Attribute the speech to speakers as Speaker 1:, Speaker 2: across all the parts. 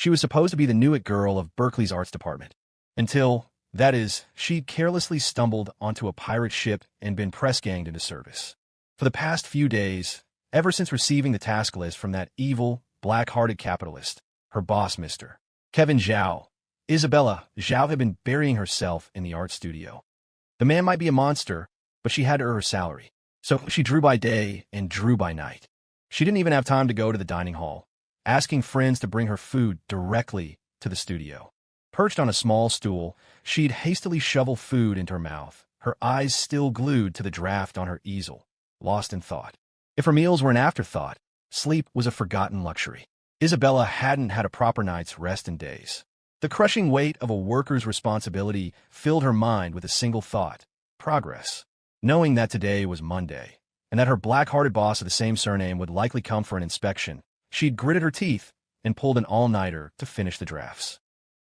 Speaker 1: She was supposed to be the new it girl of Berkeley's arts department. Until, that is, she'd carelessly stumbled onto a pirate ship and been press-ganged into service. For the past few days, ever since receiving the task list from that evil, black-hearted capitalist, her boss, Mr. Kevin Zhao, Isabella Zhao had been burying herself in the art studio. The man might be a monster, but she had to earn her salary. So she drew by day and drew by night. She didn't even have time to go to the dining hall, asking friends to bring her food directly to the studio. Perched on a small stool, she'd hastily shovel food into her mouth, her eyes still glued to the draft on her easel, lost in thought. If her meals were an afterthought, sleep was a forgotten luxury. Isabella hadn't had a proper night's rest in days. The crushing weight of a worker's responsibility filled her mind with a single thought: progress. Knowing that today was Monday, and that her black-hearted boss of the same surname would likely come for an inspection, she'd gritted her teeth and pulled an all-nighter to finish the drafts.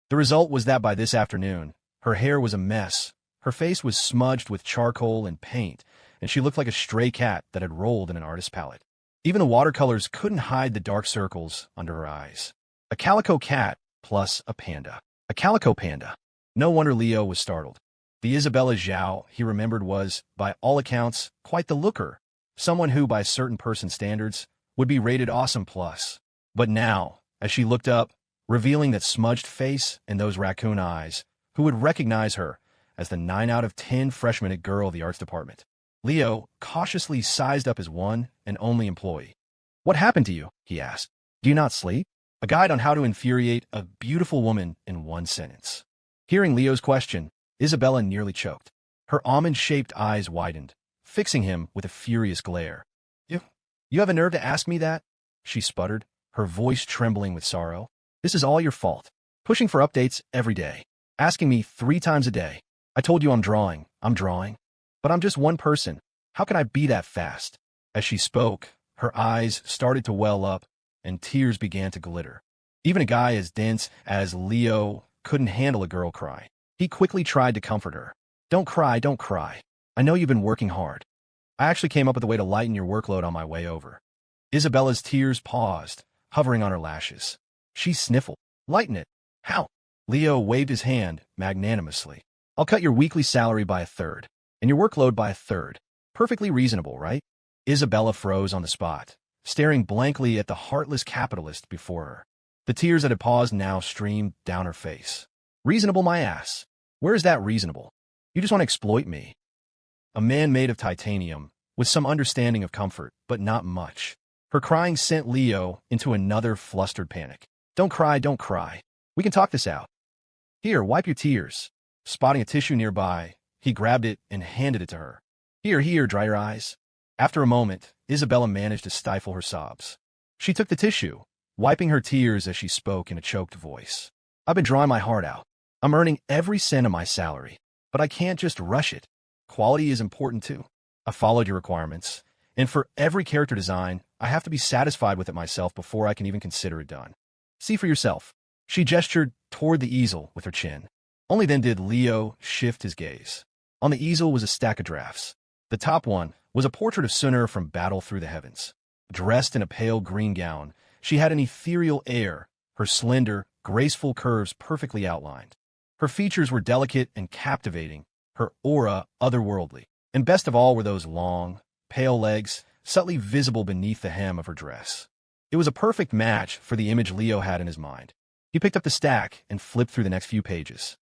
Speaker 1: The result was that by this afternoon, her hair was a mess, her face was smudged with charcoal and paint, and she looked like a stray cat that had rolled in an artist's palette. Even the watercolors couldn't hide the dark circles under her eyes. A calico cat plus a panda. A calico panda. No wonder Leo was startled. The Isabella Zhao he remembered was, by all accounts, quite the looker, someone who, by certain person standards, would be rated awesome plus. But now, as she looked up, revealing that smudged face and those raccoon eyes, who would recognize her as the 9 out of 10 freshman girl of the arts department, Leo cautiously sized up his one and only employee. "What happened to you?" he asked. "Do you not sleep?" A guide on how to infuriate a beautiful woman in one sentence. Hearing Leo's question, Isabella nearly choked. Her almond-shaped eyes widened, fixing him with a furious glare. You have a nerve to ask me that?" she sputtered, her voice trembling with sorrow. "This is all your fault. Pushing for updates every day. Asking me 3 times a day. I told you I'm drawing. But I'm just one person. How can I be that fast?" As she spoke, her eyes started to well up, and tears began to glitter. Even a guy as dense as Leo couldn't handle a girl cry. He quickly tried to comfort her. Don't cry. I know you've been working hard. I actually came up with a way to lighten your workload on my way over." Isabella's tears paused, hovering on her lashes. She sniffled. "Lighten it? How?" Leo waved his hand magnanimously. "I'll cut your weekly salary by 1/3, and your workload by 1/3. Perfectly reasonable, right?" Isabella froze on the spot, staring blankly at the heartless capitalist before her. The tears that had paused now streamed down her face. "Reasonable my ass. Where is that reasonable? You just want to exploit me." A man made of titanium, with some understanding of comfort, but not much. Her crying sent Leo into another flustered panic. Don't cry. We can talk this out. Here, wipe your tears." Spotting a tissue nearby, he grabbed it and handed it to her. Here, dry your eyes." After a moment, Isabella managed to stifle her sobs. She took the tissue, wiping her tears as she spoke in a choked voice. "I've been drawing my heart out. I'm earning every cent of my salary, but I can't just rush it. Quality is important too. I followed your requirements, and for every character design, I have to be satisfied with it myself before I can even consider it done. See for yourself." She gestured toward the easel with her chin. Only then did Leo shift his gaze. On the easel was a stack of drafts. The top one was a portrait of Sunner from Battle Through the Heavens. Dressed in a pale green gown, she had an ethereal air, her slender, graceful curves perfectly outlined. Her features were delicate and captivating, her aura otherworldly, and best of all were those long, pale legs, subtly visible beneath the hem of her dress. It was a perfect match for the image Leo had in his mind. He picked up the stack and flipped through the next few pages.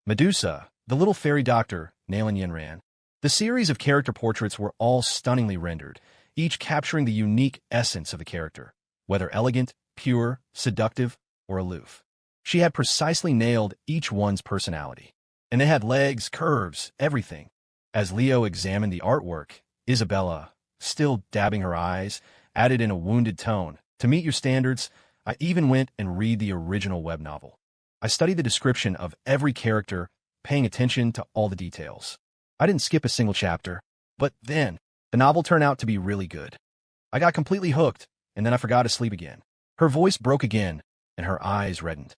Speaker 1: Medusa, the little fairy doctor, Nalan Yenran. The series of character portraits were all stunningly rendered, each capturing the unique essence of the character, whether elegant, pure, seductive, or aloof. She had precisely nailed each one's personality. And they had legs, curves, everything. As Leo examined the artwork, Isabella, still dabbing her eyes, added in a wounded tone, "To meet your standards, I even went and read the original web novel. I studied the description of every character, paying attention to all the details. I didn't skip a single chapter. But then, the novel turned out to be really good. I got completely hooked, and then I forgot to sleep again." Her voice broke again, and her eyes reddened.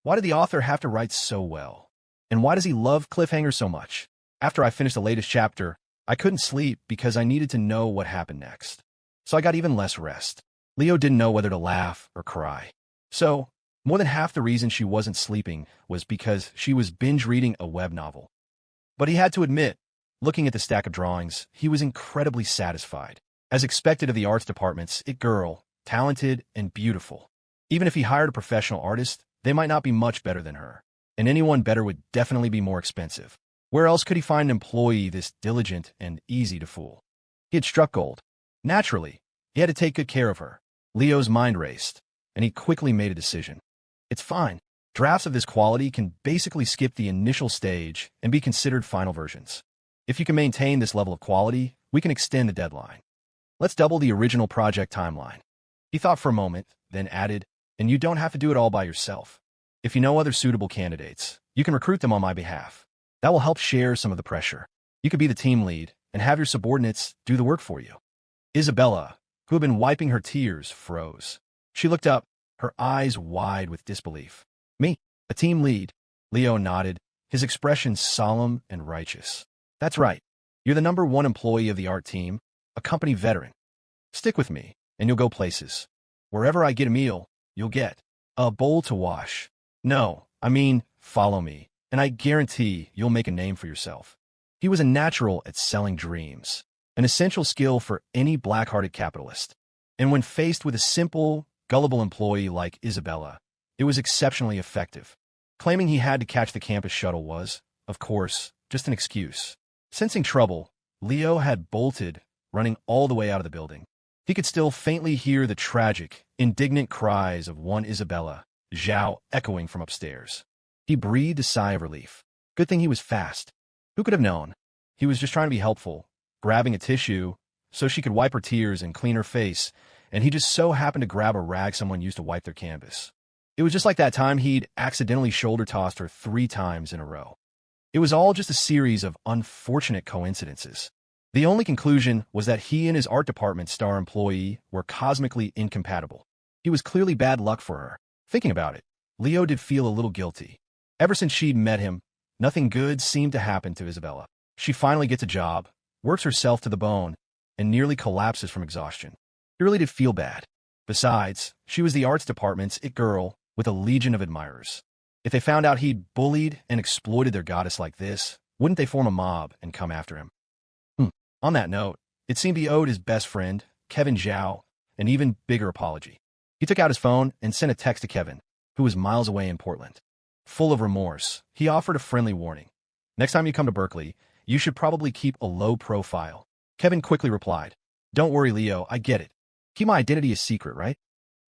Speaker 1: Why did the author have to write so well? And why does he love cliffhangers so much? After I finished the latest chapter, I couldn't sleep because I needed to know what happened next. So I got even less rest. Leo didn't know whether to laugh or cry. So, More than half the reason she wasn't sleeping was because she was binge reading a web novel. But he had to admit, looking at the stack of drawings, he was incredibly satisfied. As expected of the arts department's it girl, talented and beautiful. Even if he hired a professional artist, they might not be much better than her. And anyone better would definitely be more expensive. Where else could he find an employee this diligent and easy to fool? He had struck gold. Naturally, he had to take good care of her. Leo's mind raced, and he quickly made a decision. It's fine. Drafts of this quality can basically skip the initial stage and be considered final versions. If you can maintain this level of quality, we can extend the deadline. Let's double the original project timeline. He thought for a moment, then added, and you don't have to do it all by yourself. If you know other suitable candidates, you can recruit them on my behalf. That will help share some of the pressure. You could be the team lead and have your subordinates do the work for you. Isabella, who had been wiping her tears, froze. She looked up, her eyes wide with disbelief. Me, a team lead. Leo nodded, his expression solemn and righteous. That's right. You're the #1 employee of the art team, a company veteran. Stick with me, and you'll go places. Wherever I get a meal, you'll get a bowl to wash. No, I mean, follow me, and I guarantee you'll make a name for yourself. He was a natural at selling dreams, an essential skill for any black-hearted capitalist. And when faced with a simple, gullible employee like Isabella, it was exceptionally effective. Claiming he had to catch the campus shuttle was, of course, just an excuse. Sensing trouble, Leo had bolted, running all the way out of the building. He could still faintly hear the tragic, indignant cries of one Isabella, Zhao, echoing from upstairs. He breathed a sigh of relief. Good thing he was fast. Who could have known? He was just trying to be helpful, grabbing a tissue so she could wipe her tears and clean her face, and he just so happened to grab a rag someone used to wipe their canvas. It was just like that time he'd accidentally shoulder-tossed her 3 times in a row. It was all just a series of unfortunate coincidences. The only conclusion was that he and his art department star employee were cosmically incompatible. He was clearly bad luck for her. Thinking about it, Leo did feel a little guilty. Ever since she'd met him, nothing good seemed to happen to Isabella. She finally gets a job, works herself to the bone, and nearly collapses from exhaustion. He really did feel bad. Besides, she was the arts department's it girl with a legion of admirers. If they found out he'd bullied and exploited their goddess like this, wouldn't they form a mob and come after him? On that note, it seemed he owed his best friend, Kevin Zhao, an even bigger apology. He took out his phone and sent a text to Kevin, who was miles away in Portland. Full of remorse, he offered a friendly warning. Next time you come to Berkeley, you should probably keep a low profile. Kevin quickly replied, Don't worry, Leo, I get it. Keep my identity a secret, right?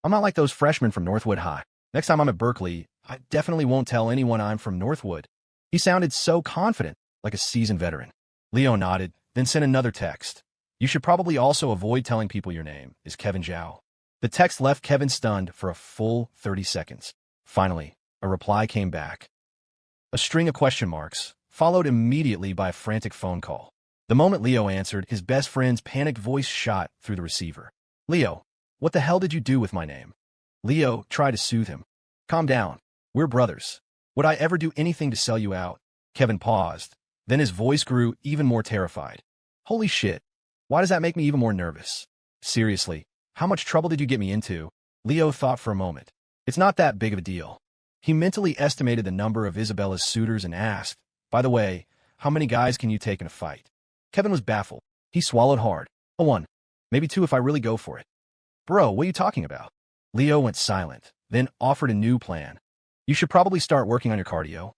Speaker 1: I'm not like those freshmen from Northwood High. Next time I'm at Berkeley, I definitely won't tell anyone I'm from Northwood. He sounded so confident, like a seasoned veteran. Leo nodded, then sent another text. You should probably also avoid telling people your name is Kevin Zhao. The text left Kevin stunned for a full 30 seconds. Finally, a reply came back. A string of question marks, followed immediately by a frantic phone call. The moment Leo answered, his best friend's panicked voice shot through the receiver. Leo, what the hell did you do with my name? Leo tried to soothe him. Calm down. We're brothers. Would I ever do anything to sell you out? Kevin paused. Then his voice grew even more terrified. Holy shit. Why does that make me even more nervous? Seriously, how much trouble did you get me into? Leo thought for a moment. It's not that big of a deal. He mentally estimated the number of Isabella's suitors and asked, By the way, how many guys can you take in a fight? Kevin was baffled. He swallowed hard. A 1. Maybe 2 if I really go for it. Bro, what are you talking about? Leo went silent, then offered a new plan. You should probably start working on your cardio.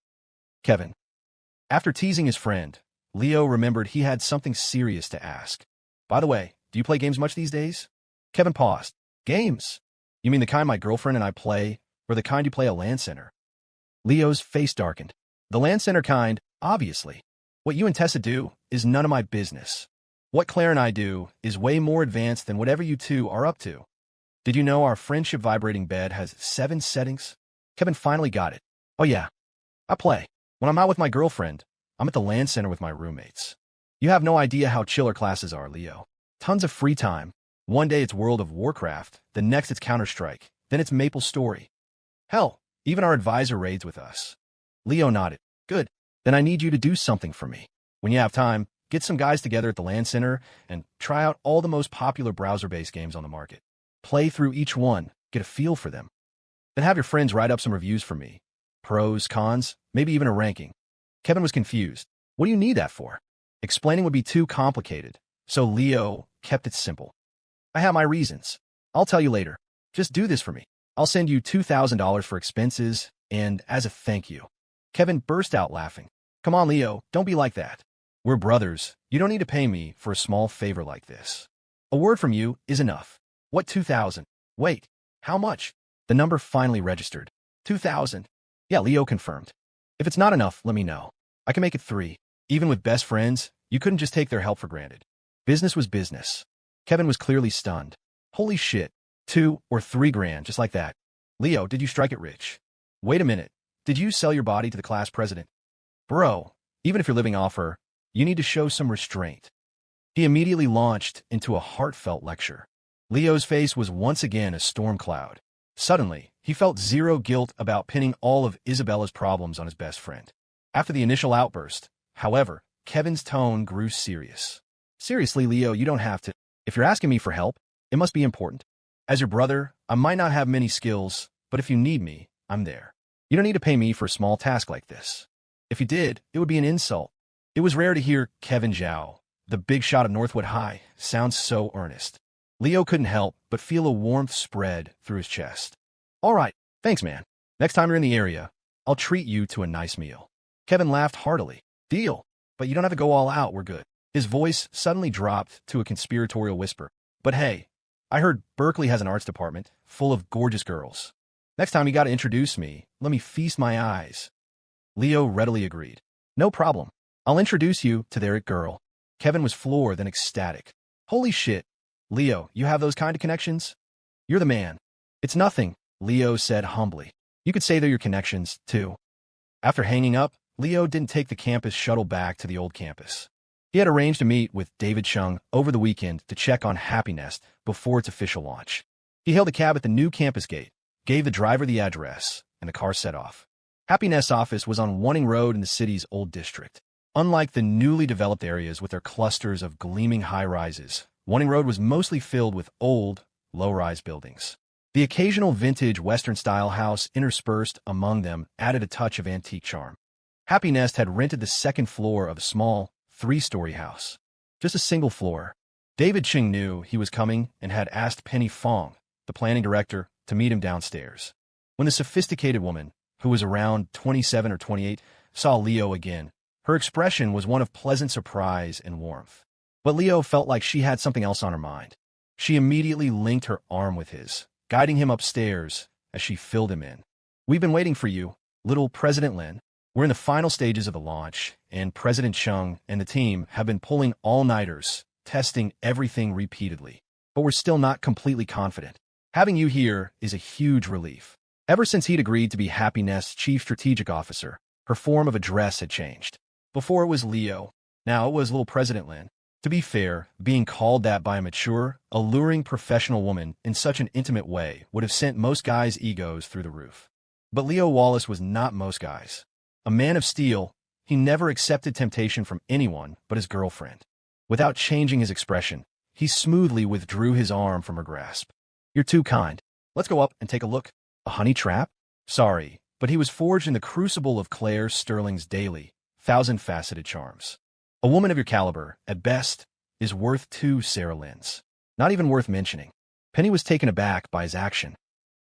Speaker 1: Kevin. After teasing his friend, Leo remembered he had something serious to ask. By the way, do you play games much these days? Kevin paused. Games? You mean the kind my girlfriend and I play, or the kind you play at LAN Center? Leo's face darkened. The LAN Center kind, obviously. What you and Tessa do is none of my business. What Claire and I do is way more advanced than whatever you two are up to. Did you know our friendship vibrating bed has 7 settings? Kevin finally got it. Oh yeah, I play. When I'm out with my girlfriend, I'm at the LAN Center with my roommates. You have no idea how chill our classes are, Leo. Tons of free time. One day it's World of Warcraft, the next it's Counter-Strike, then it's Maple Story. Hell, even our advisor raids with us. Leo nodded. Good. Then I need you to do something for me. When you have time, get some guys together at the LAN Center and try out all the most popular browser-based games on the market. Play through each one, get a feel for them. Then have your friends write up some reviews for me. Pros, cons, maybe even a ranking. Kevin was confused. What do you need that for? Explaining would be too complicated, so Leo kept it simple. I have my reasons. I'll tell you later. Just do this for me. I'll send you $2,000 for expenses, and as a thank you. Kevin burst out laughing. Come on, Leo, don't be like that. We're brothers. You don't need to pay me for a small favor like this. A word from you is enough. What 2,000? Wait, how much? The number finally registered. 2,000. Yeah, Leo confirmed. If it's not enough, let me know. I can make it 3. Even with best friends, you couldn't just take their help for granted. Business was business. Kevin was clearly stunned. Holy shit. 2 or 3 grand, just like that. Leo, did you strike it rich? Wait a minute. Did you sell your body to the class president? Bro, even if you're living off her, you need to show some restraint. He immediately launched into a heartfelt lecture. Leo's face was once again a storm cloud. Suddenly, he felt zero guilt about pinning all of Isabella's problems on his best friend. After the initial outburst, however, Kevin's tone grew serious. Seriously, Leo, you don't have to. If you're asking me for help, it must be important. As your brother, I might not have many skills, but if you need me, I'm there. You don't need to pay me for a small task like this. If you did, it would be an insult. It was rare to hear Kevin Zhao, the big shot of Northwood High, sound so earnest. Leo couldn't help but feel a warmth spread through his chest. All right, thanks, man. Next time you're in the area, I'll treat you to a nice meal. Kevin laughed heartily. Deal. But you don't have to go all out, we're good. His voice suddenly dropped to a conspiratorial whisper. But hey, I heard Berkeley has an arts department full of gorgeous girls. Next time you gotta introduce me, let me feast my eyes. Leo readily agreed. No problem. I'll introduce you to their girl. Kevin was floored then ecstatic. Holy shit. Leo, you have those kind of connections? You're the man. It's nothing, Leo said humbly. You could say they're your connections, too. After hanging up, Leo didn't take the campus shuttle back to the old campus. He had arranged to meet with David Chung over the weekend to check on Happy Nest before its official launch. He hailed a cab at the new campus gate, gave the driver the address, and the car set off. Happy Nest's office was on Wanning Road in the city's old district. Unlike the newly developed areas with their clusters of gleaming high-rises, Wanning Road was mostly filled with old, low-rise buildings. The occasional vintage Western-style house interspersed among them added a touch of antique charm. Happy Nest had rented the second floor of a small, 3-story house. Just a single floor. David Ching knew he was coming and had asked Penny Fong, the planning director, to meet him downstairs. When the sophisticated woman, who was around 27 or 28, saw Leo again, her expression was one of pleasant surprise and warmth. But Leo felt like she had something else on her mind. She immediately linked her arm with his, guiding him upstairs as she filled him in. We've been waiting for you, little President Lin. We're in the final stages of the launch, and President Chung and the team have been pulling all-nighters, testing everything repeatedly. But we're still not completely confident. Having you here is a huge relief. Ever since he'd agreed to be Happy Nest's chief strategic officer, her form of address had changed. Before it was Leo, now it was little President Lin. To be fair, being called that by a mature, alluring professional woman in such an intimate way would have sent most guys' egos through the roof. But Leo Wallace was not most guys. A man of steel, he never accepted temptation from anyone but his girlfriend. Without changing his expression, he smoothly withdrew his arm from her grasp. You're too kind. Let's go up and take a look. A honey trap? Sorry, but he was forged in the crucible of Claire Sterling's daily, thousand-faceted charms. A woman of your caliber, at best, is worth 2 Sarah Lynn's. Not even worth mentioning. Penny was taken aback by his action.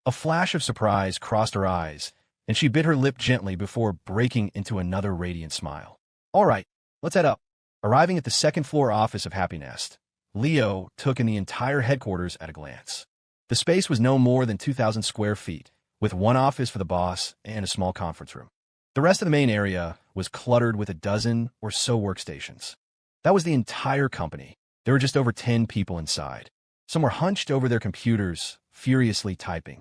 Speaker 1: A flash of surprise crossed her eyes, and she bit her lip gently before breaking into another radiant smile. All right, let's head up. Arriving at the second-floor office of Happy Nest, Leo took in the entire headquarters at a glance. The space was no more than 2,000 square feet, with one office for the boss and a small conference room. The rest of the main area was cluttered with a dozen or so workstations. That was the entire company. There were just over 10 people inside. Some were hunched over their computers, furiously typing.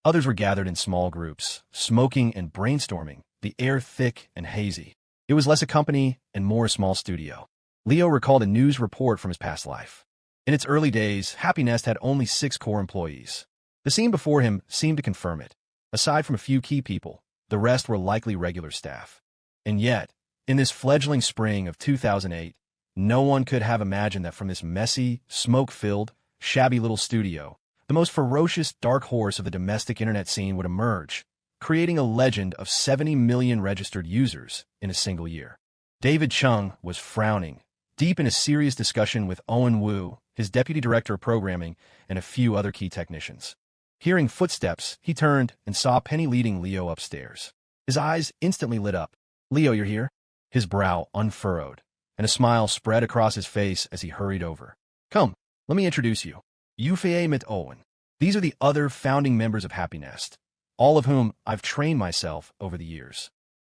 Speaker 1: Others were gathered in small groups, smoking and brainstorming, the air thick and hazy. It was less a company and more a small studio. Leo recalled a news report from his past life. In its early days, Happy Nest had only 6 core employees. The scene before him seemed to confirm it. Aside from a few key people, the rest were likely regular staff. And yet, in this fledgling spring of 2008, no one could have imagined that from this messy, smoke-filled, shabby little studio the most ferocious dark horse of the domestic internet scene would emerge, creating a legend of 70 million registered users in a single year. David Chung was frowning, deep in a serious discussion with Owen Wu, his deputy director of programming, and a few other key technicians. Hearing footsteps, he turned and saw Penny leading Leo upstairs. His eyes instantly lit up. "Leo, you're here?" His brow unfurrowed, and a smile spread across his face as he hurried over. "Come, let me introduce you. Yufei mit Owen. These are the other founding members of Happy Nest, all of whom I've trained myself over the years."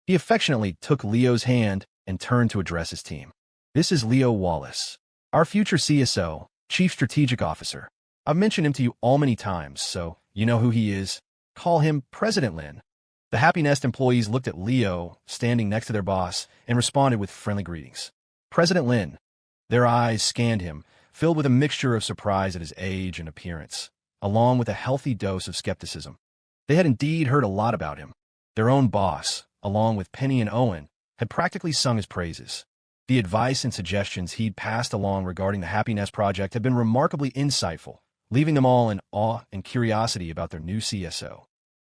Speaker 1: He affectionately took Leo's hand and turned to address his team. "This is Leo Wallace, our future CSO, Chief Strategic Officer. I've mentioned him to you all many times, so you know who he is. Call him President Lin." The Happy Nest employees looked at Leo, standing next to their boss, and responded with friendly greetings. "President Lin." Their eyes scanned him, filled with a mixture of surprise at his age and appearance, along with a healthy dose of skepticism. They had indeed heard a lot about him. Their own boss, along with Penny and Owen, had practically sung his praises. The advice and suggestions he'd passed along regarding the Happy Nest project had been remarkably insightful, leaving them all in awe and curiosity about their new CSO.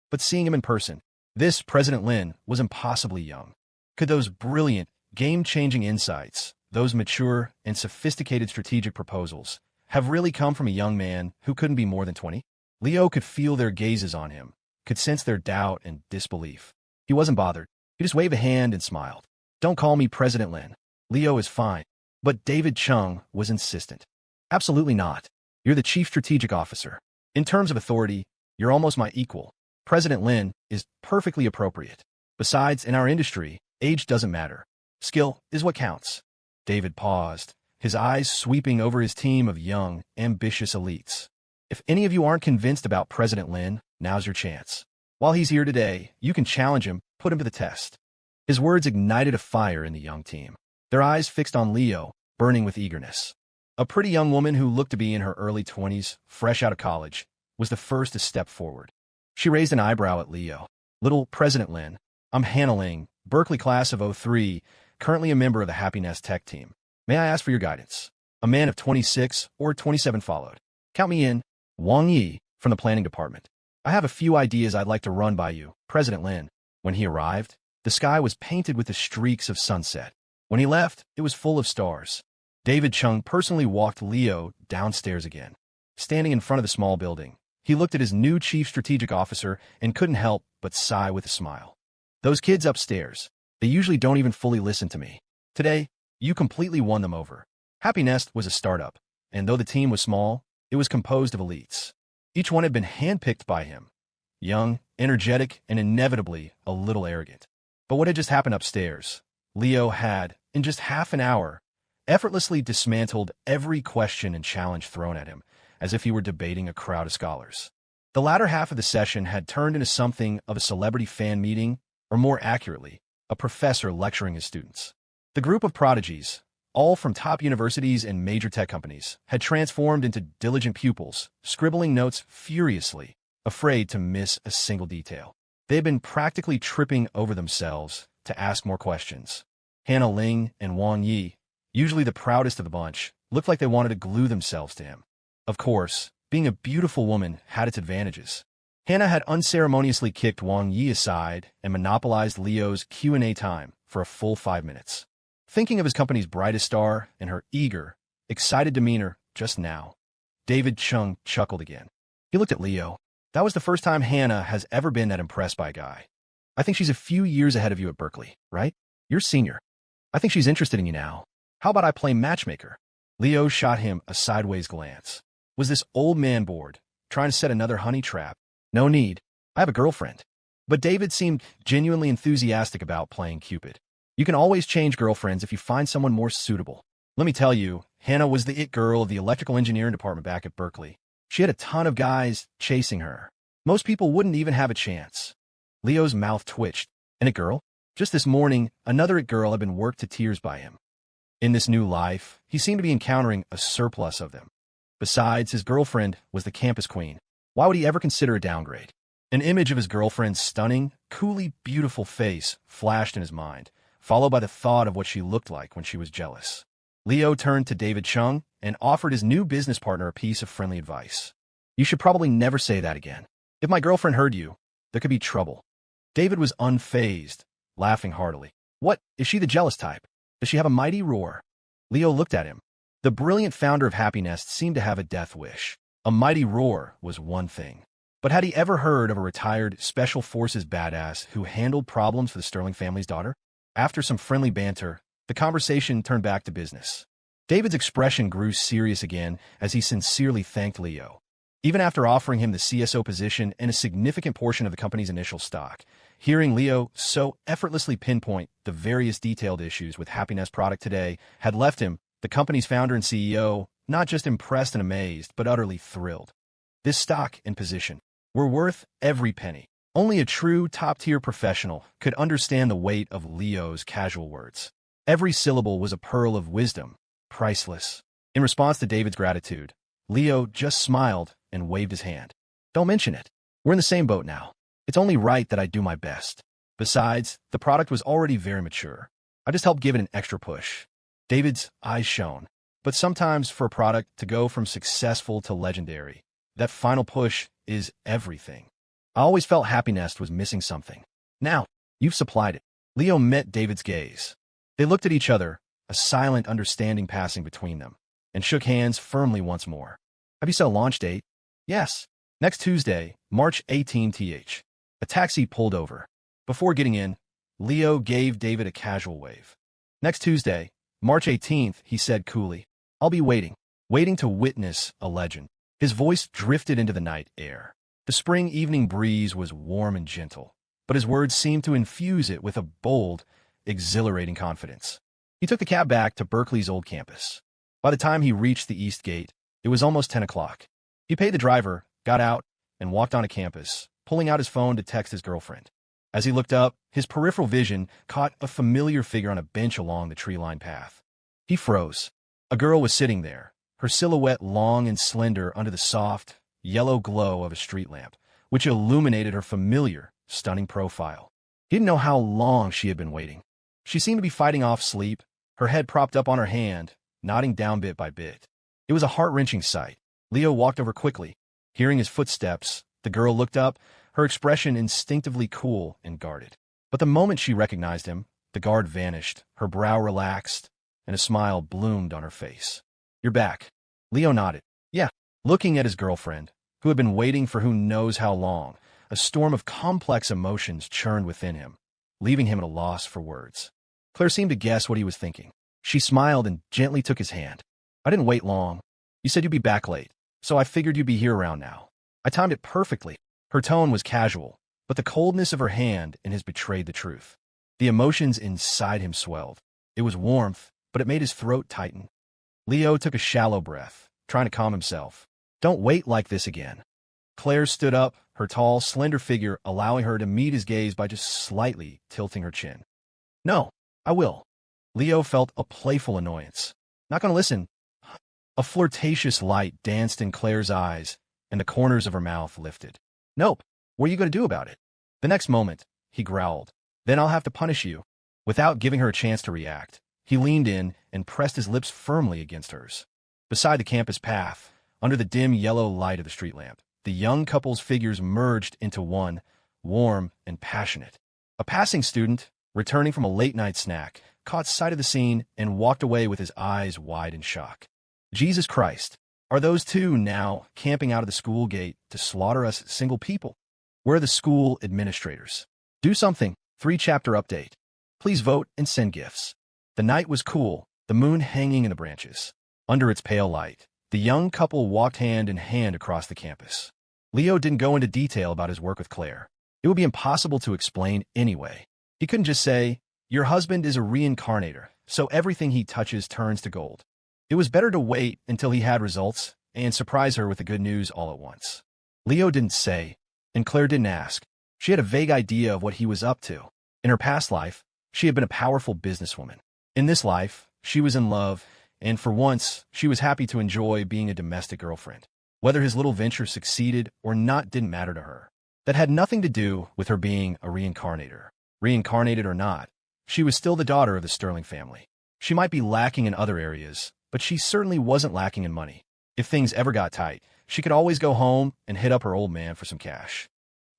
Speaker 1: But seeing him in person, this President Lin was impossibly young. Could those brilliant, game-changing insights, those mature and sophisticated strategic proposals, have really come from a young man who couldn't be more than 20? Leo could feel their gazes on him, could sense their doubt and disbelief. He wasn't bothered. He just waved a hand and smiled. "Don't call me President Lin. Leo is fine." But David Chung was insistent. "Absolutely not. You're the Chief Strategic Officer. In terms of authority, you're almost my equal. President Lin is perfectly appropriate. Besides, in our industry, age doesn't matter. Skill is what counts." David paused, his eyes sweeping over his team of young, ambitious elites. "If any of you aren't convinced about President Lin, now's your chance. While he's here today, you can challenge him, put him to the test." His words ignited a fire in the young team, their eyes fixed on Leo, burning with eagerness. A pretty young woman who looked to be in her early 20s, fresh out of college, was the first to step forward. She raised an eyebrow at Leo. "Little President Lin, I'm Hannah Ling, Berkeley class of '03, currently a member of the Happy Nest tech team. May I ask for your guidance?" A man of 26 or 27 followed. "Count me in." Wang Yi, from the planning department. "I have a few ideas I'd like to run by you, President Lin." When he arrived, the sky was painted with the streaks of sunset. When he left, it was full of stars. David Chung personally walked Leo downstairs again. Standing in front of the small building, he looked at his new chief strategic officer and couldn't help but sigh with a smile. "Those kids upstairs, they usually don't even fully listen to me. Today, you completely won them over." Happy Nest was a startup, and though the team was small, it was composed of elites. Each one had been handpicked by him. Young, energetic, and inevitably a little arrogant. But what had just happened upstairs? Leo had, in just half an hour, effortlessly dismantled every question and challenge thrown at him, as if he were debating a crowd of scholars. The latter half of the session had turned into something of a celebrity fan meeting, or more accurately, a professor lecturing his students. The group of prodigies, all from top universities and major tech companies, had transformed into diligent pupils, scribbling notes furiously, afraid to miss a single detail. They had been practically tripping over themselves to ask more questions. Hannah Ling and Wang Yi, usually the proudest of the bunch, looked like they wanted to glue themselves to him. Of course, being a beautiful woman had its advantages. Hannah had unceremoniously kicked Wang Yi aside and monopolized Leo's Q&A time for a full 5 minutes. Thinking of his company's brightest star and her eager, excited demeanor just now, David Chung chuckled again. He looked at Leo. That was the first time Hannah has ever been that impressed by a guy. "I think she's a few years ahead of you at Berkeley, right? You're senior. I think she's interested in you now. How about I play matchmaker?" Leo shot him a sideways glance. Was this old man bored, trying to set another honey trap? "No need. I have a girlfriend." But David seemed genuinely enthusiastic about playing Cupid. "You can always change girlfriends if you find someone more suitable. Let me tell you, Hannah was the it girl of the electrical engineering department back at Berkeley. She had a ton of guys chasing her. Most people wouldn't even have a chance." Leo's mouth twitched. "An it girl?" Just this morning, another it girl had been worked to tears by him. In this new life, he seemed to be encountering a surplus of them. Besides, his girlfriend was the campus queen. Why would he ever consider a downgrade? An image of his girlfriend's stunning, coolly beautiful face flashed in his mind, followed by the thought of what she looked like when she was jealous. Leo turned to David Chung and offered his new business partner a piece of friendly advice. You should probably never say that again. If my girlfriend heard you, there could be trouble. David was unfazed, laughing heartily. What, is she the jealous type? Does she have a mighty roar? Leo looked at him. The brilliant founder of Happy Nest seemed to have a death wish. A mighty roar was one thing. But had he ever heard of a retired Special Forces badass who handled problems for the Sterling family's daughter? After some friendly banter, the conversation turned back to business. David's expression grew serious again as he sincerely thanked Leo. Even after offering him the CSO position and a significant portion of the company's initial stock, hearing Leo so effortlessly pinpoint the various detailed issues with Happy Nest product today had left him, the company's founder and CEO, not just impressed and amazed, but utterly thrilled. This stock and position were worth every penny. Only a true top-tier professional could understand the weight of Leo's casual words. Every syllable was a pearl of wisdom, priceless. In response to David's gratitude, Leo just smiled and waved his hand. Don't mention it. We're in the same boat now. It's only right that I do my best. Besides, the product was already very mature. I just helped give it an extra push. David's eyes shone. But sometimes for a product to go from successful to legendary, that final push is everything. I always felt Happy Nest was missing something. Now, you've supplied it. Leo met David's gaze. They looked at each other, a silent understanding passing between them, and shook hands firmly once more. Have you set a launch date? Yes. Next Tuesday, March 18th. A taxi pulled over. Before getting in, Leo gave David a casual wave. Next Tuesday, March 18th, he said coolly. I'll be waiting to witness a legend. His voice drifted into the night air. The spring evening breeze was warm and gentle, but his words seemed to infuse it with a bold, exhilarating confidence. He took the cab back to Berkeley's old campus. By the time he reached the east gate, it was almost 10 o'clock. He paid the driver, got out, and walked onto campus, pulling out his phone to text his girlfriend. As he looked up, his peripheral vision caught a familiar figure on a bench along the tree-lined path. He froze. A girl was sitting there, her silhouette long and slender under the soft, yellow glow of a street lamp, which illuminated her familiar, stunning profile. He didn't know how long she had been waiting. She seemed to be fighting off sleep, her head propped up on her hand, nodding down bit by bit. It was a heart-wrenching sight. Leo walked over quickly. Hearing his footsteps, the girl looked up, her expression instinctively cool and guarded. But the moment she recognized him, the guard vanished, her brow relaxed, and a smile bloomed on her face. You're back. Leo nodded. Yeah. Looking at his girlfriend, who had been waiting for who knows how long, a storm of complex emotions churned within him, leaving him at a loss for words. Claire seemed to guess what he was thinking. She smiled and gently took his hand. I didn't wait long. You said you'd be back late, so I figured you'd be here around now. I timed it perfectly. Her tone was casual, but the coldness of her hand in his betrayed the truth. The emotions inside him swelled. It was warmth, but it made his throat tighten. Leo took a shallow breath, trying to calm himself. Don't wait like this again. Claire stood up, her tall, slender figure allowing her to meet his gaze by just slightly tilting her chin. No, I will. Leo felt a playful annoyance. Not gonna listen. A flirtatious light danced in Claire's eyes, and the corners of her mouth lifted. Nope. What are you going to do about it? The next moment, he growled. Then I'll have to punish you. Without giving her a chance to react, he leaned in and pressed his lips firmly against hers. Beside the campus path, under the dim yellow light of the street lamp, the young couple's figures merged into one, warm and passionate. A passing student, returning from a late-night snack, caught sight of the scene and walked away with his eyes wide in shock. Jesus Christ, are those two now camping out of the school gate to slaughter us single people? We're the school administrators. Do something. 3-chapter update. Please vote and send gifts. The night was cool, the moon hanging in the branches. Under its pale light, the young couple walked hand in hand across the campus. Leo didn't go into detail about his work with Claire. It would be impossible to explain anyway. He couldn't just say, your husband is a reincarnator, so everything he touches turns to gold. It was better to wait until he had results and surprise her with the good news all at once. Leo didn't say, and Claire didn't ask. She had a vague idea of what he was up to. In her past life, she had been a powerful businesswoman. In this life, she was in love, and for once, she was happy to enjoy being a domestic girlfriend. Whether his little venture succeeded or not didn't matter to her. That had nothing to do with her being a reincarnator. Reincarnated or not, she was still the daughter of the Sterling family. She might be lacking in other areas, but she certainly wasn't lacking in money. If things ever got tight, she could always go home and hit up her old man for some cash.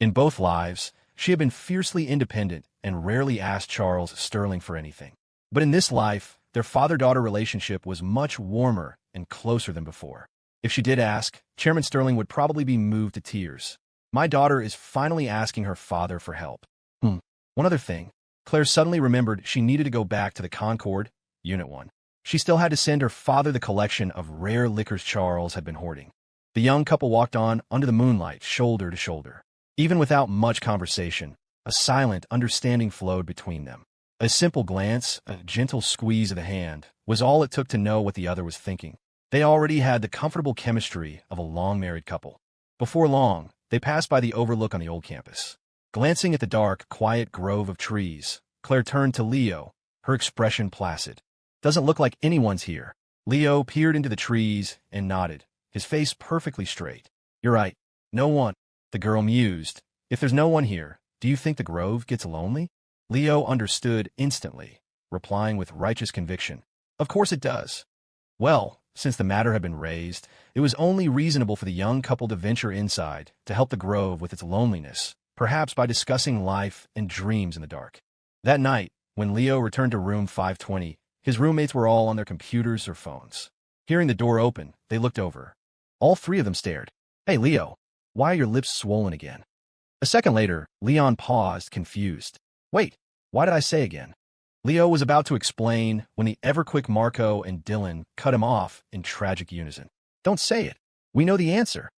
Speaker 1: In both lives, she had been fiercely independent and rarely asked Charles Sterling for anything. But in this life, their father-daughter relationship was much warmer and closer than before. If she did ask, Chairman Sterling would probably be moved to tears. My daughter is finally asking her father for help. One other thing. Claire suddenly remembered she needed to go back to the Concord, Unit 1. She still had to send her father the collection of rare liquors Charles had been hoarding. The young couple walked on under the moonlight, shoulder to shoulder. Even without much conversation, a silent understanding flowed between them. A simple glance, a gentle squeeze of the hand, was all it took to know what the other was thinking. They already had the comfortable chemistry of a long-married couple. Before long, they passed by the overlook on the old campus. Glancing at the dark, quiet grove of trees, Claire turned to Leo, her expression placid. "Doesn't look like anyone's here." Leo peered into the trees and nodded, his face perfectly straight. "You're right. No one," the girl mused. "If there's no one here, do you think the grove gets lonely?" Leo understood instantly, replying with righteous conviction. "Of course it does." Well, since the matter had been raised, it was only reasonable for the young couple to venture inside to help the grove with its loneliness, perhaps by discussing life and dreams in the dark. That night, when Leo returned to room 520, his roommates were all on their computers or phones. Hearing the door open, they looked over. All three of them stared. "Hey, Leo, why are your lips swollen again?" A second later, Leon paused, confused. "Wait, why did I say again?" Leo was about to explain when the ever-quick Marco and Dylan cut him off in tragic unison. "Don't say it. We know the answer."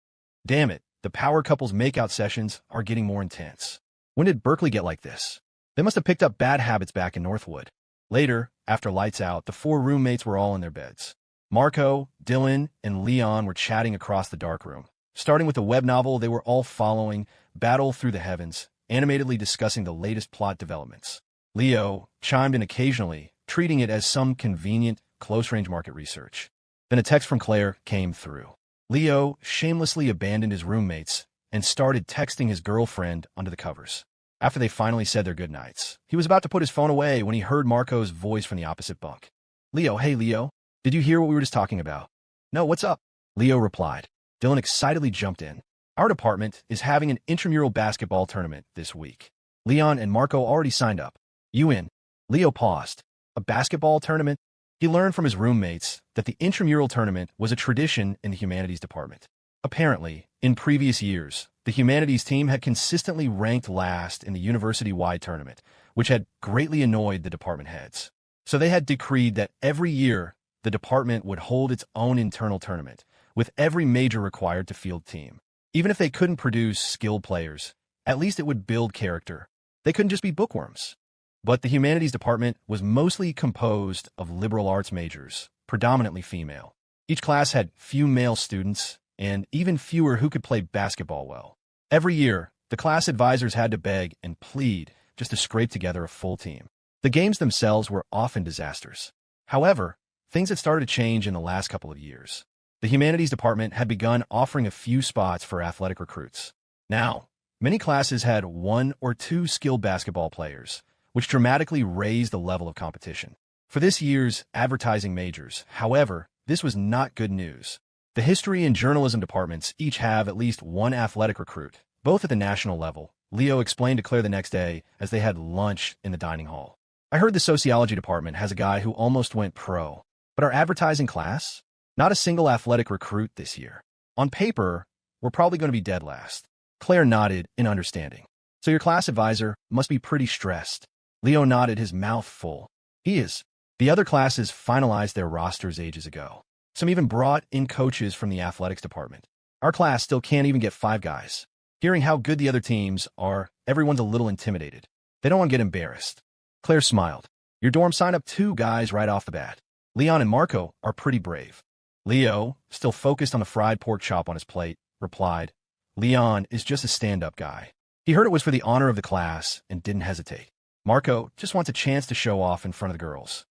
Speaker 1: "Damn it, the power couple's makeout sessions are getting more intense. When did Berkeley get like this? They must have picked up bad habits back in Northwood." Later, after lights out, the four roommates were all in their beds. Marco, Dylan, and Leon were chatting across the dark room. Starting with the web novel they were all following, Battle Through the Heavens, animatedly discussing the latest plot developments. Leo chimed in occasionally, treating it as some convenient, close-range market research. Then a text from Claire came through. Leo shamelessly abandoned his roommates and started texting his girlfriend under the covers. After they finally said their goodnights, he was about to put his phone away when he heard Marco's voice from the opposite bunk. "Leo, hey Leo, did you hear what we were just talking about?" "No, what's up?" Leo replied. Dylan excitedly jumped in. "Our department is having an intramural basketball tournament this week. Leon and Marco already signed up. You in?" Leo paused. A basketball tournament? He learned from his roommates that the intramural tournament was a tradition in the humanities department. Apparently, in previous years, the humanities team had consistently ranked last in the university-wide tournament, which had greatly annoyed the department heads. So they had decreed that every year, the department would hold its own internal tournament, with every major required to field team. Even if they couldn't produce skilled players, at least it would build character. They couldn't just be bookworms. But the humanities department was mostly composed of liberal arts majors, predominantly female. Each class had few male students, and even fewer who could play basketball well. Every year, the class advisors had to beg and plead just to scrape together a full team. The games themselves were often disasters. However, things had started to change in the last couple of years. The humanities department had begun offering a few spots for athletic recruits. Now, many classes had one or two skilled basketball players, which dramatically raised the level of competition. For this year's advertising majors, however, this was not good news. The history and journalism departments each have at least one athletic recruit, both at the national level, Leo explained to Claire the next day as they had lunch in the dining hall. "I heard the sociology department has a guy who almost went pro, but our advertising class? Not a single athletic recruit this year. On paper, we're probably going to be dead last." Claire nodded in understanding. "So your class advisor must be pretty stressed." Leo nodded, his mouth full. "He is. The other classes finalized their rosters ages ago. Some even brought in coaches from the athletics department. Our class still can't even get 5 guys. Hearing how good the other teams are, everyone's a little intimidated. They don't want to get embarrassed." Claire smiled. "Your dorm signed up 2 guys right off the bat. Leon and Marco are pretty brave." Leo, still focused on the fried pork chop on his plate, replied, "Leon is just a stand-up guy. He heard it was for the honor of the class and didn't hesitate. Marco just wants a chance to show off in front of the girls."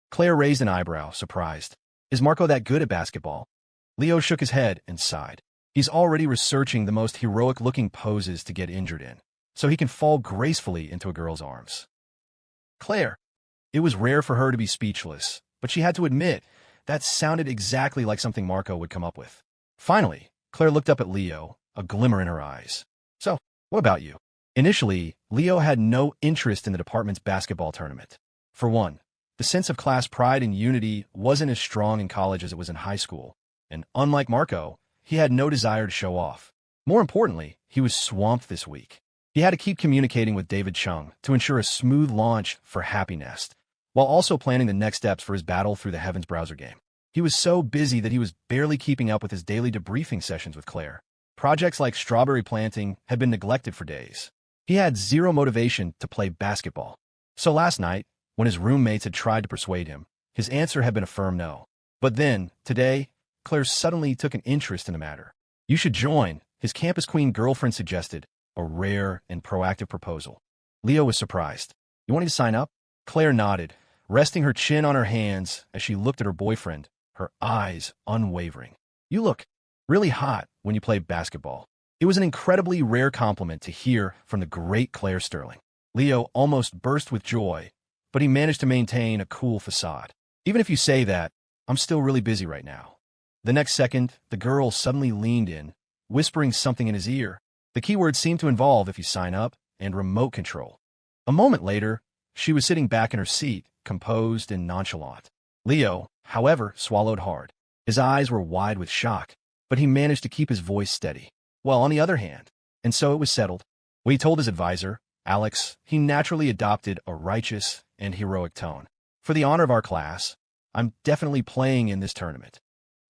Speaker 1: Claire raised an eyebrow, surprised. "Is Marco that good at basketball?" Leo shook his head and sighed. "He's already researching the most heroic-looking poses to get injured in, so he can fall gracefully into a girl's arms." Claire. It was rare for her to be speechless, but she had to admit that sounded exactly like something Marco would come up with. Finally, Claire looked up at Leo, a glimmer in her eyes. So, what about you? Initially, Leo had no interest in the department's basketball tournament. For one, the sense of class pride and unity wasn't as strong in college as it was in high school, and unlike Marco, he had no desire to show off. More importantly, he was swamped this week. He had to keep communicating with David Chung to ensure a smooth launch for Happy Nest, while also planning the next steps for his battle through the Heavens browser game. He was so busy that he was barely keeping up with his daily debriefing sessions with Claire. Projects like strawberry planting had been neglected for days. He had zero motivation to play basketball. So last night, when his roommates had tried to persuade him, his answer had been a firm no. But then, today, Claire suddenly took an interest in the matter. You should join, his campus queen girlfriend suggested, a rare and proactive proposal. Leo was surprised. You want me to sign up? Claire nodded, resting her chin on her hands as she looked at her boyfriend, her eyes unwavering. You look really hot when you play basketball. It was an incredibly rare compliment to hear from the great Claire Sterling. Leo almost burst with joy, but he managed to maintain a cool facade. Even if you say that, I'm still really busy right now. The next second, the girl suddenly leaned in, whispering something in his ear. The keywords seemed to involve if you sign up and remote control. A moment later, she was sitting back in her seat, composed and nonchalant. Leo, however, swallowed hard. His eyes were wide with shock, but he managed to keep his voice steady. Well, on the other hand, and so it was settled. When he told his advisor, Alex, he naturally adopted a righteous and heroic tone. For the honor of our class, I'm definitely playing in this tournament.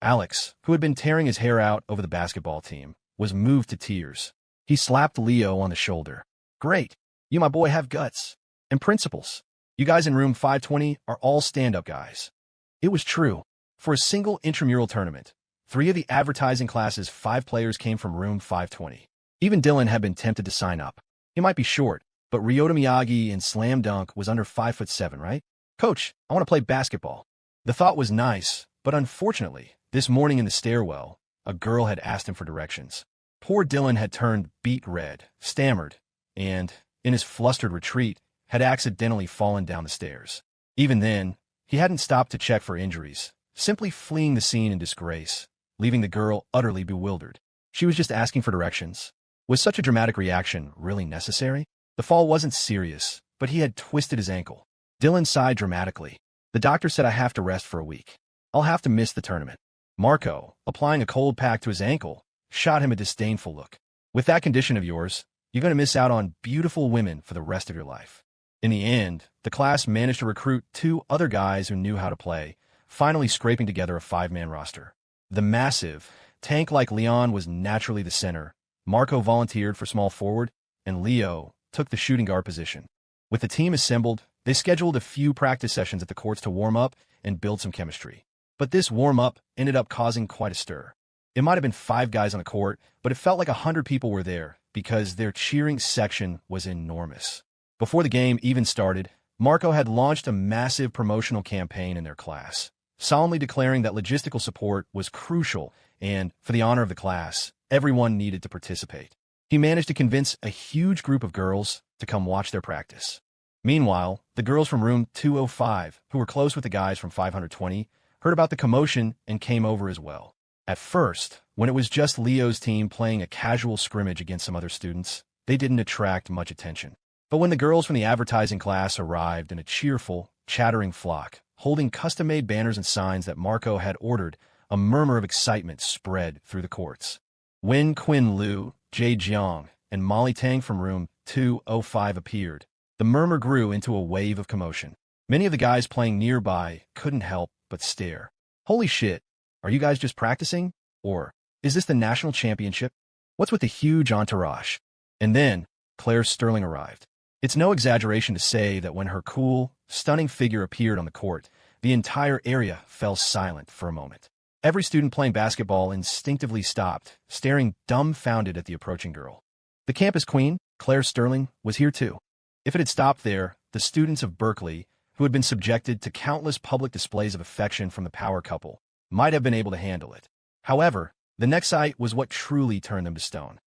Speaker 1: Alex, who had been tearing his hair out over the basketball team, was moved to tears. He slapped Leo on the shoulder. Great. You, my boy, have guts. And principles. You guys in room 520 are all stand-up guys. It was true. For a single intramural tournament, 3 of the advertising class's 5 players came from room 520. Even Dylan had been tempted to sign up. He might be short, but Ryota Miyagi in Slam Dunk was under 5'7", right? Coach, I want to play basketball. The thought was nice, but unfortunately, this morning in the stairwell, a girl had asked him for directions. Poor Dylan had turned beet red, stammered, and, in his flustered retreat, had accidentally fallen down the stairs. Even then, he hadn't stopped to check for injuries, simply fleeing the scene in disgrace, leaving the girl utterly bewildered. She was just asking for directions. Was such a dramatic reaction really necessary? The fall wasn't serious, but he had twisted his ankle. Dylan sighed dramatically. The doctor said I have to rest for a week. I'll have to miss the tournament. Marco, applying a cold pack to his ankle, shot him a disdainful look. With that condition of yours, you're going to miss out on beautiful women for the rest of your life. In the end, the class managed to recruit 2 other guys who knew how to play, finally scraping together a 5-man roster. The massive, tank-like Leon was naturally the center. Marco volunteered for small forward, and Leo took the shooting guard position. With the team assembled, they scheduled a few practice sessions at the courts to warm up and build some chemistry. But this warm-up ended up causing quite a stir. It might have been 5 guys on the court, but it felt like 100 people were there because their cheering section was enormous. Before the game even started, Marco had launched a massive promotional campaign in their class, solemnly declaring that logistical support was crucial and, for the honor of the class, everyone needed to participate. He managed to convince a huge group of girls to come watch their practice. Meanwhile, the girls from room 205, who were close with the guys from 520, heard about the commotion and came over as well. At first, when it was just Leo's team playing a casual scrimmage against some other students, they didn't attract much attention. But when the girls from the advertising class arrived in a cheerful, chattering flock, holding custom-made banners and signs that Marco had ordered, a murmur of excitement spread through the courts. When Quinn Liu, Jay Jiang, and Molly Tang from room 205 appeared, the murmur grew into a wave of commotion. Many of the guys playing nearby couldn't help but stare. Holy shit, are you guys just practicing? Or, is this the national championship? What's with the huge entourage? And then, Claire Sterling arrived. It's no exaggeration to say that when her cool, stunning figure appeared on the court, the entire area fell silent for a moment. Every student playing basketball instinctively stopped, staring dumbfounded at the approaching girl. The campus queen, Claire Sterling, was here too. If it had stopped there, the students of Berkeley, who had been subjected to countless public displays of affection from the power couple, might have been able to handle it. However, the next sight was what truly turned them to stone.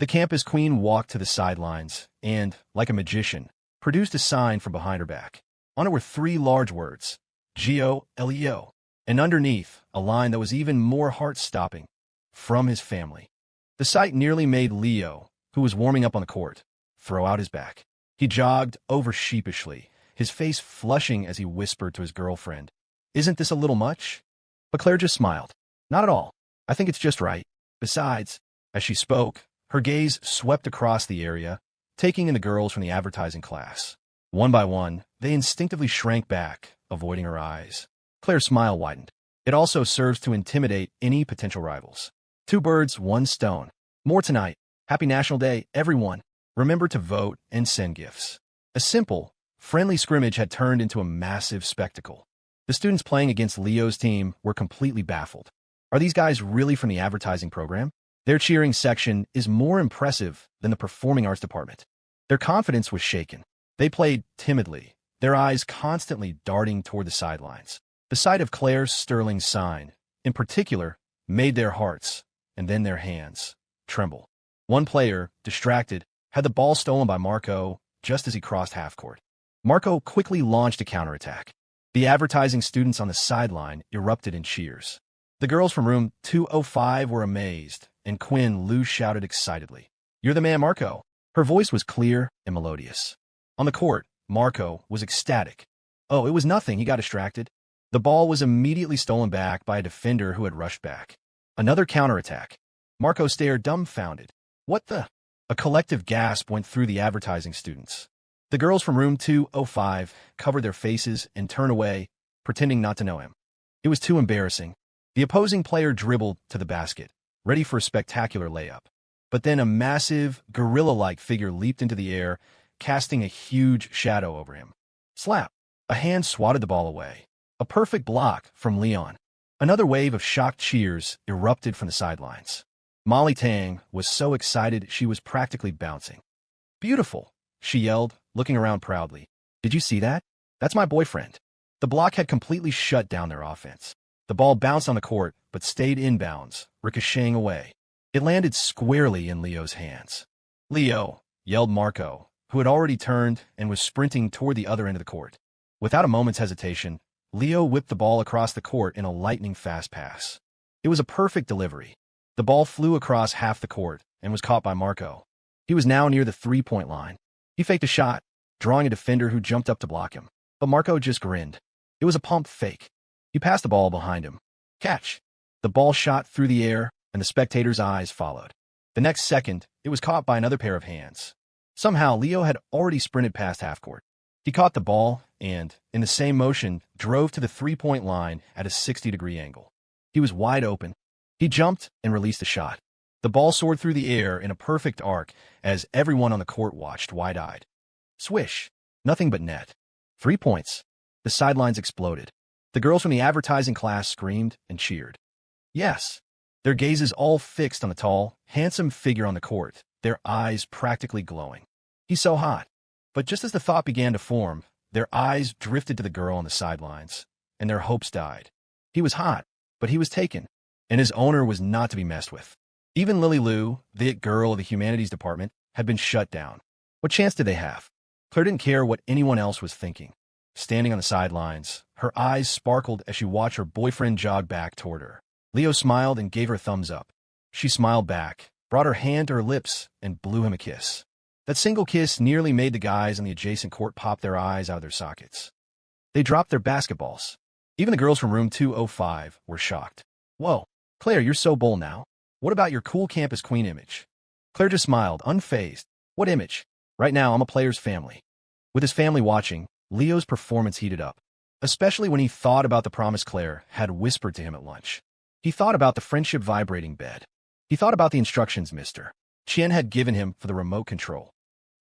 Speaker 1: The campus queen walked to the sidelines and, like a magician, produced a sign from behind her back. On it were 3 large words, G-O-L-E-O, and underneath, a line that was even more heart-stopping. from his family. The sight nearly made Leo, who was warming up on the court, throw out his back. He jogged over sheepishly, his face flushing as he whispered to his girlfriend, "Isn't this a little much?" But Claire just smiled. "Not at all. I think it's just right. Besides," as she spoke, her gaze swept across the area, taking in the girls from the advertising class. One by one, they instinctively shrank back, avoiding her eyes. Claire's smile widened. It also serves to intimidate any potential rivals. Two birds, one stone. More tonight. Happy National Day, everyone. Remember to vote and send gifts. A simple, friendly scrimmage had turned into a massive spectacle. The students playing against Leo's team were completely baffled. Are these guys really from the advertising program? Their cheering section is more impressive than the performing arts department. Their confidence was shaken. They played timidly, their eyes constantly darting toward the sidelines. The sight of Claire's sterling sign, in particular, made their hearts, and then their hands, tremble. One player, distracted, had the ball stolen by Marco just as he crossed half-court. Marco quickly launched a counterattack. The advertising students on the sideline erupted in cheers. The girls from room 205 were amazed, and Quinn Lou shouted excitedly, "You're the man, Marco." Her voice was clear and melodious. On the court, Marco was ecstatic. Oh, it was nothing, he got distracted. The ball was immediately stolen back by a defender who had rushed back. Another counterattack. Marco stared dumbfounded. What the? A collective gasp went through the advertising students. The girls from room 205 covered their faces and turned away, pretending not to know him. It was too embarrassing. The opposing player dribbled to the basket, ready for a spectacular layup. But then a massive, gorilla-like figure leaped into the air, casting a huge shadow over him. Slap! A hand swatted the ball away. A perfect block from Leon. Another wave of shocked cheers erupted from the sidelines. Molly Tang was so excited she was practically bouncing. "Beautiful," she yelled, looking around proudly. "Did you see that? That's my boyfriend." The block had completely shut down their offense. The ball bounced on the court, but stayed inbounds, ricocheting away. It landed squarely in Leo's hands. "Leo!" yelled Marco, who had already turned and was sprinting toward the other end of the court. Without a moment's hesitation, Leo whipped the ball across the court in a lightning-fast pass. It was a perfect delivery. The ball flew across half the court and was caught by Marco. He was now near the three-point line. He faked a shot, drawing a defender who jumped up to block him. But Marco just grinned. It was a pump fake. He passed the ball behind him. Catch! The ball shot through the air, and the spectators' eyes followed. The next second, it was caught by another pair of hands. Somehow, Leo had already sprinted past half-court. He caught the ball and, in the same motion, drove to the three-point line at a 60-degree angle. He was wide open. He jumped and released the shot. The ball soared through the air in a perfect arc as everyone on the court watched wide-eyed. Swish! Nothing but net. 3 points. The sidelines exploded. The girls from the advertising class screamed and cheered. Yes. Their gazes all fixed on the tall, handsome figure on the court, their eyes practically glowing. He's so hot. But just as the thought began to form, their eyes drifted to the girl on the sidelines, and their hopes died. He was hot, but he was taken, and his owner was not to be messed with. Even Lily Lou, the it girl of the humanities department, had been shut down. What chance did they have? Claire didn't care what anyone else was thinking. Standing on the sidelines, her eyes sparkled as she watched her boyfriend jog back toward her. Leo smiled and gave her a thumbs up. She smiled back, brought her hand to her lips, and blew him a kiss. That single kiss nearly made the guys on the adjacent court pop their eyes out of their sockets. They dropped their basketballs. Even the girls from room 205 were shocked. Whoa, Claire, you're so bold now. What about your cool campus queen image? Claire just smiled, unfazed. What image? Right now, I'm a player's family. With his family watching, Leo's performance heated up, especially when he thought about the promise Claire had whispered to him at lunch. He thought about the friendship vibrating bed. He thought about the instructions Mr. Chien had given him for the remote control.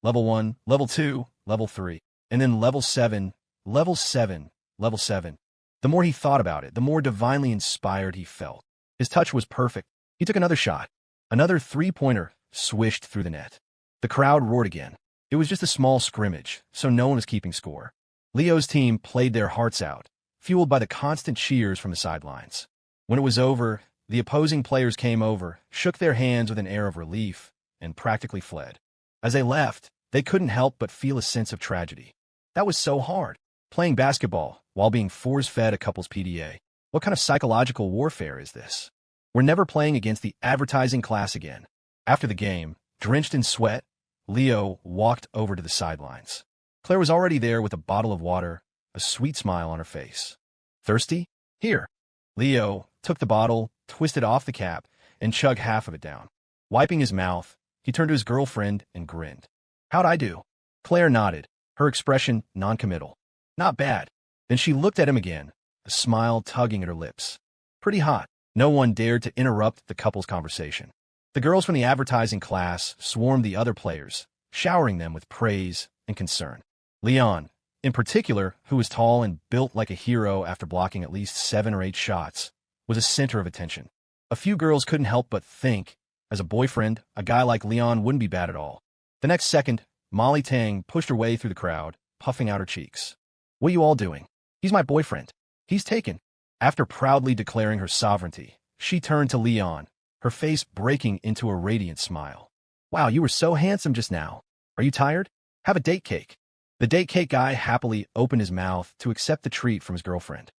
Speaker 1: Level 1, Level 2, Level 3, and then Level 7, Level 7, Level 7. The more he thought about it, the more divinely inspired he felt. His touch was perfect. He took another shot. Another three-pointer swished through the net. The crowd roared again. It was just a small scrimmage, so no one was keeping score. Leo's team played their hearts out, fueled by the constant cheers from the sidelines. When it was over, the opposing players came over, shook their hands with an air of relief, and practically fled. As they left, they couldn't help but feel a sense of tragedy. That was so hard. Playing basketball while being force-fed a couple's PDA. What kind of psychological warfare is this? We're never playing against the advertising class again. After the game, drenched in sweat, Leo walked over to the sidelines. Claire was already there with a bottle of water, a sweet smile on her face. Thirsty? Here. Leo took the bottle, twisted off the cap, and chugged half of it down. Wiping his mouth, he turned to his girlfriend and grinned. How'd I do? Claire nodded, her expression noncommittal. Not bad. Then she looked at him again, a smile tugging at her lips. Pretty hot. No one dared to interrupt the couple's conversation. The girls from the advertising class swarmed the other players, showering them with praise and concern. Leon, in particular, who was tall and built like a hero after blocking at least 7 or 8 shots, was a center of attention. A few girls couldn't help but think, as a boyfriend, a guy like Leon wouldn't be bad at all. The next second, Molly Tang pushed her way through the crowd, puffing out her cheeks. What are you all doing? He's my boyfriend. He's taken. After proudly declaring her sovereignty, she turned to Leon, her face breaking into a radiant smile. Wow, you were so handsome just now. Are you tired? Have a date cake. The date cake guy happily opened his mouth to accept the treat from his girlfriend.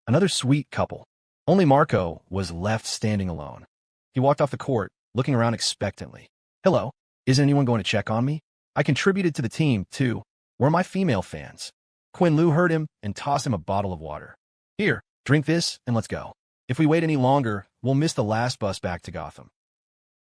Speaker 1: Another sweet couple. Only Marco was left standing alone. He walked off the court, looking around expectantly. Hello, isn't anyone going to check on me? I contributed to the team, too. Where are my female fans? Quinn Lu heard him and tossed him a bottle of water. Here, drink this and let's go. If we wait any longer, we'll miss the last bus back to Gotham.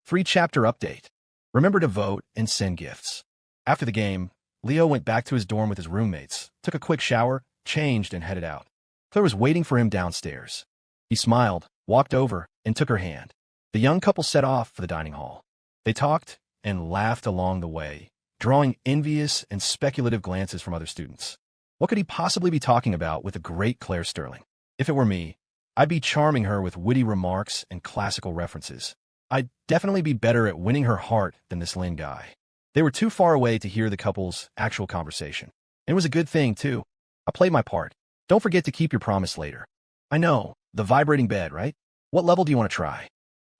Speaker 1: 3-chapter update. Remember to vote and send gifts. After the game, Leo went back to his dorm with his roommates, took a quick shower, changed, and headed out. Claire was waiting for him downstairs. He smiled, walked over, and took her hand. The young couple set off for the dining hall. They talked and laughed along the way, drawing envious and speculative glances from other students. What could he possibly be talking about with the great Claire Sterling? If it were me, I'd be charming her with witty remarks and classical references. I'd definitely be better at winning her heart than this Lynn guy. They were too far away to hear the couple's actual conversation. It was a good thing, too. I played my part. Don't forget to keep your promise later. I know, the vibrating bed, right? What level do you want to try?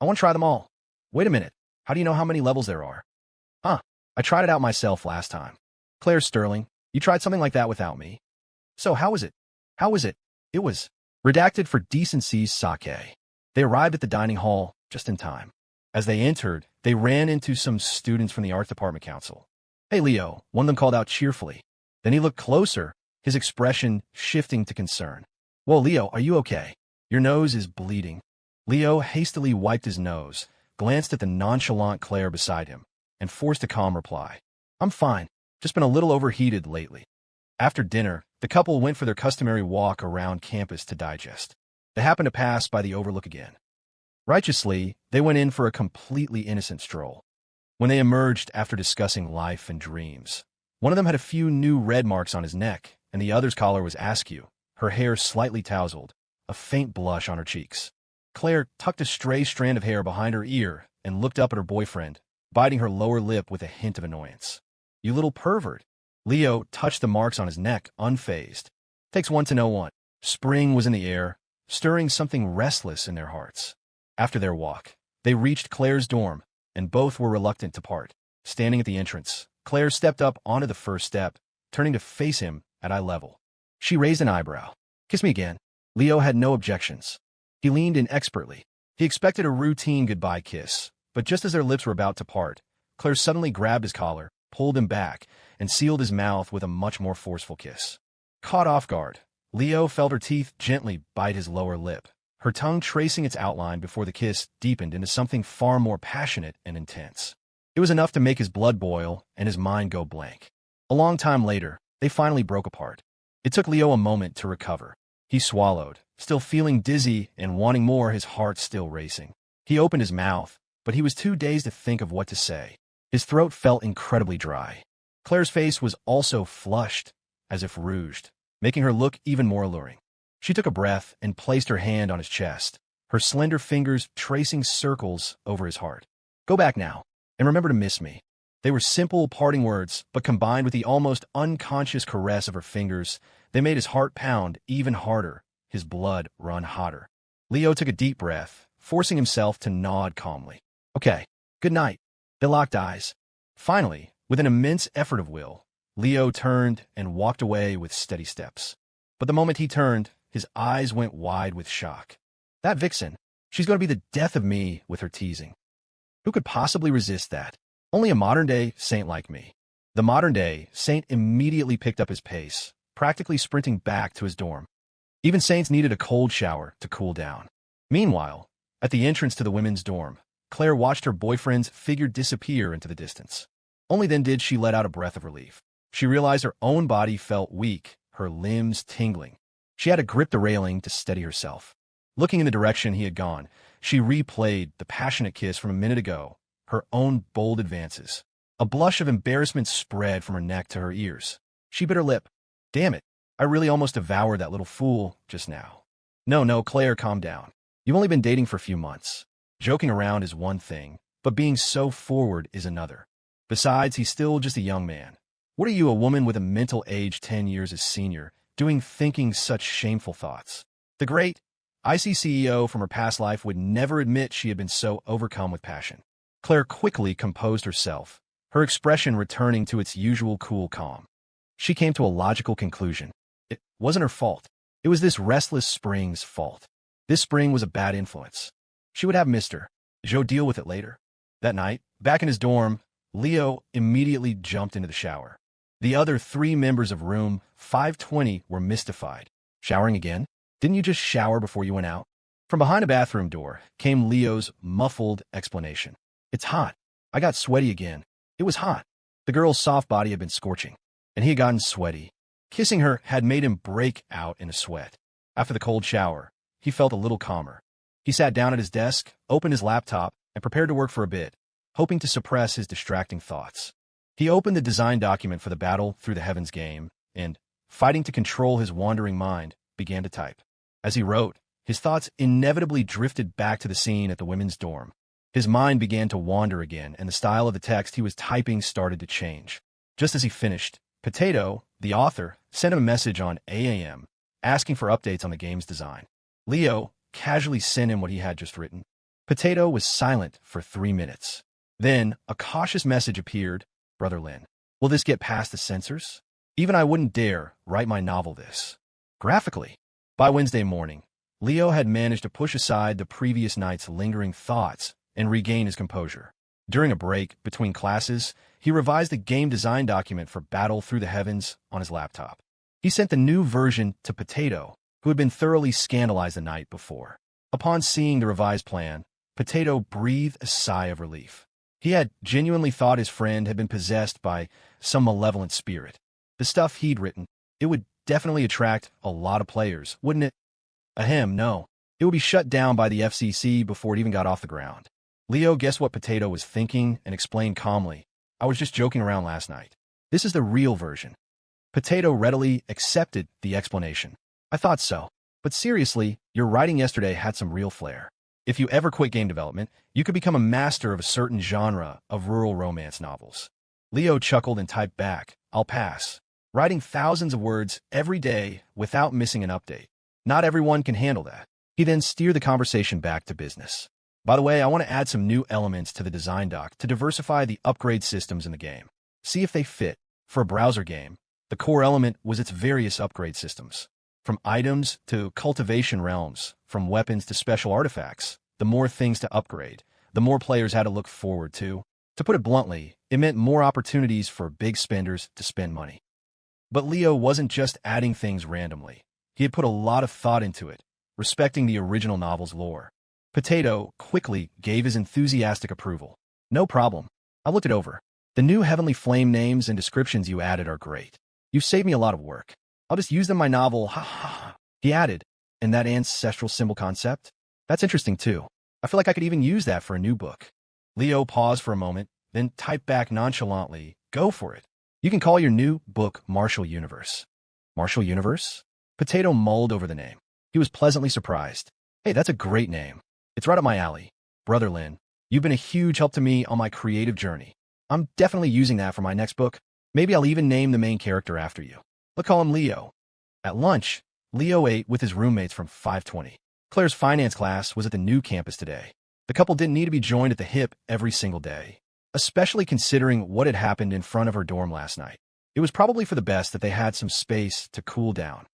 Speaker 1: I want to try them all. Wait a minute. How do you know how many levels there are? Huh, I tried it out myself last time. Claire Sterling, you tried something like that without me. So how was it? How was it? It was redacted for decency's sake. They arrived at the dining hall just in time. As they entered, they ran into some students from the art department council. Hey, Leo, one of them called out cheerfully. Then he looked closer, his expression shifting to concern. Whoa, Leo, are you okay? Your nose is bleeding. Leo hastily wiped his nose, glanced at the nonchalant Claire beside him, and forced a calm reply. I'm fine, just been a little overheated lately. After dinner, the couple went for their customary walk around campus to digest. They happened to pass by the Overlook again. Righteously, they went in for a completely innocent stroll. When they emerged after discussing life and dreams, one of them had a few new red marks on his neck, and the other's collar was askew, her hair slightly tousled, a faint blush on her cheeks. Claire tucked a stray strand of hair behind her ear and looked up at her boyfriend, biting her lower lip with a hint of annoyance. You little pervert. Leo touched the marks on his neck, unfazed. Takes one to know one. Spring was in the air, stirring something restless in their hearts. After their walk, they reached Claire's dorm, and both were reluctant to part. Standing at the entrance, Claire stepped up onto the first step, turning to face him at eye level. She raised an eyebrow. Kiss me again. Leo had no objections. He leaned in expertly. He expected a routine goodbye kiss, but just as their lips were about to part, Claire suddenly grabbed his collar, pulled him back, and sealed his mouth with a much more forceful kiss. Caught off guard, Leo felt her teeth gently bite his lower lip, her tongue tracing its outline before the kiss deepened into something far more passionate and intense. It was enough to make his blood boil and his mind go blank. A long time later, they finally broke apart. It took Leo a moment to recover. He swallowed, still feeling dizzy and wanting more, his heart still racing. He opened his mouth, but he was too dazed to think of what to say. His throat felt incredibly dry. Claire's face was also flushed, as if rouged, making her look even more alluring. She took a breath and placed her hand on his chest, her slender fingers tracing circles over his heart. Go back now, and remember to miss me. They were simple, parting words, but combined with the almost unconscious caress of her fingers, they made his heart pound even harder, his blood run hotter. Leo took a deep breath, forcing himself to nod calmly. Okay, good night. They locked eyes. Finally, with an immense effort of will, Leo turned and walked away with steady steps. But the moment he turned, his eyes went wide with shock. That vixen, She's going to be the death of me with her teasing. Who could possibly resist that? Only a modern-day saint like me. The modern-day saint immediately picked up his pace, practically sprinting back to his dorm. Even saints needed a cold shower to cool down. Meanwhile, at the entrance to the women's dorm, Claire watched her boyfriend's figure disappear into the distance. Only then did she let out a breath of relief. She realized her own body felt weak, her limbs tingling. She had to grip the railing to steady herself. Looking in the direction he had gone, she replayed the passionate kiss from a minute ago, her own bold advances. A blush of embarrassment spread from her neck to her ears. She bit her lip. Damn it, I really almost devoured that little fool just now. No, Claire, calm down. You've only been dating for a few months. Joking around is one thing, but being so forward is another. Besides, he's still just a young man. What are you, a woman with a mental age 10 years his senior, thinking such shameful thoughts? The great IC CEO from her past life would never admit she had been so overcome with passion. Claire quickly composed herself, her expression returning to its usual cool calm. She came to a logical conclusion. It wasn't her fault. It was this restless spring's fault. This spring was a bad influence. She would have Mr. Joe deal with it later. That night, back in his dorm, Leo immediately jumped into the shower. The other 3 members of room 520 were mystified. Showering again? Didn't you just shower before you went out? From behind a bathroom door came Leo's muffled explanation. It's hot. I got sweaty again. It was hot. The girl's soft body had been scorching, and he had gotten sweaty. Kissing her had made him break out in a sweat. After the cold shower, he felt a little calmer. He sat down at his desk, opened his laptop, and prepared to work for a bit, hoping to suppress his distracting thoughts. He opened the design document for the Battle Through the Heavens game, and, fighting to control his wandering mind, began to type. As he wrote, his thoughts inevitably drifted back to the scene at the women's dorm. His mind began to wander again, and the style of the text he was typing started to change. Just as he finished, Potato, the author, sent him a message on AAM, asking for updates on the game's design. Leo casually sent him what he had just written. Potato was silent for 3 minutes. Then, a cautious message appeared. Brother Lin, will this get past the censors? Even I wouldn't dare write my novel this graphically. By Wednesday morning, Leo had managed to push aside the previous night's lingering thoughts and regain his composure. During a break between classes, he revised the game design document for Battle Through the Heavens on his laptop. He sent the new version to Potato, who had been thoroughly scandalized the night before. Upon seeing the revised plan, Potato breathed a sigh of relief. He had genuinely thought his friend had been possessed by some malevolent spirit. The stuff he'd written, it would definitely attract a lot of players, wouldn't it? Ahem, no. It would be shut down by the FCC before it even got off the ground. Leo guessed what Potato was thinking and explained calmly. I was just joking around last night. This is the real version. Potato readily accepted the explanation. I thought so. But seriously, your writing yesterday had some real flair. If you ever quit game development, you could become a master of a certain genre of rural romance novels. Leo chuckled and typed back, I'll pass. Writing thousands of words every day without missing an update. Not everyone can handle that. He then steered the conversation back to business. By the way, I want to add some new elements to the design doc to diversify the upgrade systems in the game. See if they fit. For a browser game, the core element was its various upgrade systems. From items to cultivation realms, from weapons to special artifacts, the more things to upgrade, the more players had to look forward to. To put it bluntly, it meant more opportunities for big spenders to spend money. But Leo wasn't just adding things randomly. He had put a lot of thought into it, respecting the original novel's lore. Potato quickly gave his enthusiastic approval. No problem. I looked it over. The new Heavenly Flame names and descriptions you added are great. You've saved me a lot of work. I'll just use them in my novel, ha ha ha. He added, and that ancestral symbol concept? That's interesting too. I feel like I could even use that for a new book. Leo paused for a moment, then typed back nonchalantly, go for it. You can call your new book Martial Universe. Martial Universe? Potato mulled over the name. He was pleasantly surprised. Hey, that's a great name. It's right up my alley. Brother Lin, you've been a huge help to me on my creative journey. I'm definitely using that for my next book. Maybe I'll even name the main character after you. Let's call him Leo. At lunch, Leo ate with his roommates from 520. Claire's finance class was at the new campus today. The couple didn't need to be joined at the hip every single day, especially considering what had happened in front of her dorm last night. It was probably for the best that they had some space to cool down.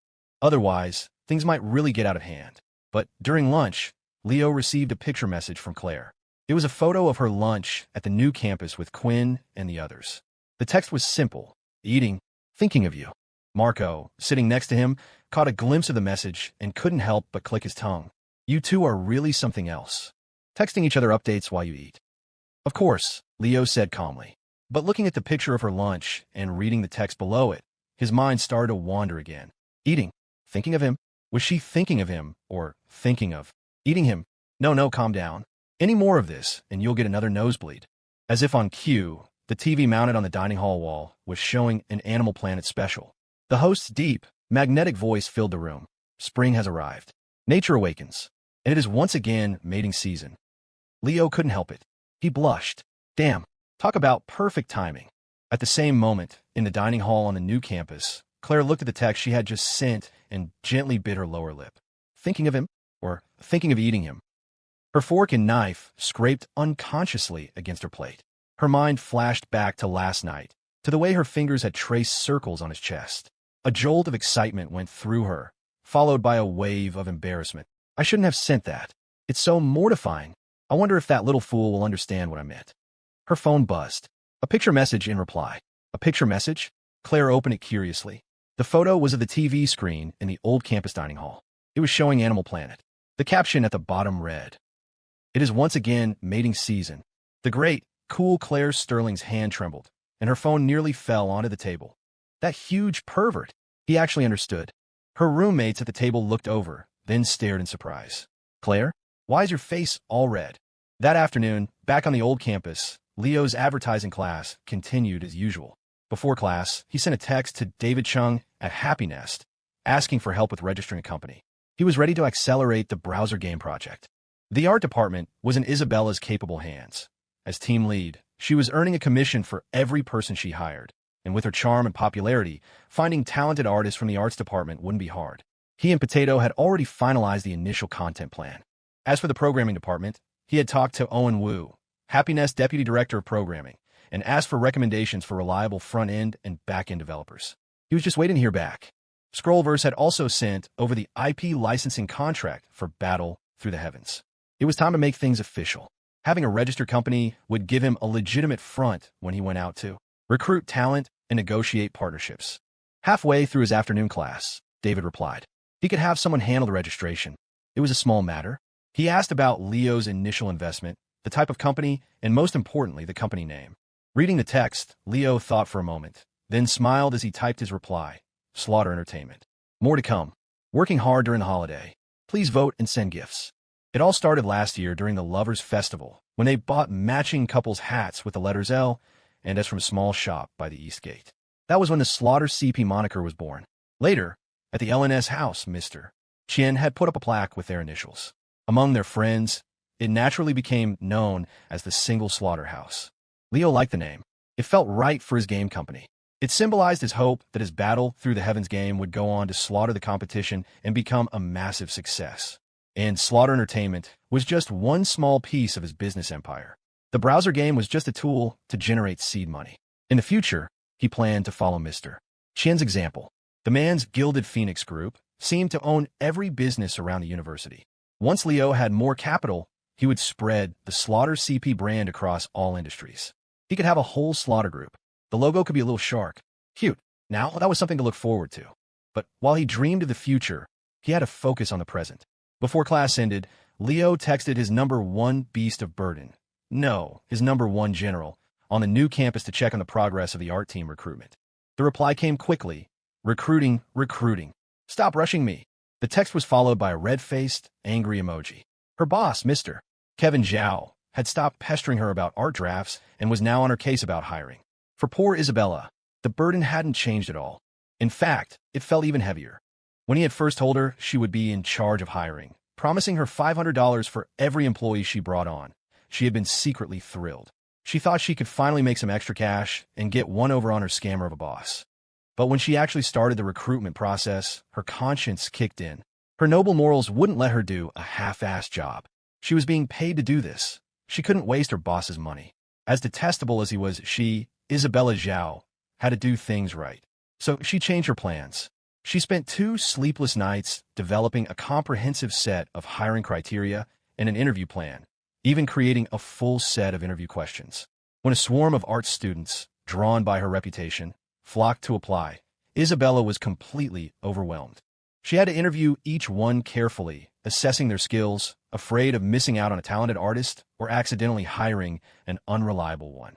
Speaker 1: Otherwise, things might really get out of hand. But during lunch, Leo received a picture message from Claire. It was a photo of her lunch at the new campus with Quinn and the others. The text was simple: eating, thinking of you. Marco, sitting next to him, caught a glimpse of the message and couldn't help but click his tongue. You two are really something else. Texting each other updates while you eat. Of course, Leo said calmly. But looking at the picture of her lunch and reading the text below it, his mind started to wander again. Eating, thinking of him? Was she thinking of him or thinking of eating him? No, calm down. Any more of this and you'll get another nosebleed. As if on cue, the TV mounted on the dining hall wall was showing an Animal Planet special. The host's deep, magnetic voice filled the room. Spring has arrived. Nature awakens. And it is once again mating season. Leo couldn't help it. He blushed. Damn, talk about perfect timing. At the same moment, in the dining hall on the new campus, Claire looked at the text she had just sent and gently bit her lower lip. Thinking of him? Or thinking of eating him? Her fork and knife scraped unconsciously against her plate. Her mind flashed back to last night, to the way her fingers had traced circles on his chest. A jolt of excitement went through her, followed by a wave of embarrassment. I shouldn't have sent that. It's so mortifying. I wonder if that little fool will understand what I meant. Her phone buzzed. A picture message in reply. A picture message? Claire opened it curiously. The photo was of the TV screen in the old campus dining hall. It was showing Animal Planet. The caption at the bottom read, "It is once again mating season." The great, cool Claire Sterling's hand trembled, and her phone nearly fell onto the table. That huge pervert. He actually understood. Her roommates at the table looked over, then stared in surprise. Claire? Why is your face all red? That afternoon, back on the old campus, Leo's advertising class continued as usual. Before class, he sent a text to David Chung at Happy Nest, asking for help with registering a company. He was ready to accelerate the browser game project. The art department was in Isabella's capable hands. As team lead, she was earning a commission for every person she hired, and with her charm and popularity, finding talented artists from the arts department wouldn't be hard. He and Potato had already finalized the initial content plan. As for the programming department, he had talked to Owen Wu, Happy Nest Deputy Director of Programming, and asked for recommendations for reliable front-end and back-end developers. He was just waiting to hear back. Scrollverse had also sent over the IP licensing contract for Battle Through the Heavens. It was time to make things official. Having a registered company would give him a legitimate front when he went out to recruit talent and negotiate partnerships. Halfway through his afternoon class, David replied. He could have someone handle the registration. It was a small matter. He asked about Leo's initial investment, the type of company, and most importantly, the company name. Reading the text, Leo thought for a moment, then smiled as he typed his reply. Slaughter Entertainment. More to come. Working hard during the holiday. Please vote and send gifts. It all started last year during the Lovers Festival, when they bought matching couples' hats with the letters L and S from a small shop by the East Gate. That was when the Slaughter CP moniker was born. Later, at the LNS house, Mr. Chien had put up a plaque with their initials. Among their friends, it naturally became known as the Single Slaughterhouse. Leo liked the name. It felt right for his game company. It symbolized his hope that his Battle Through the Heavens game would go on to slaughter the competition and become a massive success. And Slaughter Entertainment was just one small piece of his business empire. The browser game was just a tool to generate seed money. In the future, he planned to follow Mr. Chien's example. The man's Gilded Phoenix Group seemed to own every business around the university. Once Leo had more capital, he would spread the Slaughter CP brand across all industries. He could have a whole Slaughter group. The logo could be a little shark. Cute. Now, that was something to look forward to. But while he dreamed of the future, he had to focus on the present. Before class ended, Leo texted his number one beast of burden. No, his number one general, on the new campus to check on the progress of the art team recruitment. The reply came quickly. Recruiting. Stop rushing me. The text was followed by a red-faced, angry emoji. Her boss, Mr. Kevin Zhao, had stopped pestering her about art drafts and was now on her case about hiring. For poor Isabella, the burden hadn't changed at all. In fact, it felt even heavier. When he had first told her she would be in charge of hiring, promising her $500 for every employee she brought on, she had been secretly thrilled. She thought she could finally make some extra cash and get one over on her scammer of a boss. But when she actually started the recruitment process, her conscience kicked in. Her noble morals wouldn't let her do a half-assed job. She was being paid to do this. She couldn't waste her boss's money. As detestable as he was, she, Isabella Zhao, had to do things right. So she changed her plans. She spent 2 sleepless nights developing a comprehensive set of hiring criteria and an interview plan, even creating a full set of interview questions. When a swarm of art students, drawn by her reputation, flocked to apply, Isabella was completely overwhelmed. She had to interview each one carefully, assessing their skills, afraid of missing out on a talented artist or accidentally hiring an unreliable one.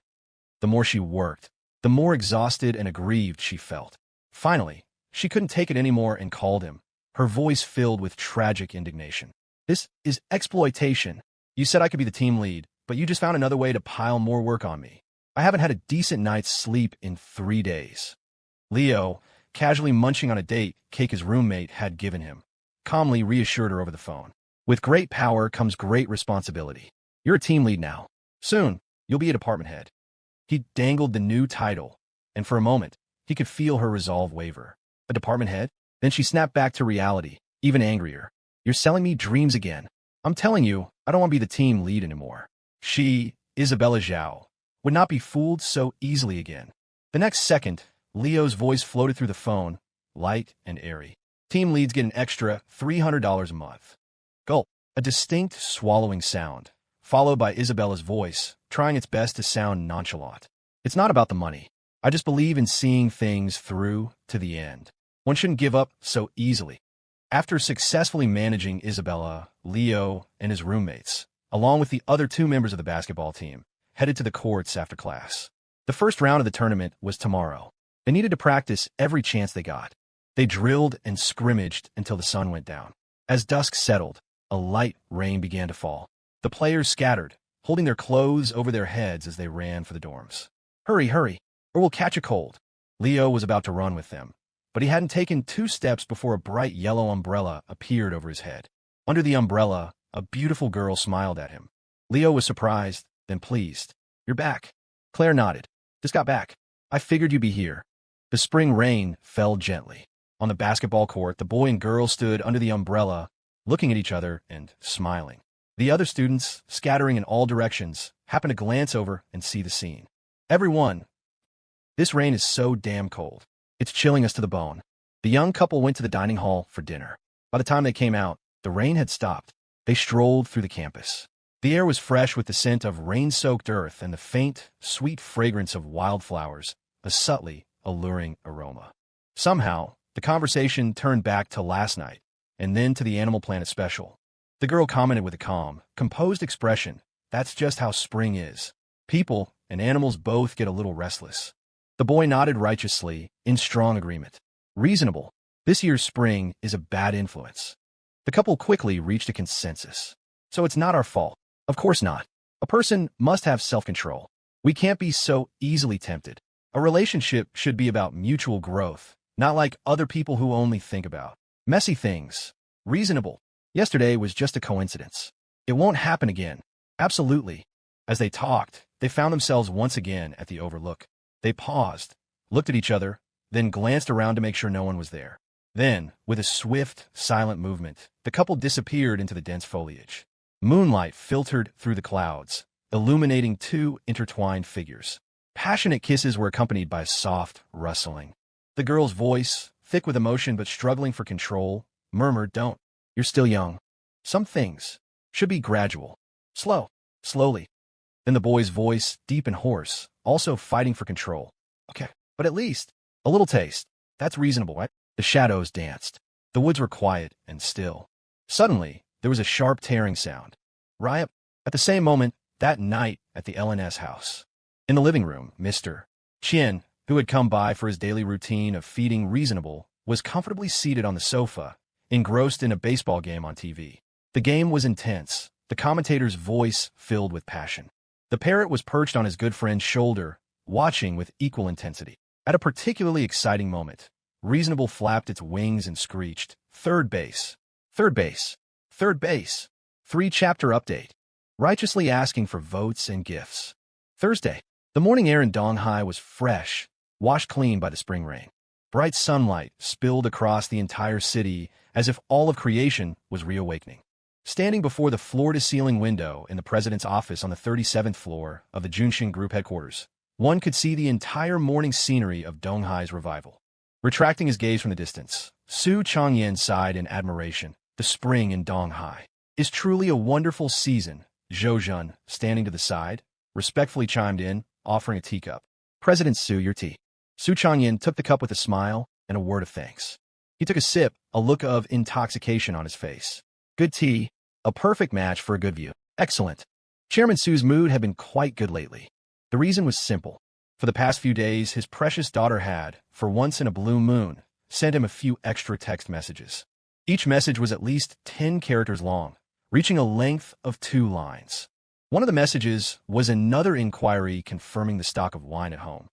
Speaker 1: The more she worked, the more exhausted and aggrieved she felt. Finally, she couldn't take it anymore and called him, her voice filled with tragic indignation. "This is exploitation. You said I could be the team lead, but you just found another way to pile more work on me. I haven't had a decent night's sleep in 3 days." Leo, casually munching on a date cake his roommate had given him, calmly reassured her over the phone. "With great power comes great responsibility. You're a team lead now. Soon, you'll be a department head." He dangled the new title, and for a moment, he could feel her resolve waver. A department head? Then she snapped back to reality, even angrier. "You're selling me dreams again. I'm telling you, I don't want to be the team lead anymore." She, Isabella Zhao, would not be fooled so easily again. The next second, Leo's voice floated through the phone, light and airy. "Team leads get an extra $300 a month." Gulp. A distinct swallowing sound, followed by Isabella's voice, trying its best to sound nonchalant. "It's not about the money. I just believe in seeing things through to the end. One shouldn't give up so easily." After successfully managing Isabella, Leo, and his roommates, along with the other 2 members of the basketball team, headed to the courts after class. The first round of the tournament was tomorrow. They needed to practice every chance they got. They drilled and scrimmaged until the sun went down. As dusk settled, a light rain began to fall. The players scattered, holding their clothes over their heads as they ran for the dorms. "Hurry, hurry, or we'll catch a cold." Leo was about to run with them, but he hadn't taken 2 steps before a bright yellow umbrella appeared over his head. Under the umbrella, a beautiful girl smiled at him. Leo was surprised, then pleased. "You're back." Claire nodded. "Just got back. I figured you'd be here." The spring rain fell gently. On the basketball court, the boy and girl stood under the umbrella, looking at each other and smiling. The other students, scattering in all directions, happened to glance over and see the scene. "Everyone, this rain is so damn cold. It's chilling us to the bone." The young couple went to the dining hall for dinner. By the time they came out, the rain had stopped. They strolled through the campus. The air was fresh with the scent of rain-soaked earth and the faint, sweet fragrance of wildflowers, a subtly alluring aroma. Somehow, the conversation turned back to last night, and then to the Animal Planet special. The girl commented with a calm, composed expression, "That's just how spring is. People and animals both get a little restless." The boy nodded righteously, in strong agreement. "Reasonable. This year's spring is a bad influence." The couple quickly reached a consensus. "So it's not our fault." "Of course not. A person must have self-control. We can't be so easily tempted. A relationship should be about mutual growth, not like other people who only think about messy things." "Reasonable. Yesterday was just a coincidence. It won't happen again." "Absolutely." As they talked, they found themselves once again at the overlook. They paused, looked at each other, then glanced around to make sure no one was there. Then, with a swift, silent movement, the couple disappeared into the dense foliage. Moonlight filtered through the clouds, illuminating 2 intertwined figures. Passionate kisses were accompanied by a soft rustling. The girl's voice, thick with emotion but struggling for control, murmured, "Don't. You're still young. Some things should be gradual. Slowly." Then the boy's voice, deep and hoarse, also fighting for control. "Okay, but at least a little taste. That's reasonable, right?" The shadows danced. The woods were quiet and still. Suddenly, there was a sharp tearing sound. Riot. At the same moment, that night at the LNS house. In the living room, Mr. Chen, who had come by for his daily routine of feeding Reasonable, was comfortably seated on the sofa, engrossed in a baseball game on TV. The game was intense, the commentator's voice filled with passion. The parrot was perched on his good friend's shoulder, watching with equal intensity. At a particularly exciting moment, Reasonable flapped its wings and screeched, "Third base! Third base! Third base!" 3-chapter update. Righteously asking for votes and gifts. Thursday. The morning air in Donghai was fresh, washed clean by the spring rain. Bright sunlight spilled across the entire city as if all of creation was reawakening. Standing before the floor-to-ceiling window in the president's office on the 37th floor of the Junshin Group headquarters, one could see the entire morning scenery of Donghai's revival. Retracting his gaze from the distance, Su Changyan sighed in admiration. The spring in Donghai. is truly a wonderful season, Zhou Jun, standing to the side, respectfully chimed in, offering a teacup. President Su, your tea. Su Changyin took the cup with a smile and a word of thanks. He took a sip, a look of intoxication on his face. Good tea, a perfect match for a good view. Excellent. Chairman Su's mood had been quite good lately. The reason was simple. For the past few days, his precious daughter had, for once in a blue moon, sent him a few extra text messages. Each message was at least 10 characters long, reaching a length of 2 lines. One of the messages was another inquiry confirming the stock of wine at home.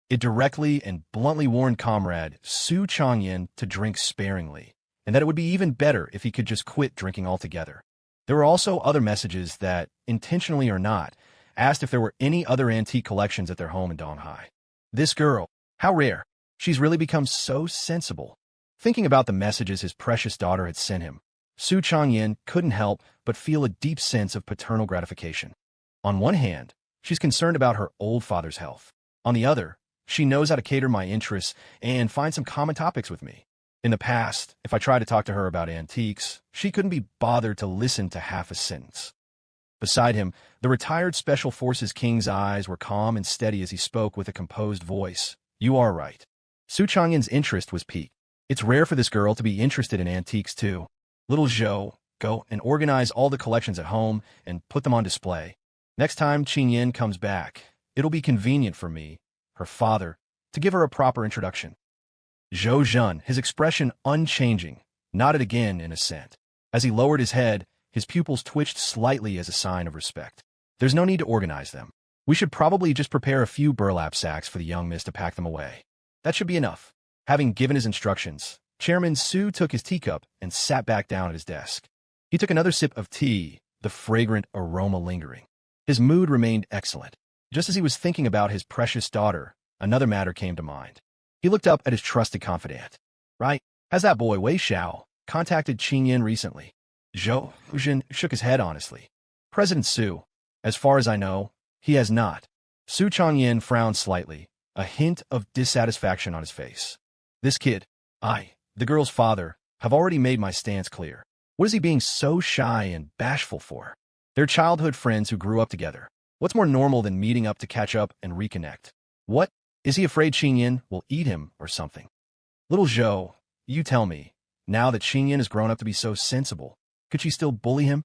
Speaker 1: It directly and bluntly warned comrade Su Changyin to drink sparingly, and that it would be even better if he could just quit drinking altogether. There were also other messages that, intentionally or not, asked if there were any other antique collections at their home in Donghai. This girl, how rare. She's really become so sensible. Thinking about the messages his precious daughter had sent him, Su Changyin couldn't help but feel a deep sense of paternal gratification. On one hand, she's concerned about her old father's health. On the other, she knows how to cater my interests and find some common topics with me. In the past, if I tried to talk to her about antiques, she couldn't be bothered to listen to half a sentence. Beside him, the retired Special Forces King's eyes were calm and steady as he spoke with a composed voice. You are right. Su Changyin's interest was piqued. It's rare for this girl to be interested in antiques too. Little Zhou, go and organize all the collections at home and put them on display. Next time Qingyin comes back, it'll be convenient for me, her father, to give her a proper introduction. Zhou Jun, his expression unchanging, nodded again in assent. As he lowered his head, his pupils twitched slightly as a sign of respect. There's no need to organize them. We should probably just prepare a few burlap sacks for the young miss to pack them away. That should be enough. Having given his instructions, Chairman Su took his teacup and sat back down at his desk. He took another sip of tea, the fragrant aroma lingering. His mood remained excellent. Just as he was thinking about his precious daughter, another matter came to mind. He looked up at his trusted confidant. Right, has that boy Wei Xiao contacted Qingyin recently? Zhou Jun shook his head honestly. President Su, as far as I know, he has not. Su Changyin frowned slightly, a hint of dissatisfaction on his face. This kid, the girl's father, have already made my stance clear. What is he being so shy and bashful for? They're childhood friends who grew up together. What's more normal than meeting up to catch up and reconnect? What? Is he afraid Qingyin will eat him or something? Little Zhou, you tell me, now that Qingyin has grown up to be so sensible, could she still bully him?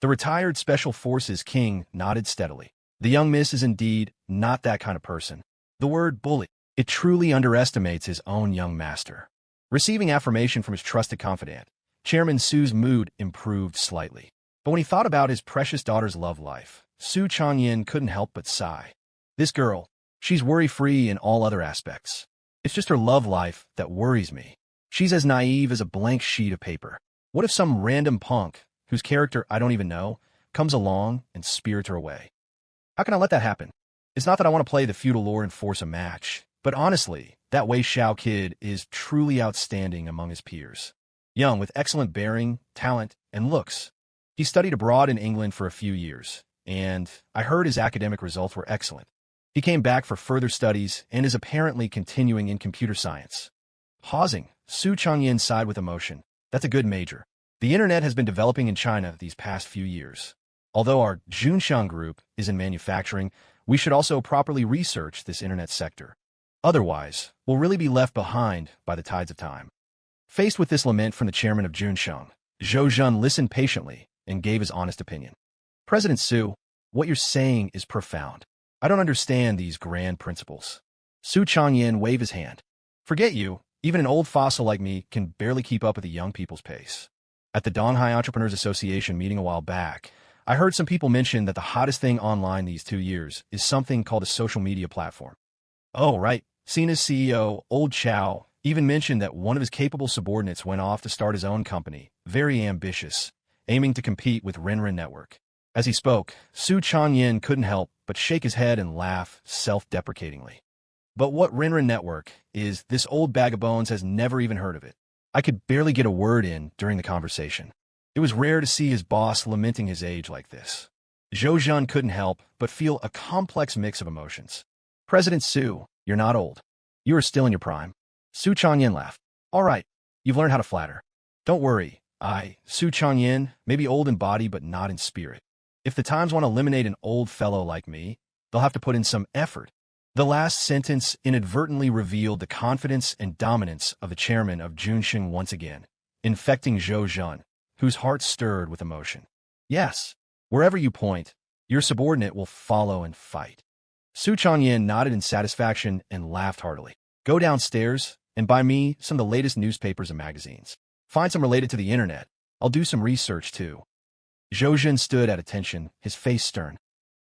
Speaker 1: The retired Special Forces King nodded steadily. The young miss is indeed not that kind of person. The word bully, it truly underestimates his own young master. Receiving affirmation from his trusted confidant, Chairman Su's mood improved slightly. But when he thought about his precious daughter's love life, Su Changyin couldn't help but sigh. This girl, she's worry-free in all other aspects. It's just her love life that worries me. She's as naive as a blank sheet of paper. What if some random punk, whose character I don't even know, comes along and spirits her away? How can I let that happen? It's not that I want to play the feudal lord and force a match, but honestly, that Wei Xiao kid is truly outstanding among his peers. Young, with excellent bearing, talent, and looks. He studied abroad in England for a few years, and I heard his academic results were excellent. He came back for further studies and is apparently continuing in computer science. Pausing, Su Changyin sighed with emotion. That's a good major. The internet has been developing in China these past few years. Although our Junsheng group is in manufacturing, we should also properly research this internet sector. Otherwise, we'll really be left behind by the tides of time. Faced with this lament from the chairman of Junsheng, Zhou Jun listened patiently and gave his honest opinion. President Su, what you're saying is profound. I don't understand these grand principles. Su Changyin waved his hand. Forget you, even an old fossil like me can barely keep up with the young people's pace. At the Donghai Entrepreneurs Association meeting a while back, I heard some people mention that the hottest thing online these 2 years is something called a social media platform. Oh, right. Sina's CEO, Old Chow, even mentioned that one of his capable subordinates went off to start his own company, very ambitious, aiming to compete with Renren Network. As he spoke, Su Changyin couldn't help but shake his head and laugh self-deprecatingly. But what Renren Network is, this old bag of bones has never even heard of it. I could barely get a word in during the conversation. It was rare to see his boss lamenting his age like this. Zhou Jun couldn't help but feel a complex mix of emotions. President Su, you're not old. You are still in your prime. Su Changyin laughed. All right, you've learned how to flatter. Don't worry, Su Changyin, may be old in body but not in spirit. If the Times want to eliminate an old fellow like me, they'll have to put in some effort. The last sentence inadvertently revealed the confidence and dominance of the chairman of Junsheng once again, infecting Zhou Zhan, whose heart stirred with emotion. Yes, wherever you point, your subordinate will follow and fight. Su Changyin nodded in satisfaction and laughed heartily. Go downstairs and buy me some of the latest newspapers and magazines. Find some related to the internet. I'll do some research too. Zhou Zhan stood at attention, his face stern.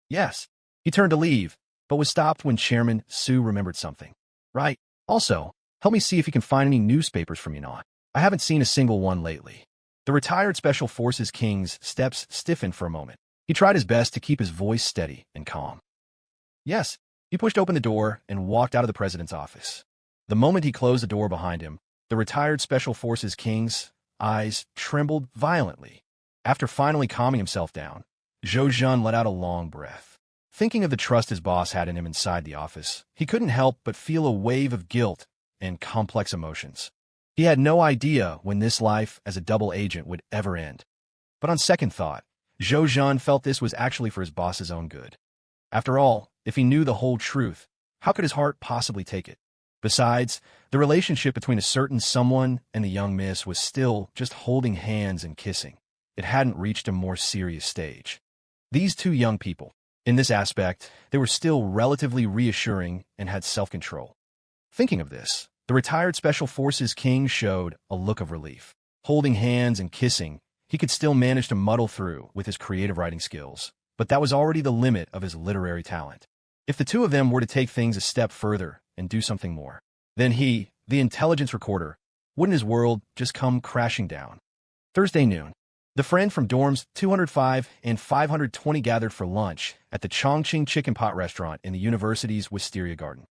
Speaker 1: Yes. He turned to leave, but was stopped when Chairman Su remembered something. Right. Also, help me see if you can find any newspapers from Yunnan. I haven't seen a single one lately. The retired Special Forces King's steps stiffened for a moment. He tried his best to keep his voice steady and calm. Yes. He pushed open the door and walked out of the president's office. The moment he closed the door behind him, the retired Special Forces King's eyes trembled violently. After finally calming himself down, Zhou Zhan let out a long breath. Thinking of the trust his boss had in him inside the office, he couldn't help but feel a wave of guilt and complex emotions. He had no idea when this life as a double agent would ever end. But on second thought, Zhou Zhan felt this was actually for his boss's own good. After all, if he knew the whole truth, how could his heart possibly take it? Besides, the relationship between a certain someone and the young miss was still just holding hands and kissing. It hadn't reached a more serious stage. These two young people, in this aspect, they were still relatively reassuring and had self-control. Thinking of this, the retired Special Forces King showed a look of relief. Holding hands and kissing, he could still manage to muddle through with his creative writing skills, but that was already the limit of his literary talent. If the two of them were to take things a step further and do something more, then he, the intelligence recorder, wouldn't his world just come crashing down? Thursday noon. The friend from dorms 205 and 520 gathered for lunch at the Chongqing Chicken Pot restaurant in the university's Wisteria Garden.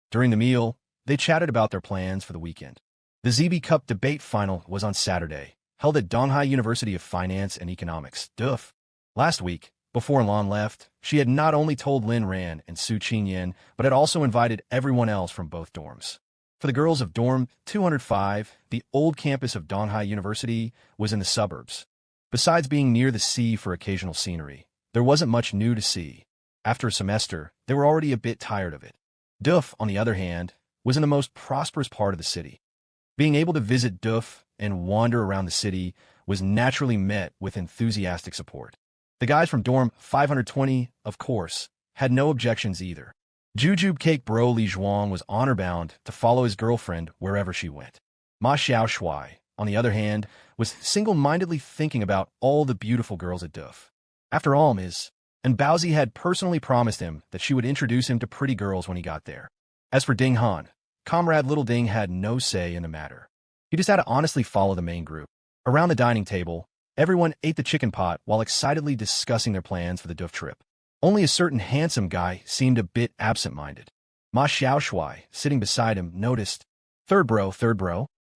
Speaker 1: During the meal, they chatted about their plans for the weekend. The ZB Cup debate final was on Saturday, held at Donghai University of Finance and Economics, DUF. Last week, before Lan left, she had not only told Lin Ran and Su Qingyan, but had also invited everyone else from both dorms. For the girls of dorm 205, the old campus of Donghai University was in the suburbs. Besides being near the sea for occasional scenery, there wasn't much new to see. After a semester, they were already a bit tired of it. DUF, on the other hand, was in the most prosperous part of the city. Being able to visit DUF and wander around the city was naturally met with enthusiastic support. The guys from dorm 520, of course, had no objections either. Jujube Cake Bro Li Zhuang was honor-bound to follow his girlfriend wherever she went. Ma Xiao Shuai, on the other hand, was single-mindedly thinking about all the beautiful girls at DUF. After all, Ms. and Baozi had personally promised him that she would introduce him to pretty girls when he got there. As for Ding Han, Comrade Little Ding had no say in the matter. He just had to honestly follow the main group. Around the dining table, everyone ate the chicken pot while excitedly discussing their plans for the DUF trip. Only a certain handsome guy seemed a bit absent-minded. Ma Xiaoshuai, sitting beside him, noticed, third bro,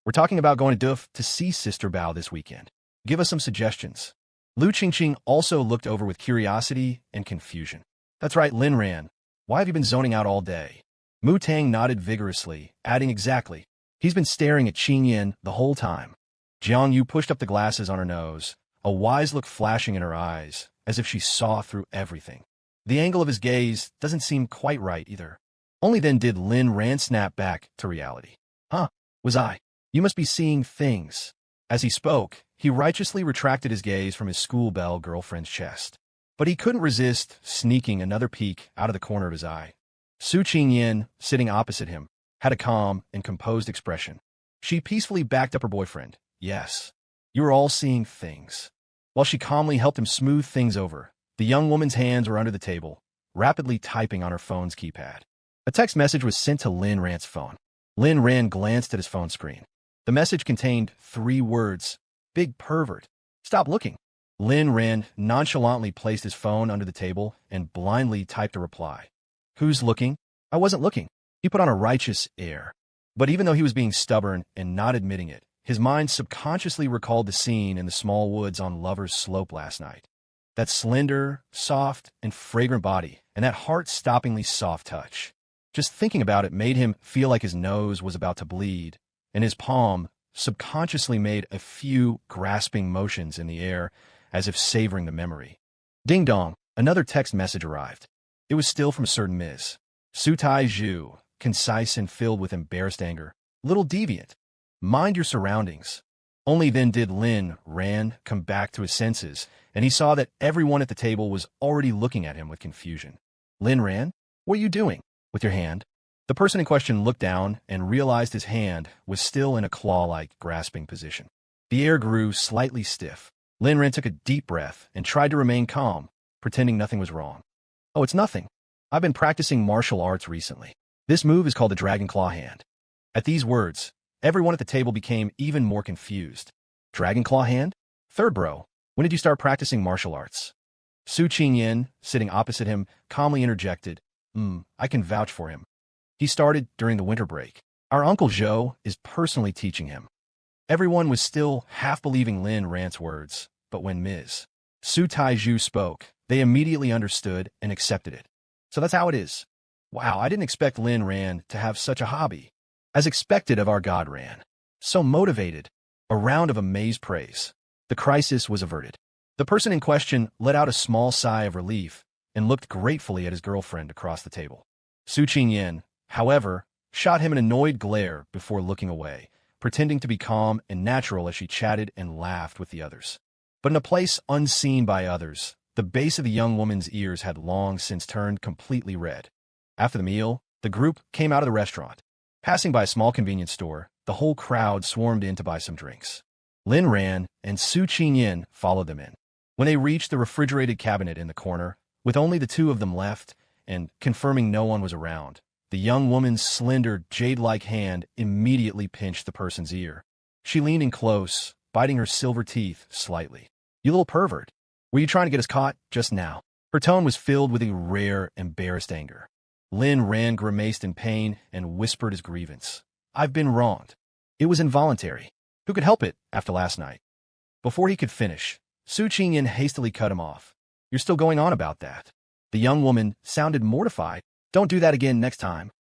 Speaker 1: we're talking about going to DUF to see Sister Bao this weekend. Give us some suggestions." Lu Qingqing also looked over with curiosity and confusion. "That's right, Lin Ran. Why have you been zoning out all day?" Mu Tang nodded vigorously, adding exactly. He's been staring at Qing Yin the whole time. Jiang Yu pushed up the glasses on her nose, a wise look flashing in her eyes, as if she saw through everything. The angle of his gaze doesn't seem quite right either. Only then did Lin Ran snap back to reality. "Huh, was I? You must be seeing things." As he spoke, he righteously retracted his gaze from his schoolbell girlfriend's chest. But he couldn't resist sneaking another peek out of the corner of his eye. Su Qingyan, sitting opposite him, had a calm and composed expression. She peacefully backed up her boyfriend. "Yes, you are all seeing things." While she calmly helped him smooth things over, the young woman's hands were under the table, rapidly typing on her phone's keypad. A text message was sent to Lin Ran's phone. Lin Ran glanced at his phone screen. The message contained 3 words. "Big pervert. Stop looking." Lin Ran nonchalantly placed his phone under the table and blindly typed a reply. "Who's looking? I wasn't looking." He put on a righteous air. But even though he was being stubborn and not admitting it, his mind subconsciously recalled the scene in the small woods on Lover's Slope last night. That slender, soft, and fragrant body, and that heart-stoppingly soft touch. Just thinking about it made him feel like his nose was about to bleed, and his palm subconsciously made a few grasping motions in the air as if savoring the memory. Ding dong, another text message arrived. It was still from a certain Ms. Su Taiju, concise and filled with embarrassed anger. Little deviant. Mind your surroundings. Only then did Lin Ran come back to his senses, and he saw that everyone at the table was already looking at him with confusion. Lin Ran, what are you doing? With your hand? The person in question looked down and realized his hand was still in a claw-like grasping position. The air grew slightly stiff. Lin Ran took a deep breath and tried to remain calm, pretending nothing was wrong. Oh, it's nothing. I've been practicing martial arts recently. This move is called the Dragon Claw Hand. At these words, everyone at the table became even more confused. Dragon Claw Hand? Third bro, when did you start practicing martial arts? Su Qingyan, sitting opposite him, calmly interjected, I can vouch for him. He started during the winter break. Our Uncle Zhou is personally teaching him. Everyone was still half believing Lin Ran's words, but when Ms. Su Taiju spoke, they immediately understood and accepted it. So that's how it is. Wow, I didn't expect Lin Ran to have such a hobby. As expected of our God Ran. So motivated. A round of amazed praise. The crisis was averted. The person in question let out a small sigh of relief and looked gratefully at his girlfriend across the table. Su Qingyan, however, shot him an annoyed glare before looking away, pretending to be calm and natural as she chatted and laughed with the others. But in a place unseen by others, the base of the young woman's ears had long since turned completely red. After the meal, the group came out of the restaurant. Passing by a small convenience store, the whole crowd swarmed in to buy some drinks. Lin Ran and Su Qingyan followed them in. When they reached the refrigerated cabinet in the corner, with only the two of them left, and confirming no one was around, the young woman's slender, jade-like hand immediately pinched the person's ear. She leaned in close, biting her silver teeth slightly. You little pervert. Were you trying to get us caught just now? Her tone was filled with a rare, embarrassed anger. Lin Ran grimaced in pain and whispered his grievance. I've been wronged. It was involuntary. Who could help it after last night? Before he could finish, Su Qingyan hastily cut him off. You're still going on about that. The young woman sounded mortified. Don't do that again next time.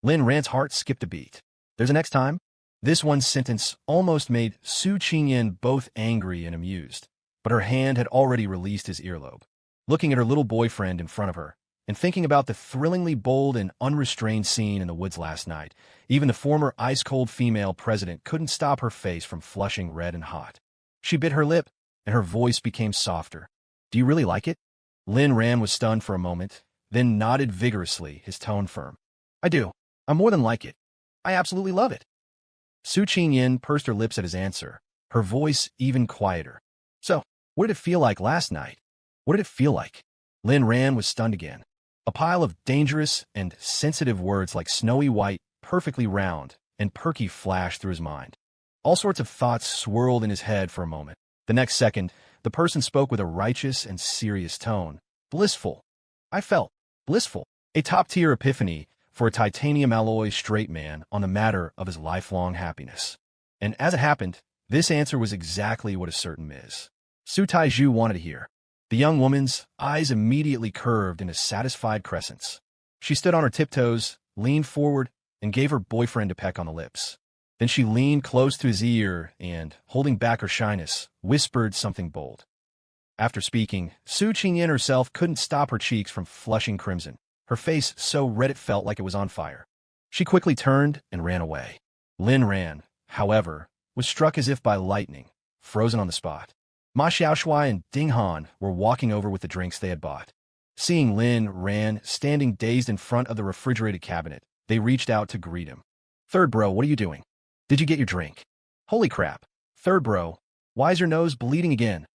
Speaker 1: Lin Ran's heart skipped a beat. There's a next time? This one sentence almost made Su Qingyan both angry and amused, but her hand had already released his earlobe. Looking at her little boyfriend in front of her, and thinking about the thrillingly bold and unrestrained scene in the woods last night, even the former ice-cold female president couldn't stop her face from flushing red and hot. She bit her lip, and her voice became softer. Do you really like it? Lin Ran was stunned for a moment, then nodded vigorously, his tone firm. I do. I more than like it. I absolutely love it. Su Qingyan pursed her lips at his answer, her voice even quieter. So, what did it feel like last night? What did it feel like? Lin Ran was stunned again. A pile of dangerous and sensitive words like snowy white, perfectly round, and perky flashed through his mind. All sorts of thoughts swirled in his head for a moment. The next second, the person spoke with a righteous and serious tone. Blissful. I felt blissful. A top-tier epiphany for a titanium alloy straight man on the matter of his lifelong happiness. And as it happened, this answer was exactly what a certain Ms. Su Taiju wanted to hear. The young woman's eyes immediately curved into satisfied crescents. She stood on her tiptoes, leaned forward, and gave her boyfriend a peck on the lips. Then she leaned close to his ear and, holding back her shyness, whispered something bold. After speaking, Su Qingyan herself couldn't stop her cheeks from flushing crimson, her face so red it felt like it was on fire. She quickly turned and ran away. Lin Ran, however, was struck as if by lightning, frozen on the spot. Ma Xiaoshui and Ding Han were walking over with the drinks they had bought. Seeing Lin Ran standing dazed in front of the refrigerated cabinet, they reached out to greet him. Third bro, what are you doing? Did you get your drink? Holy crap. Third bro, why is your nose bleeding again?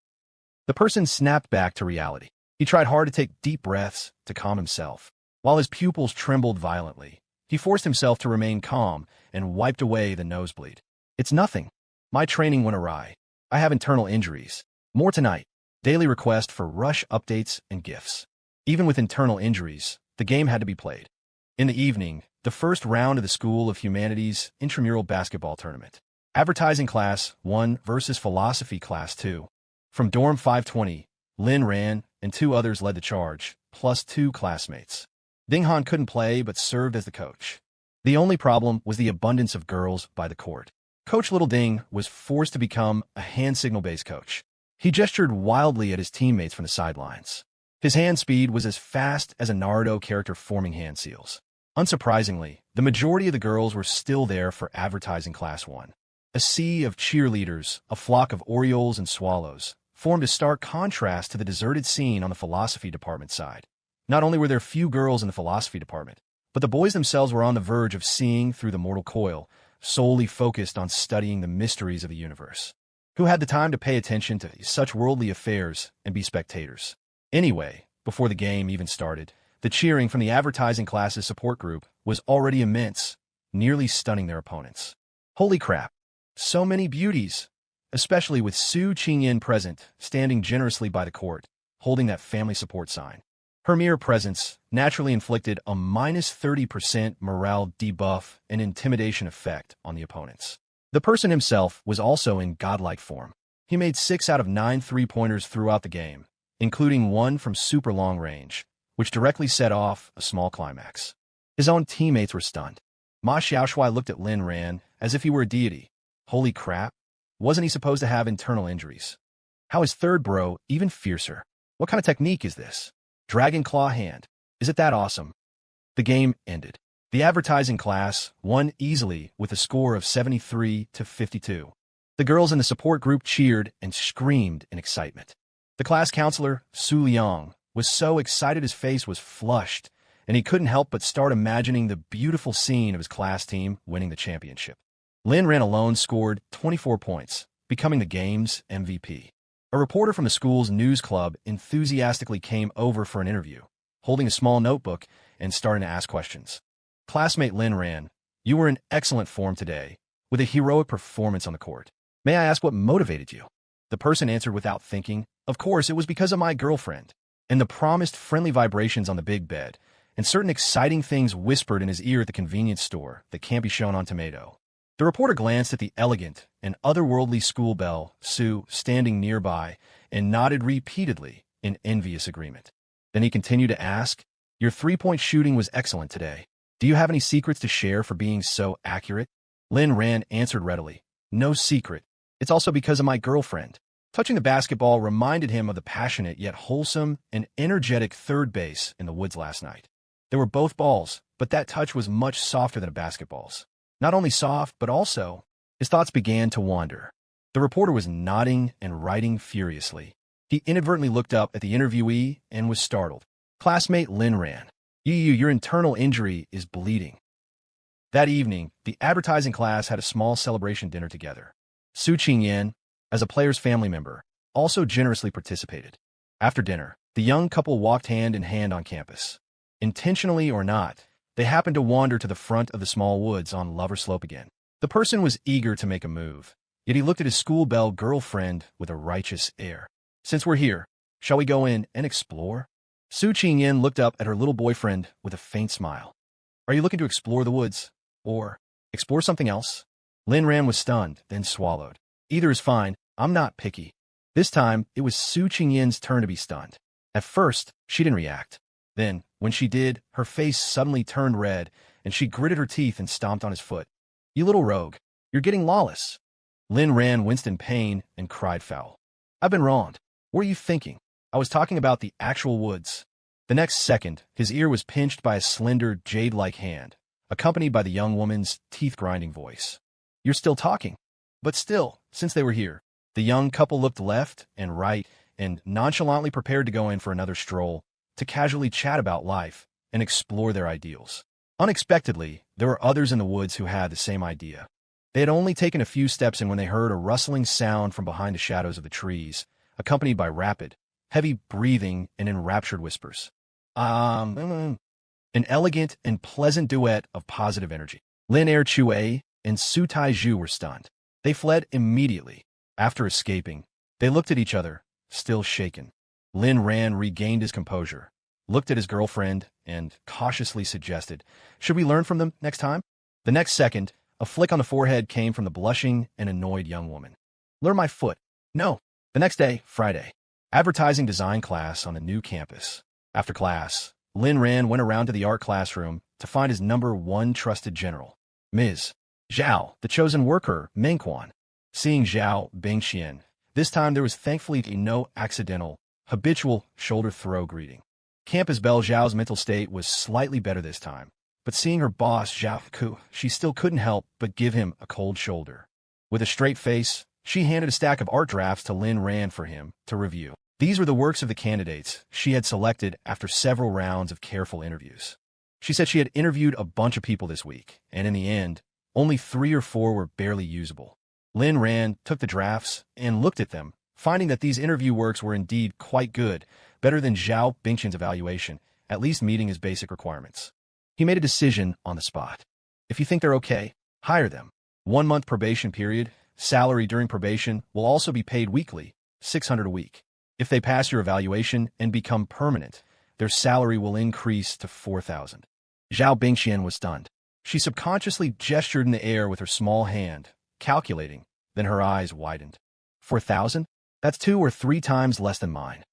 Speaker 1: The person snapped back to reality. He tried hard to take deep breaths to calm himself. While his pupils trembled violently, he forced himself to remain calm and wiped away the nosebleed. It's nothing. My training went awry. I have internal injuries. More tonight. Daily request for rush updates and gifts. Even with internal injuries, the game had to be played. In the evening, the first round of the School of Humanities intramural basketball tournament. Advertising Class 1 versus Philosophy Class 2. From Dorm 520, Lin Ran and two others led the charge, plus two classmates. Ding Han couldn't play but served as the coach. The only problem was the abundance of girls by the court. Coach Little Ding was forced to become a hand signal-based coach. He gestured wildly at his teammates from the sidelines. His hand speed was as fast as a Naruto character forming hand seals. Unsurprisingly, the majority of the girls were still there for advertising class 1. A sea of cheerleaders, a flock of orioles and swallows, formed a stark contrast to the deserted scene on the philosophy department side. Not only were there few girls in the philosophy department, but the boys themselves were on the verge of seeing through the mortal coil, solely focused on studying the mysteries of the universe. Who had the time to pay attention to such worldly affairs and be spectators? Anyway, before the game even started, the cheering from the advertising class's support group was already immense, nearly stunning their opponents. Holy crap! So many beauties! Especially with Su Qingyin present, standing generously by the court, holding that family support sign. Her mere presence naturally inflicted a -30% morale debuff and intimidation effect on the opponents. The person himself was also in godlike form. He made 6 out of 9 three-pointers throughout the game, including one from super long range, which directly set off a small climax. His own teammates were stunned. Ma Xiaoshui looked at Lin Ran as if he were a deity. Holy crap! Wasn't he supposed to have internal injuries? How is third bro even fiercer? What kind of technique is this? Dragon Claw hand. Is it that awesome? The game ended. The advertising class won easily with a score of 73-52. The girls in the support group cheered and screamed in excitement. The class counselor, Su Liang, was so excited his face was flushed, and he couldn't help but start imagining the beautiful scene of his class team winning the championship. Lin Ran alone scored 24 points, becoming the game's MVP. A reporter from the school's news club enthusiastically came over for an interview, holding a small notebook and starting to ask questions. Classmate Lin Ran, you were in excellent form today, with a heroic performance on the court. May I ask what motivated you? The person answered without thinking, of course, it was because of my girlfriend, and the promised friendly vibrations on the big bed, and certain exciting things whispered in his ear at the convenience store that can't be shown on tomato. The reporter glanced at the elegant and otherworldly school belle, Su, standing nearby, and nodded repeatedly in envious agreement. Then he continued to ask, your three-point shooting was excellent today. Do you have any secrets to share for being so accurate? Lin Ran answered readily, no secret. It's also because of my girlfriend. Touching the basketball reminded him of the passionate yet wholesome and energetic third base in the woods last night. They were both balls, but that touch was much softer than a basketball's. Not only soft, but also, his thoughts began to wander. The reporter was nodding and writing furiously. He inadvertently looked up at the interviewee and was startled. Classmate Lin Ran, your internal injury is bleeding. That evening, the advertising class had a small celebration dinner together. Su Qingyan, as a player's family member, also generously participated. After dinner, the young couple walked hand in hand on campus. Intentionally or not, they happened to wander to the front of the small woods on Lover Slope again. The person was eager to make a move, yet he looked at his school belle girlfriend with a righteous air. Since we're here, shall we go in and explore? Su Qingyan looked up at her little boyfriend with a faint smile. Are you looking to explore the woods? Or explore something else? Lin Ran was stunned, then swallowed. Either is fine, I'm not picky. This time, it was Su Qingyan's turn to be stunned. At first, she didn't react. Then, when she did, her face suddenly turned red, and she gritted her teeth and stomped on his foot. You little rogue, you're getting lawless. Lin Ran winced in pain and cried foul. I've been wronged. What are you thinking? I was talking about the actual woods. The next second, his ear was pinched by a slender, jade-like hand, accompanied by the young woman's teeth-grinding voice. You're still talking. But still, since they were here, the young couple looked left and right and nonchalantly prepared to go in for another stroll, to casually chat about life and explore their ideals. Unexpectedly, there were others in the woods who had the same idea. They had only taken a few steps in when they heard a rustling sound from behind the shadows of the trees, accompanied by rapid, heavy breathing and enraptured whispers. An elegant and pleasant duet of positive energy. Lin Er Chue and Su Taizhu were stunned. They fled immediately. After escaping, they looked at each other, still shaken. Lin Ran regained his composure, looked at his girlfriend, and cautiously suggested, should we learn from them next time? The next second, a flick on the forehead came from the blushing and annoyed young woman. Learn my foot. No. The next day, Friday. Advertising design class on the new campus. After class, Lin Ran went around to the art classroom to find his number 1 trusted general. Ms. Zhao, the chosen worker, Mengquan. Seeing Zhao Bingxian, this time there was thankfully no accidental, habitual shoulder-throw greeting. Campus Belle Zhao's mental state was slightly better this time, but seeing her boss, Zhao Ku, she still couldn't help but give him a cold shoulder. With a straight face, she handed a stack of art drafts to Lin Ran for him to review. These were the works of the candidates she had selected after several rounds of careful interviews. She said she had interviewed a bunch of people this week, and in the end, only 3 or 4 were barely usable. Lin Ran took the drafts and looked at them, finding that these interview works were indeed quite good, better than Zhao Bingqian's evaluation, at least meeting his basic requirements. He made a decision on the spot. If you think they're okay, hire them. 1-month probation period, salary during probation will also be paid weekly, $600 a week. If they pass your evaluation and become permanent, their salary will increase to $4,000. Zhao Bingqian was stunned. She subconsciously gestured in the air with her small hand, calculating, then her eyes widened. 4,000? That's 2 or 3 times less than mine.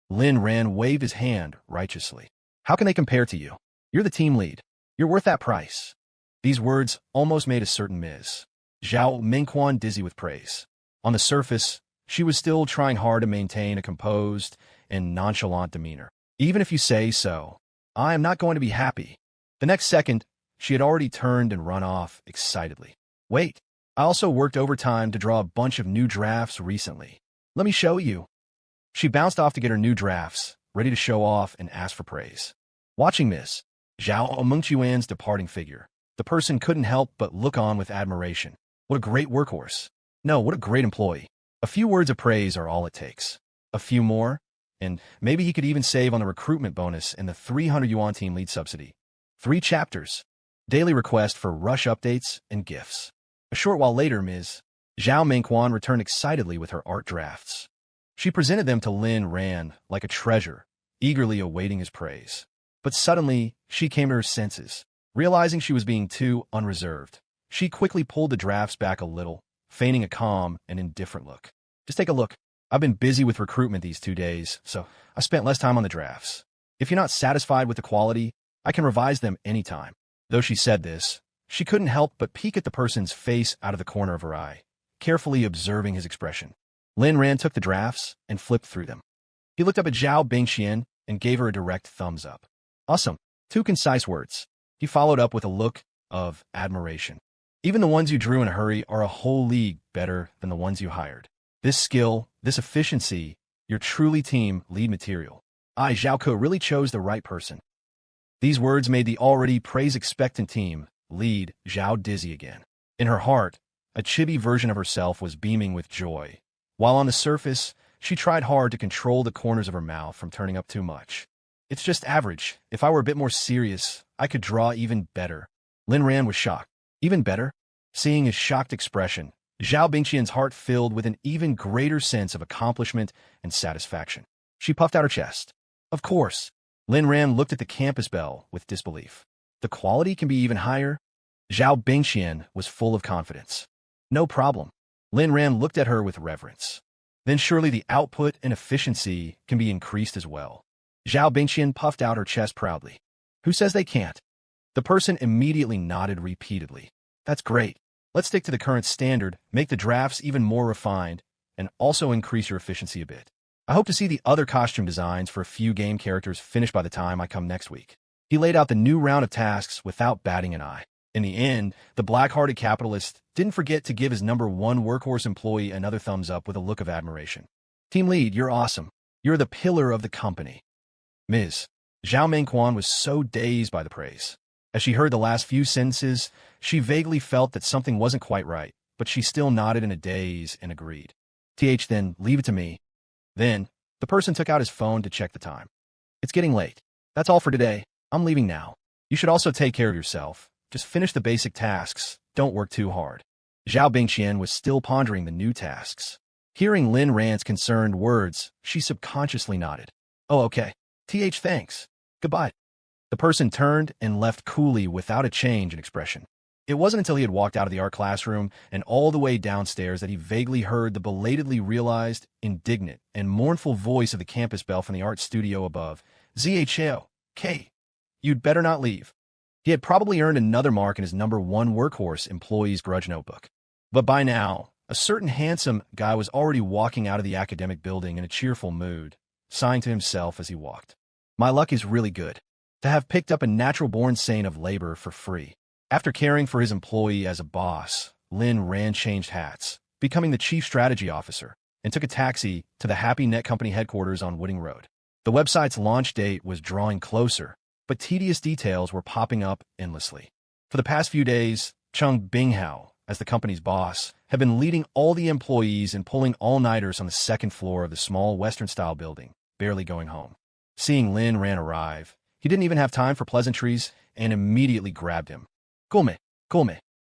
Speaker 1: Lin Ran waved his hand righteously. How can they compare to you? You're the team lead. You're worth that price. These words almost made a certain Ms. Zhao Mingquan dizzy with praise. On the surface, she was still trying hard to maintain a composed and nonchalant demeanor. Even if you say so, I am not going to be happy. The next second, she had already turned and run off excitedly. Wait, I also worked overtime to draw a bunch of new drafts recently. Let me show you. She bounced off to get her new drafts, ready to show off and ask for praise. Watching Miss Zhao Mengqian's departing figure, the person couldn't help but look on with admiration. What a great workhorse. No, what a great employee. A few words of praise are all it takes. A few more, and maybe he could even save on the recruitment bonus and the 300 yuan team lead subsidy. 3 chapters. Daily request for rush updates and gifts. A short while later, Ms. Zhao Mingquan returned excitedly with her art drafts. She presented them to Lin Ran like a treasure, eagerly awaiting his praise. But suddenly, she came to her senses. Realizing she was being too unreserved, she quickly pulled the drafts back a little, feigning a calm and indifferent look. Just take a look. I've been busy with recruitment these 2 days, so I spent less time on the drafts. If you're not satisfied with the quality, I can revise them anytime. Though she said this, she couldn't help but peek at the person's face out of the corner of her eye, carefully observing his expression. Lin Ran took the drafts and flipped through them. He looked up at Zhao Bingqian and gave her a direct thumbs up. Awesome. 2 concise words. He followed up with a look of admiration. Even the ones you drew in a hurry are a whole league better than the ones you hired. This skill, this efficiency, you're truly team lead material. Zhao Ke really chose the right person. These words made the already praise-expectant team lead Zhao dizzy again. In her heart, a chibi version of herself was beaming with joy, while on the surface, she tried hard to control the corners of her mouth from turning up too much. It's just average. If I were a bit more serious, I could draw even better. Lin Ran was shocked. Even better? Seeing his shocked expression, Zhao Bingqian's heart filled with an even greater sense of accomplishment and satisfaction. She puffed out her chest. Of course. Lin Ran looked at the campus bell with disbelief. The quality can be even higher? Zhao Bingqian was full of confidence. No problem. Lin Ran looked at her with reverence. Then surely the output and efficiency can be increased as well. Zhao Bingqian puffed out her chest proudly. Who says they can't? The person immediately nodded repeatedly. That's great. Let's stick to the current standard, make the drafts even more refined, and also increase your efficiency a bit. I hope to see the other costume designs for a few game characters finished by the time I come next week. He laid out the new round of tasks without batting an eye. In the end, the black-hearted capitalist didn't forget to give his #1 workhorse employee another thumbs up with a look of admiration. Team lead, you're awesome. You're the pillar of the company. Ms. Zhao Mingquan was so dazed by the praise. As she heard the last few sentences, she vaguely felt that something wasn't quite right, but she still nodded in a daze and agreed. Then, leave it to me. Then, the person took out his phone to check the time. It's getting late. That's all for today. I'm leaving now. You should also take care of yourself. Just finish the basic tasks. Don't work too hard. Zhao Bingqian was still pondering the new tasks. Hearing Lin Ran's concerned words, she subconsciously nodded. Oh, okay. Thanks. Goodbye. The person turned and left coolly without a change in expression. It wasn't until he had walked out of the art classroom and all the way downstairs that he vaguely heard the belatedly realized, indignant, and mournful voice of the campus bell from the art studio above. Zhao, K. You'd better not leave. He had probably earned another mark in his #1 workhorse employee's grudge notebook. But by now, a certain handsome guy was already walking out of the academic building in a cheerful mood, sighing to himself as he walked. My luck is really good to have picked up a natural-born saint of labor for free. After caring for his employee as a boss, Lin Rand changed hats, becoming the chief strategy officer, and took a taxi to the Happy Net Company headquarters on Whitting Road. The website's launch date was drawing closer, but tedious details were popping up endlessly. For the past few days, Chung Binghao, as the company's boss, had been leading all the employees and pulling all-nighters on the second floor of the small Western-style building, barely going home. Seeing Lin Rand arrive, he didn't even have time for pleasantries and immediately grabbed him. Gulme,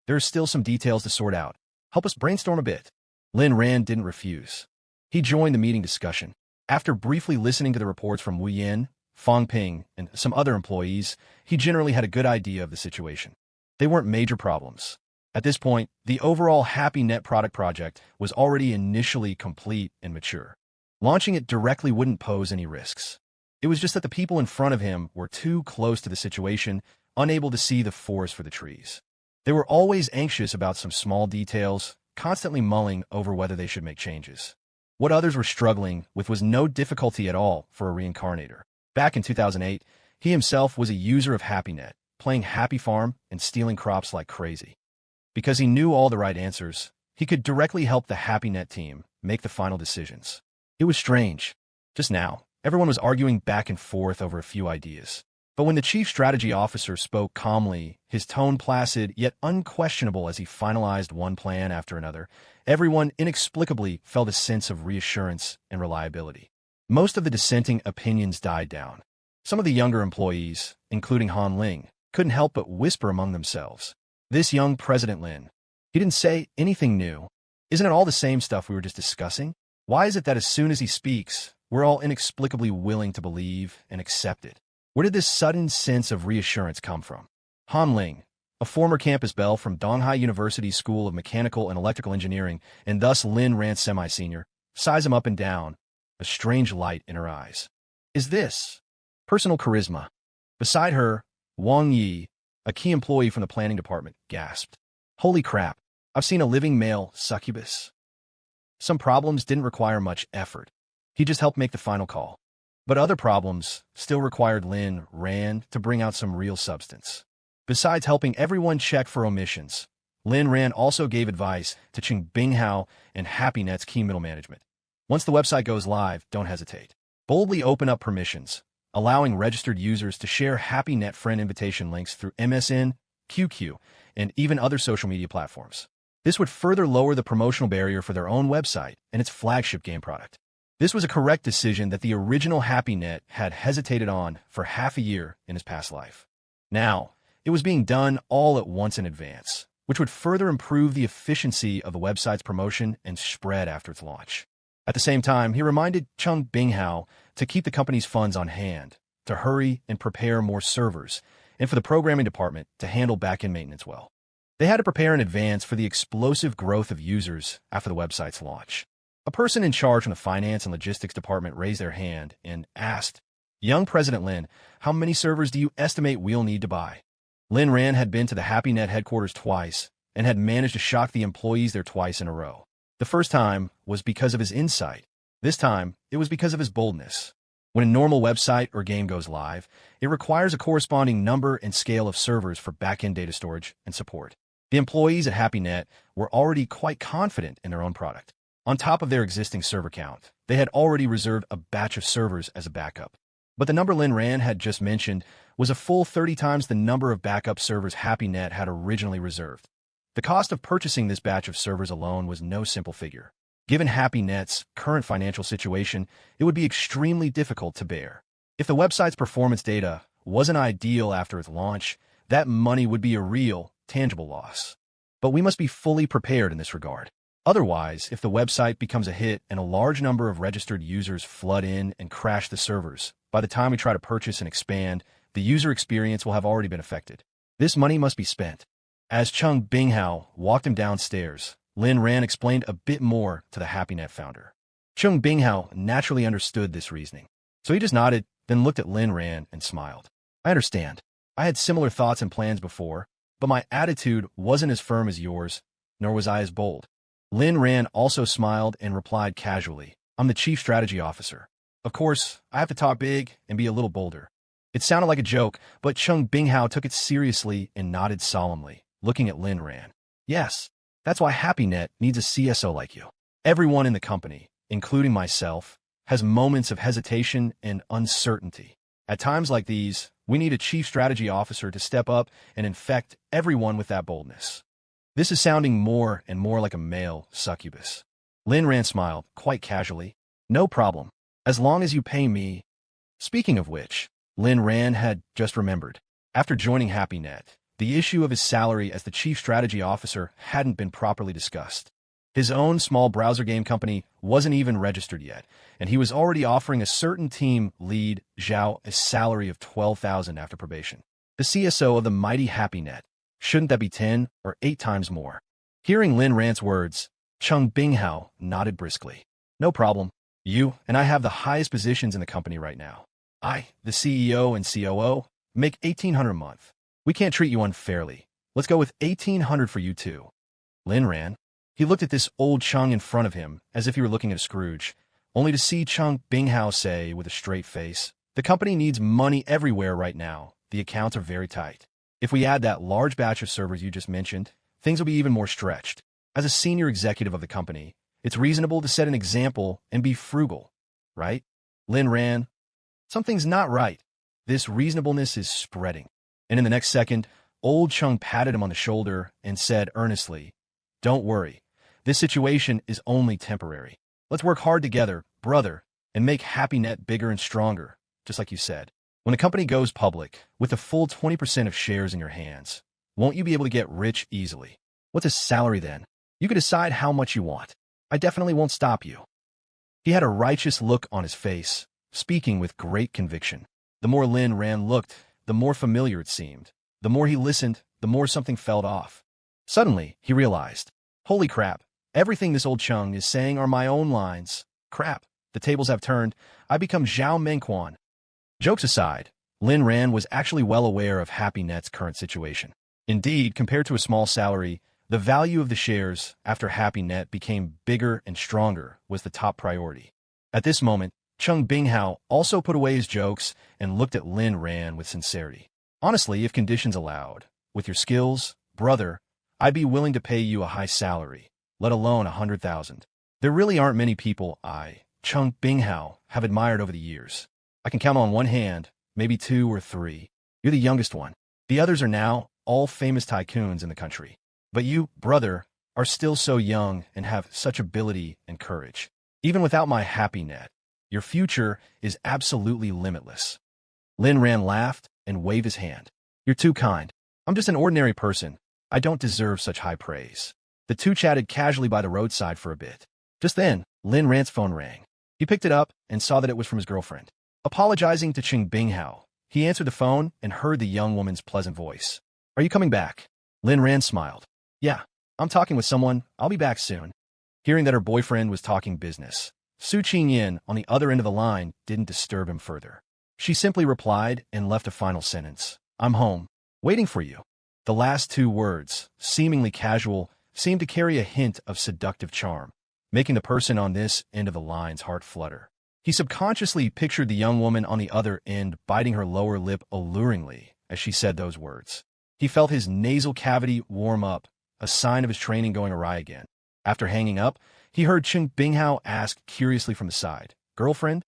Speaker 1: there are still some details to sort out. Help us brainstorm a bit. Lin Rand didn't refuse. He joined the meeting discussion. After briefly listening to the reports from Wu Yin, Fang Ping, and some other employees, he generally had a good idea of the situation. They weren't major problems. At this point, the overall Happy Net product project was already initially complete and mature. Launching it directly wouldn't pose any risks. It was just that the people in front of him were too close to the situation, unable to see the forest for the trees. They were always anxious about some small details, constantly mulling over whether they should make changes. What others were struggling with was no difficulty at all for a reincarnator. Back in 2008, he himself was a user of HappyNet, playing Happy Farm and stealing crops like crazy. Because he knew all the right answers, he could directly help the HappyNet team make the final decisions. It was strange. Just now, everyone was arguing back and forth over a few ideas. But when the chief strategy officer spoke calmly, his tone placid yet unquestionable as he finalized one plan after another, everyone inexplicably felt a sense of reassurance and reliability. Most of the dissenting opinions died down. Some of the younger employees, including Han Ling, couldn't help but whisper among themselves. This young President Lin, he didn't say anything new. Isn't it all the same stuff we were just discussing? Why is it that as soon as he speaks, we're all inexplicably willing to believe and accept it? Where did this sudden sense of reassurance come from? Han Ling, a former campus belle from Donghai University's School of Mechanical and Electrical Engineering, and thus Lin Rand semi-senior, sized him up and down, a strange light in her eyes. Is this personal charisma? Beside her, Wang Yi, a key employee from the planning department, gasped. Holy crap, I've seen a living male succubus. Some problems didn't require much effort. He just helped make the final call. But other problems still required Lin Rand to bring out some real substance. Besides helping everyone check for omissions, Lin Rand also gave advice to Chung Binghao and HappyNet's key middle management. Once the website goes live, don't hesitate. Boldly open up permissions, allowing registered users to share HappyNet friend invitation links through MSN, QQ, and even other social media platforms. This would further lower the promotional barrier for their own website and its flagship game product. This was a correct decision that the original HappyNet had hesitated on for half a year in his past life. Now, it was being done all at once in advance, which would further improve the efficiency of the website's promotion and spread after its launch. At the same time, he reminded Chung Binghao to keep the company's funds on hand, to hurry and prepare more servers, and for the programming department to handle back-end maintenance well. They had to prepare in advance for the explosive growth of users after the website's launch. A person in charge from the finance and logistics department raised their hand and asked, Young President Lin, how many servers do you estimate we'll need to buy? Lin Rand had been to the HappyNet headquarters twice and had managed to shock the employees there twice in a row. The first time was because of his insight. This time, it was because of his boldness. When a normal website or game goes live, it requires a corresponding number and scale of servers for back-end data storage and support. The employees at HappyNet were already quite confident in their own product. On top of their existing server count, they had already reserved a batch of servers as a backup. But the number Lin Rand had just mentioned was a full 30 times the number of backup servers HappyNet had originally reserved. The cost of purchasing this batch of servers alone was no simple figure. Given HappyNet's current financial situation, it would be extremely difficult to bear. If the website's performance data wasn't ideal after its launch, that money would be a real, tangible loss. But we must be fully prepared in this regard. Otherwise, if the website becomes a hit and a large number of registered users flood in and crash the servers, by the time we try to purchase and expand, the user experience will have already been affected. This money must be spent. As Chung Binghao walked him downstairs, Lin Rand explained a bit more to the HappyNet founder. Chung Binghao naturally understood this reasoning. So he just nodded, then looked at Lin Rand and smiled. I understand. I had similar thoughts and plans before, but my attitude wasn't as firm as yours, nor was I as bold. Lin Ran also smiled and replied casually, I'm the chief strategy officer. Of course, I have to talk big and be a little bolder. It sounded like a joke, but Chung Binghao took it seriously and nodded solemnly, looking at Lin Ran. Yes, that's why HappyNet needs a CSO like you. Everyone in the company, including myself, has moments of hesitation and uncertainty. At times like these, we need a chief strategy officer to step up and infect everyone with that boldness. This is sounding more and more like a male succubus. Lin Ran smiled, quite casually. No problem, as long as you pay me. Speaking of which, Lin Ran had just remembered. After joining HappyNet, the issue of his salary as the chief strategy officer hadn't been properly discussed. His own small browser game company wasn't even registered yet, and he was already offering a certain team lead, Zhao, a salary of $12,000 after probation. The CSO of the mighty HappyNet. Shouldn't that be 10 or 8 times more? Hearing Lin Ran's words, Chung Binghao nodded briskly. No problem. You and I have the highest positions in the company right now. I, the CEO and COO, make $1,800 a month. We can't treat you unfairly. Let's go with $1,800 for you too. Lin Ran. He looked at this old Chung in front of him as if he were looking at a Scrooge, only to see Chung Binghao say with a straight face, the company needs money everywhere right now. The accounts are very tight. If we add that large batch of servers you just mentioned, things will be even more stretched. As a senior executive of the company, it's reasonable to set an example and be frugal, right? Lin Ran. Something's not right. This reasonableness is spreading. And in the next second, old Chung patted him on the shoulder and said earnestly, don't worry. This situation is only temporary. Let's work hard together, brother, and make HappyNet bigger and stronger, just like you said. When a company goes public, with a full 20% of shares in your hands, won't you be able to get rich easily? What's a salary then? You can decide how much you want. I definitely won't stop you. He had a righteous look on his face, speaking with great conviction. The more Lin Ran looked, the more familiar it seemed. The more he listened, the more something felt off. Suddenly, he realized, holy crap, everything this old Chung is saying are my own lines. Crap, the tables have turned. I become Zhao Mengquan. Jokes aside, Lin Ran was actually well aware of HappyNet's current situation. Indeed, compared to a small salary, the value of the shares after HappyNet became bigger and stronger was the top priority. At this moment, Chung Binghao also put away his jokes and looked at Lin Ran with sincerity. Honestly, if conditions allowed, with your skills, brother, I'd be willing to pay you a high salary, let alone 100,000. There really aren't many people Chung Binghao, have admired over the years. I can count on one hand, maybe 2 or 3. You're the youngest one. The others are now all famous tycoons in the country. But you, brother, are still so young and have such ability and courage. Even without my HappyNet, your future is absolutely limitless. Lin Ran laughed and waved his hand. You're too kind. I'm just an ordinary person. I don't deserve such high praise. The two chatted casually by the roadside for a bit. Just then, Lin Ran's phone rang. He picked it up and saw that it was from his girlfriend. Apologizing to Chung Binghao, he answered the phone and heard the young woman's pleasant voice. Are you coming back? Lin Ran smiled. Yeah, I'm talking with someone. I'll be back soon. Hearing that her boyfriend was talking business, Su Qingyin on the other end of the line didn't disturb him further. She simply replied and left a final sentence. I'm home, waiting for you. The last 2 words, seemingly casual, seemed to carry a hint of seductive charm, making the person on this end of the line's heart flutter. He subconsciously pictured the young woman on the other end biting her lower lip alluringly as she said those words. He felt his nasal cavity warm up, a sign of his training going awry again. After hanging up, he heard Chung Binghao ask curiously from the side, Girlfriend?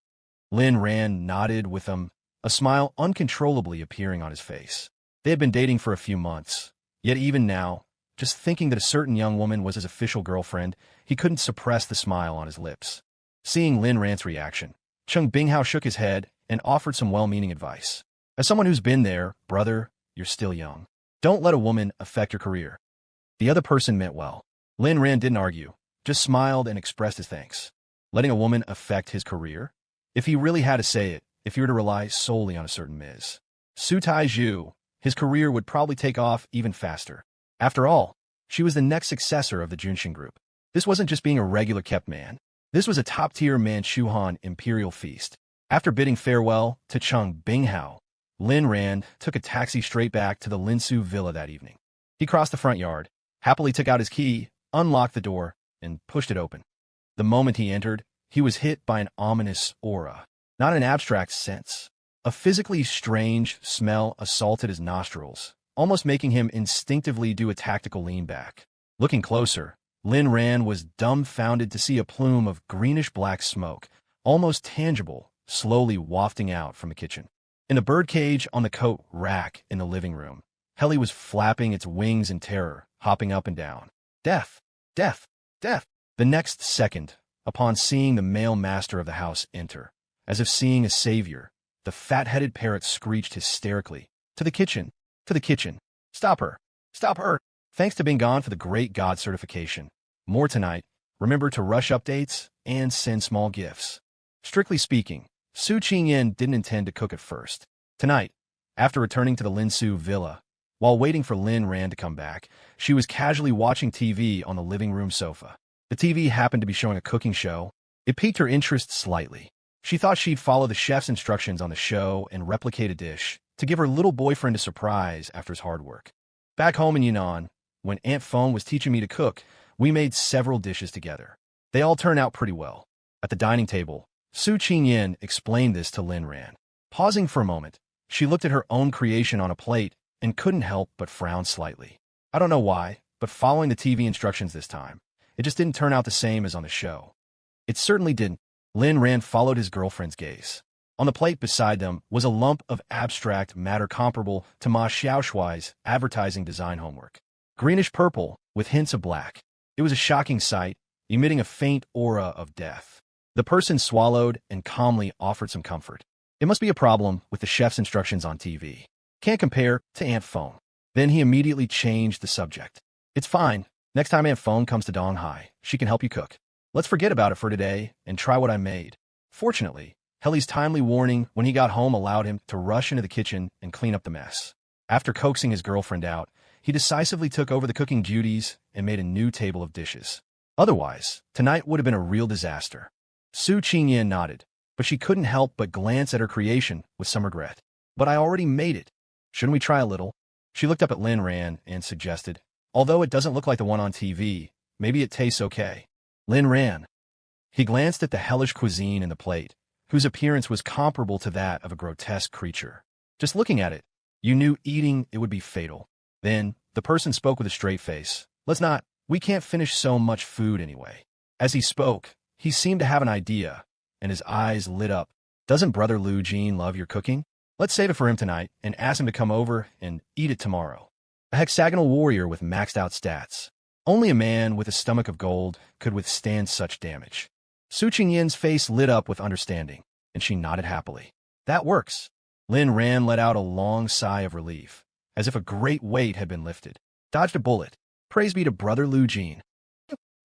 Speaker 1: Lin Ran nodded with a smile uncontrollably appearing on his face. They had been dating for a few months, yet even now, just thinking that a certain young woman was his official girlfriend, he couldn't suppress the smile on his lips. Seeing Lin Ran's reaction, Chung Binghao shook his head and offered some well-meaning advice. As someone who's been there, brother, you're still young. Don't let a woman affect your career. The other person meant well. Lin Ran didn't argue, just smiled and expressed his thanks. Letting a woman affect his career? If he really had to say it, if he were to rely solely on a certain Ms. Su Taizhu, his career would probably take off even faster. After all, she was the next successor of the Junshin Group. This wasn't just being a regular kept man. This was a top-tier Manchuhan imperial feast. After bidding farewell to Chung Binghao, Lin Ran took a taxi straight back to the Linsu villa that evening. He crossed the front yard, happily took out his key, unlocked the door, and pushed it open. The moment he entered, he was hit by an ominous aura. Not an abstract sense. A physically strange smell assaulted his nostrils, almost making him instinctively do a tactical lean back. Looking closer, Lin Ran was dumbfounded to see a plume of greenish-black smoke, almost tangible, slowly wafting out from the kitchen. In the birdcage on the coat rack in the living room, Heli was flapping its wings in terror, hopping up and down. Death! Death! Death! The next second, upon seeing the male master of the house enter, as if seeing a savior, the fat-headed parrot screeched hysterically, "To the kitchen! To the kitchen! Stop her! Stop her!" Thanks to being gone for the Great God certification. More tonight. Remember to rush updates and send small gifts. Strictly speaking, Su Qingyan didn't intend to cook at first. Tonight, after returning to the Linsu villa, while waiting for Lin Ran to come back, she was casually watching TV on the living room sofa. The TV happened to be showing a cooking show. It piqued her interest slightly. She thought she'd follow the chef's instructions on the show and replicate a dish to give her little boyfriend a surprise after his hard work. Back home in Yunnan, when Aunt Fong was teaching me to cook, we made several dishes together. They all turned out pretty well. At the dining table, Su Qingyan explained this to Lin Ran. Pausing for a moment, she looked at her own creation on a plate and couldn't help but frown slightly. I don't know why, but following the TV instructions this time, it just didn't turn out the same as on the show. It certainly didn't. Lin Ran followed his girlfriend's gaze. On the plate beside them was a lump of abstract matter comparable to Ma Xiaoshuai's advertising design homework. Greenish-purple, with hints of black. It was a shocking sight, emitting a faint aura of death. The person swallowed and calmly offered some comfort. It must be a problem with the chef's instructions on TV. Can't compare to Aunt Fong. Then he immediately changed the subject. It's fine. Next time Aunt Fong comes to Donghai, she can help you cook. Let's forget about it for today and try what I made. Fortunately, Heli's timely warning when he got home allowed him to rush into the kitchen and clean up the mess. After coaxing his girlfriend out, he decisively took over the cooking duties and made a new table of dishes. Otherwise, tonight would have been a real disaster. Su Qingyan nodded, but she couldn't help but glance at her creation with some regret. But I already made it. Shouldn't we try a little? She looked up at Lin Ran and suggested, although it doesn't look like the one on TV, maybe it tastes okay. Lin Ran. He glanced at the hellish cuisine in the plate, whose appearance was comparable to that of a grotesque creature. Just looking at it, you knew eating it would be fatal. Then, the person spoke with a straight face. Let's not. We can't finish so much food anyway. As he spoke, he seemed to have an idea, and his eyes lit up. Doesn't Brother Lu Jin love your cooking? Let's save it for him tonight and ask him to come over and eat it tomorrow. A hexagonal warrior with maxed out stats. Only a man with a stomach of gold could withstand such damage. Su Qingyan's face lit up with understanding, and she nodded happily. That works. Lin Ran let out a long sigh of relief, as if a great weight had been lifted. Dodged a bullet. Praise be to Brother Lu Jin.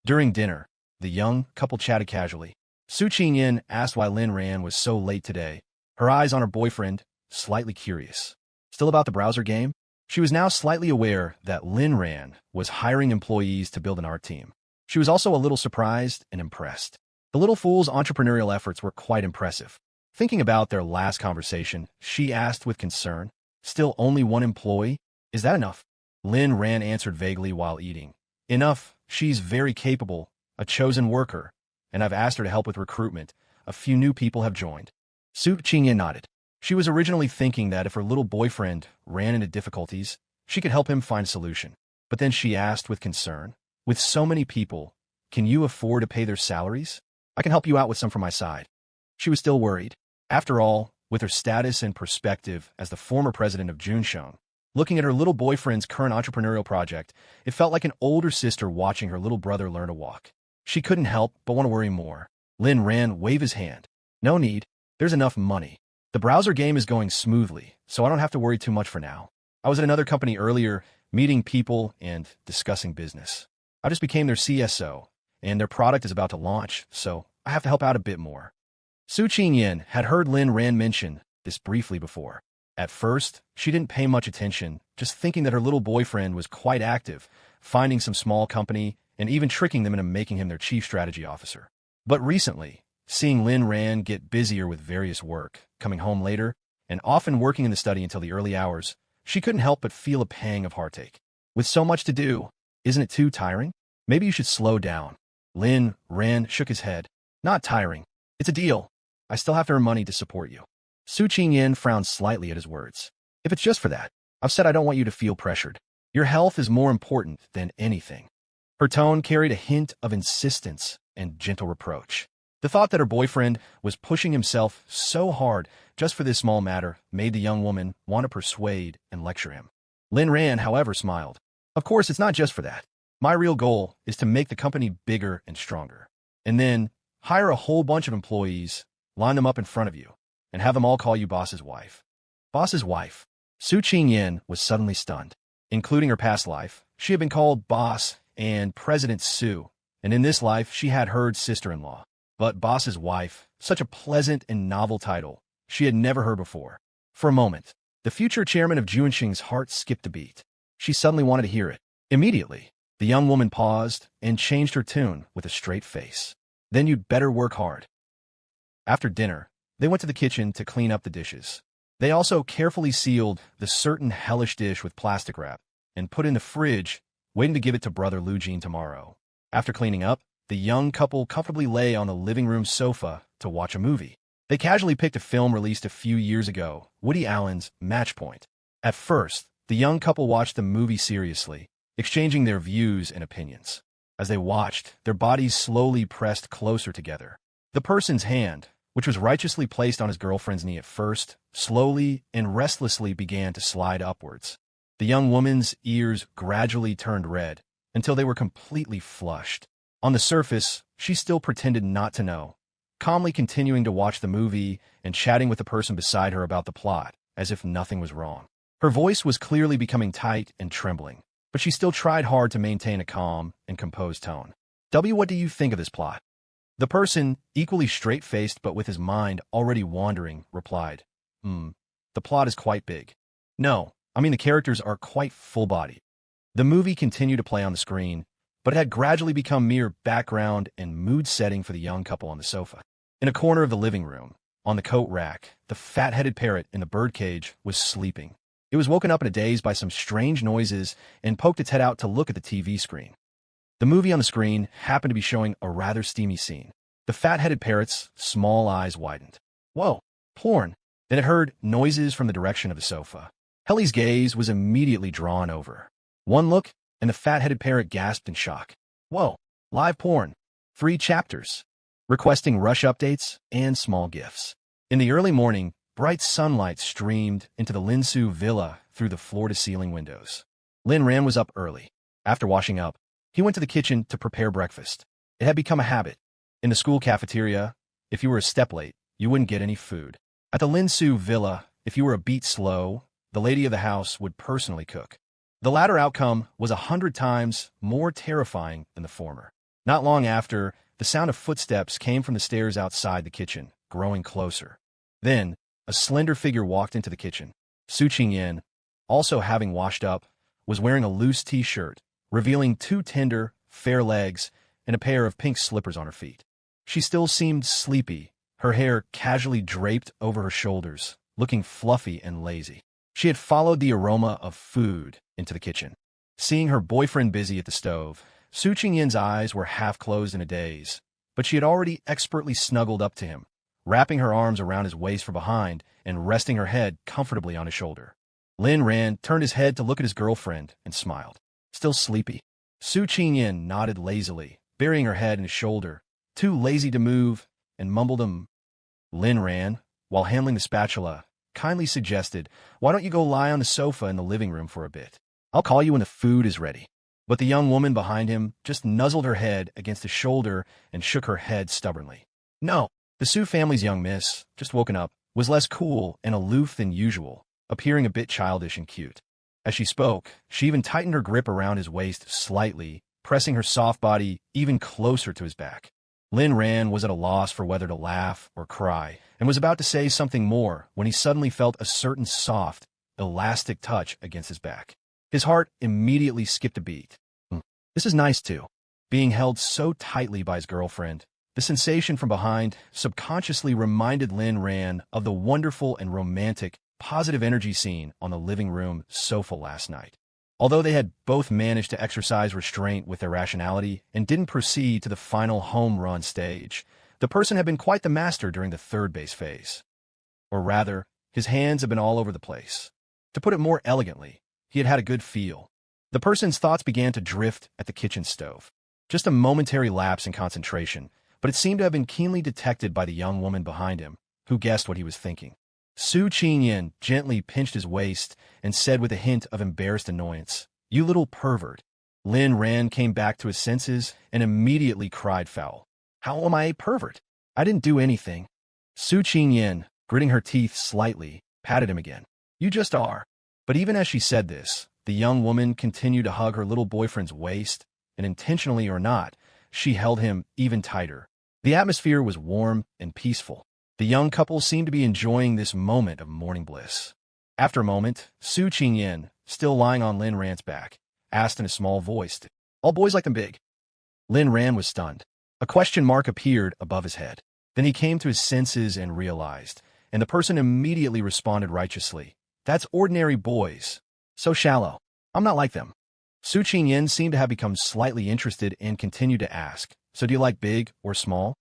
Speaker 1: During dinner, the young couple chatted casually. Su Qingyan asked why Lin Ran was so late today, her eyes on her boyfriend, slightly curious. Still about the browser game? She was now slightly aware that Lin Ran was hiring employees to build an art team. She was also a little surprised and impressed. The little fool's entrepreneurial efforts were quite impressive. Thinking about their last conversation, she asked with concern, "Still only one employee? Is that enough?" Lin Ran answered vaguely while eating. "Enough. She's very capable, a chosen worker, and I've asked her to help with recruitment. A few new people have joined." Su Qingyan nodded. She was originally thinking that if her little boyfriend ran into difficulties, she could help him find a solution. But then she asked with concern, "With so many people, can you afford to pay their salaries? I can help you out with some from my side." She was still worried. After all, with her status and perspective as the former president of Junsheng, looking at her little boyfriend's current entrepreneurial project, it felt like an older sister watching her little brother learn to walk. She couldn't help but want to worry more. Lin Ran waved his hand. "No need. There's enough money. The browser game is going smoothly, so I don't have to worry too much for now. I was at another company earlier, meeting people and discussing business. I just became their CSO, and their product is about to launch, so I have to help out a bit more." Su Qingyan had heard Lin Ran mention this briefly before. At first, she didn't pay much attention, just thinking that her little boyfriend was quite active, finding some small company and even tricking them into making him their chief strategy officer. But recently, seeing Lin Ran get busier with various work, coming home later, and often working in the study until the early hours, she couldn't help but feel a pang of heartache. With so much to do, isn't it too tiring? Maybe you should slow down. Lin Ran shook his head. Not tiring. It's a deal. I still have to earn money to support you. Su Qingyan frowned slightly at his words. If it's just for that, I've said I don't want you to feel pressured. Your health is more important than anything. Her tone carried a hint of insistence and gentle reproach. The thought that her boyfriend was pushing himself so hard just for this small matter made the young woman want to persuade and lecture him. Lin Ran, however, smiled. Of course, it's not just for that. My real goal is to make the company bigger and stronger. And then hire a whole bunch of employees, line them up in front of you, and have them all call you boss's wife. Boss's wife. Su Qingyan was suddenly stunned. Including her past life, she had been called boss and President Su, and in this life she had heard sister-in-law. But boss's wife, such a pleasant and novel title, she had never heard before. For a moment, the future chairman of Juanxing's heart skipped a beat. She suddenly wanted to hear it. Immediately, the young woman paused and changed her tune with a straight face. Then you'd better work hard. After dinner, they went to the kitchen to clean up the dishes. They also carefully sealed the certain hellish dish with plastic wrap and put in the fridge, waiting to give it to brother Lu Jin tomorrow. After cleaning up, the young couple comfortably lay on the living room sofa to watch a movie. They casually picked a film released a few years ago, Woody Allen's Match Point. At first, the young couple watched the movie seriously, exchanging their views and opinions. As they watched, their bodies slowly pressed closer together. The person's hand, which was righteously placed on his girlfriend's knee at first, slowly and restlessly began to slide upwards. The young woman's ears gradually turned red until they were completely flushed. On the surface, she still pretended not to know, calmly continuing to watch the movie and chatting with the person beside her about the plot, as if nothing was wrong. Her voice was clearly becoming tight and trembling, but she still tried hard to maintain a calm and composed tone. What do you think of this plot? The person, equally straight-faced but with his mind already wandering, replied, The plot is quite big. No, I mean the characters are quite full-bodied. The movie continued to play on the screen, but it had gradually become mere background and mood setting for the young couple on the sofa. In a corner of the living room, on the coat rack, the fat-headed parrot in the birdcage was sleeping. It was woken up in a daze by some strange noises and poked its head out to look at the TV screen. The movie on the screen happened to be showing a rather steamy scene. The fat-headed parrot's small eyes widened. Whoa, porn. Then it heard noises from the direction of the sofa. Helly's gaze was immediately drawn over. One look, and the fat-headed parrot gasped in shock. Whoa, live porn. 3 chapters. Requesting rush updates and small gifts. In the early morning, bright sunlight streamed into the Linsu villa through the floor-to-ceiling windows. Lin Ran was up early. After washing up, he went to the kitchen to prepare breakfast. It had become a habit. In the school cafeteria, if you were a step late, you wouldn't get any food. At the Linsu villa, if you were a beat slow, the lady of the house would personally cook. The latter outcome was 100 times more terrifying than the former. Not long after, the sound of footsteps came from the stairs outside the kitchen, growing closer. Then, a slender figure walked into the kitchen. Su Qingyan, also having washed up, was wearing a loose t-shirt, revealing 2 tender, fair legs and a pair of pink slippers on her feet. She still seemed sleepy, her hair casually draped over her shoulders, looking fluffy and lazy. She had followed the aroma of food into the kitchen. Seeing her boyfriend busy at the stove, Su Qingyan's eyes were half closed in a daze, but she had already expertly snuggled up to him, wrapping her arms around his waist from behind and resting her head comfortably on his shoulder. Lin Ran turned his head to look at his girlfriend and smiled. Still sleepy? Su Qingyan nodded lazily, burying her head in his shoulder, too lazy to move, and mumbled Lin Ran, while handling the spatula, kindly suggested, Why don't you go lie on the sofa in the living room for a bit? I'll call you when the food is ready. But the young woman behind him just nuzzled her head against his shoulder and shook her head stubbornly. No, the Su family's young miss, just woken up, was less cool and aloof than usual, appearing a bit childish and cute. As she spoke, she even tightened her grip around his waist slightly, pressing her soft body even closer to his back. Lin Ran was at a loss for whether to laugh or cry, and was about to say something more when he suddenly felt a certain soft, elastic touch against his back. His heart immediately skipped a beat. This is nice too. Being held so tightly by his girlfriend, the sensation from behind subconsciously reminded Lin Ran of the wonderful and romantic positive energy seen on the living room sofa last night. Although they had both managed to exercise restraint with their rationality and didn't proceed to the final home run stage, the person had been quite the master during the third base phase. Or rather, his hands had been all over the place. To put it more elegantly, he had had a good feel. The person's thoughts began to drift at the kitchen stove. Just a momentary lapse in concentration, but it seemed to have been keenly detected by the young woman behind him, who guessed what he was thinking. Su Qingyan gently pinched his waist and said with a hint of embarrassed annoyance, "You little pervert." Lin Ran came back to his senses and immediately cried foul. "How am I a pervert? I didn't do anything." Su Qingyan, gritting her teeth slightly, patted him again. "You just are." But even as she said this, the young woman continued to hug her little boyfriend's waist, and intentionally or not, she held him even tighter. The atmosphere was warm and peaceful. The young couple seemed to be enjoying this moment of morning bliss. After a moment, Su Qingyan, still lying on Lin Ran's back, asked in a small voice, "All boys like them big?" Lin Ran was stunned. A question mark appeared above his head. Then he came to his senses and realized, and the person immediately responded righteously, "That's ordinary boys. So shallow. I'm not like them." Su Qingyan seemed to have become slightly interested and continued to ask, "So do you like big or small?"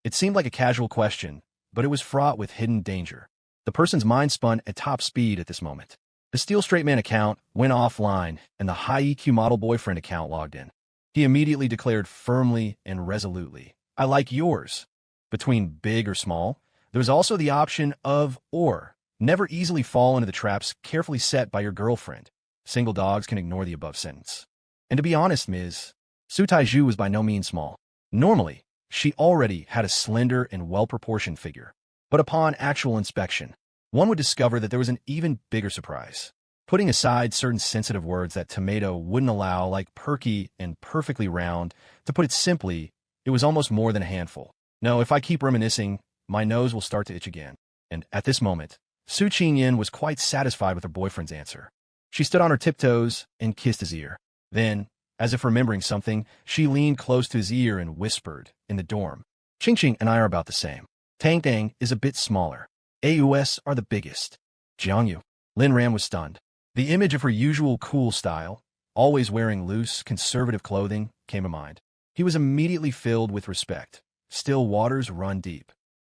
Speaker 1: It seemed like a casual question, but it was fraught with hidden danger. The person's mind spun at top speed at this moment. The Steel Straight Man account went offline, and the High EQ Model Boyfriend account logged in. He immediately declared firmly and resolutely, "I like yours." Between big or small, there was also the option of or. Never easily fall into the traps carefully set by your girlfriend. Single dogs can ignore the above sentence. And to be honest, Ms. Su Taiju was by no means small. Normally, she already had a slender and well-proportioned figure. But upon actual inspection, one would discover that there was an even bigger surprise. Putting aside certain sensitive words that Tomato wouldn't allow, like perky and perfectly round, to put it simply, it was almost more than a handful. No, if I keep reminiscing, my nose will start to itch again. And at this moment, Su Qingyan was quite satisfied with her boyfriend's answer. She stood on her tiptoes and kissed his ear. Then, as if remembering something, she leaned close to his ear and whispered, "In the dorm, Ching Ching and I are about the same. Tang Tang is a bit smaller. AUS are the biggest." Jiangyu. Lin Ran was stunned. The image of her usual cool style, always wearing loose, conservative clothing, came to mind. He was immediately filled with respect. Still waters run deep.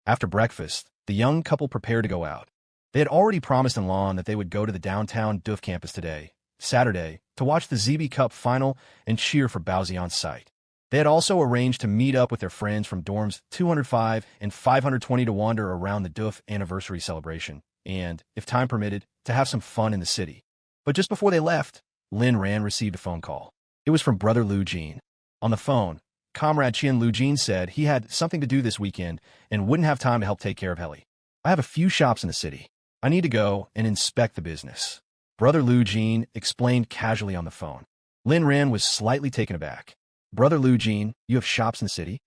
Speaker 1: After breakfast, the young couple prepared to go out. They had already promised in Lon that they would go to the downtown DUF campus today, Saturday, to watch the ZB Cup final and cheer for Baoxian's site. They had also arranged to meet up with their friends from dorms 205 and 520 to wander around the DUF anniversary celebration, and, if time permitted, to have some fun in the city. But just before they left, Lin Ran received a phone call. It was from brother Lu Jin. On the phone, Comrade Qian Lu Jin said he had something to do this weekend and wouldn't have time to help take care of Heli. "I have a few shops in the city. I need to go and inspect the business." Brother Lu Jin explained casually on the phone. Lin Ran was slightly taken aback. "Brother Lu Jin, you have shops in the city?"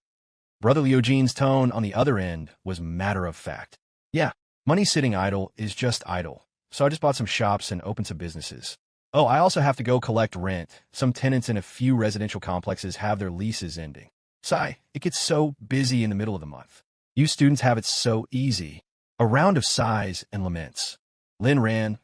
Speaker 1: Brother Liu Jin's tone on the other end was matter of fact. "Yeah, money sitting idle is just idle, so I just bought some shops and opened some businesses. Oh, I also have to go collect rent. Some tenants in a few residential complexes have their leases ending. Sigh, it gets so busy in the middle of the month. You students have it so easy." A round of sighs and laments. Lin Ran.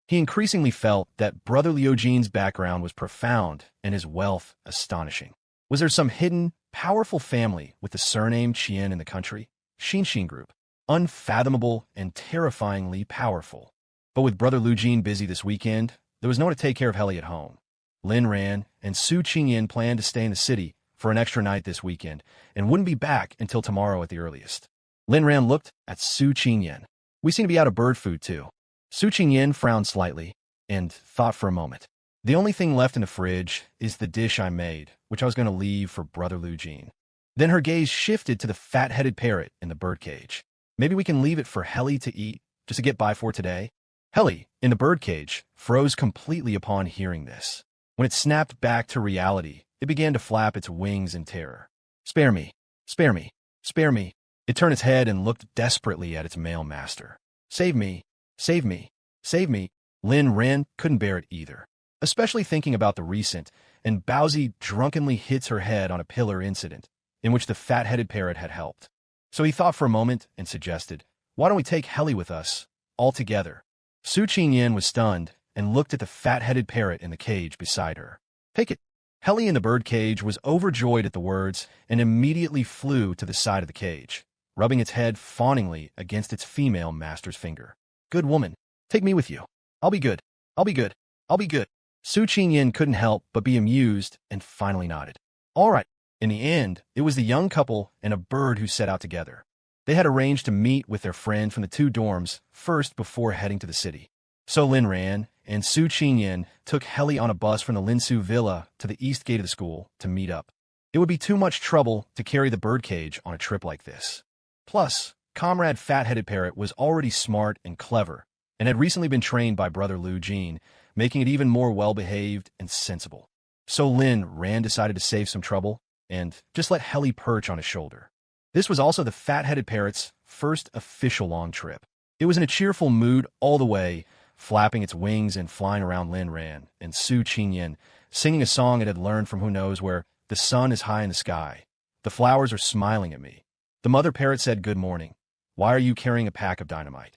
Speaker 1: He increasingly felt that Brother Liu Jin's background was profound and his wealth astonishing. Was there some hidden, powerful family with the surname Qian in the country? Xin Group. Unfathomable and terrifyingly powerful. But with Brother Lu Jin busy this weekend, there was no one to take care of Heli at home. Lin Ran and Su Qingyan planned to stay in the city for an extra night this weekend and wouldn't be back until tomorrow at the earliest. Lin Ran looked at Su Qingyan. "We seem to be out of bird food, too." Su Qingyan frowned slightly and thought for a moment. "The only thing left in the fridge is the dish I made, which I was going to leave for Brother Lu Jin." Then her gaze shifted to the fat-headed parrot in the birdcage. "Maybe we can leave it for Heli to eat, just to get by for today?" Heli, in the birdcage, froze completely upon hearing this. When it snapped back to reality, it began to flap its wings in terror. "Spare me, spare me, spare me." It turned its head and looked desperately at its male master. "Save me, save me, save me." Lin Ran couldn't bear it either, especially thinking about the recent and Baozi drunkenly hits her head on a pillar incident in which the fat-headed parrot had helped. So he thought for a moment and suggested, "Why don't we take Heli with us, all together, Su Qingyan was stunned and looked at the fat-headed parrot in the cage beside her. Take it. Helly in the bird cage was overjoyed at the words and immediately flew to the side of the cage, rubbing its head fawningly against its female master's finger. Good woman, take me with you. I'll be good. I'll be good. I'll be good. Su Qingyan couldn't help but be amused and finally nodded. All right. In the end, it was the young couple and a bird who set out together. They had arranged to meet with their friend from the 2 dorms first before heading to the city. So Lin Ran and Su Qingyan took Helly on a bus from the Linsu Villa to the east gate of the school to meet up. It would be too much trouble to carry the birdcage on a trip like this. Plus, Comrade Fat-Headed Parrot was already smart and clever and had recently been trained by Brother Lu Jin, making it even more well-behaved and sensible. So Lin Ran decided to save some trouble and just let Helly perch on his shoulder. This was also the Fat-Headed Parrot's first official long trip. It was in a cheerful mood all the way, flapping its wings and flying around Lin Ran and Su Qingyan, singing a song it had learned from who knows where. The sun is high in the sky. The flowers are smiling at me. The mother parrot said, good morning. Why are you carrying a pack of dynamite?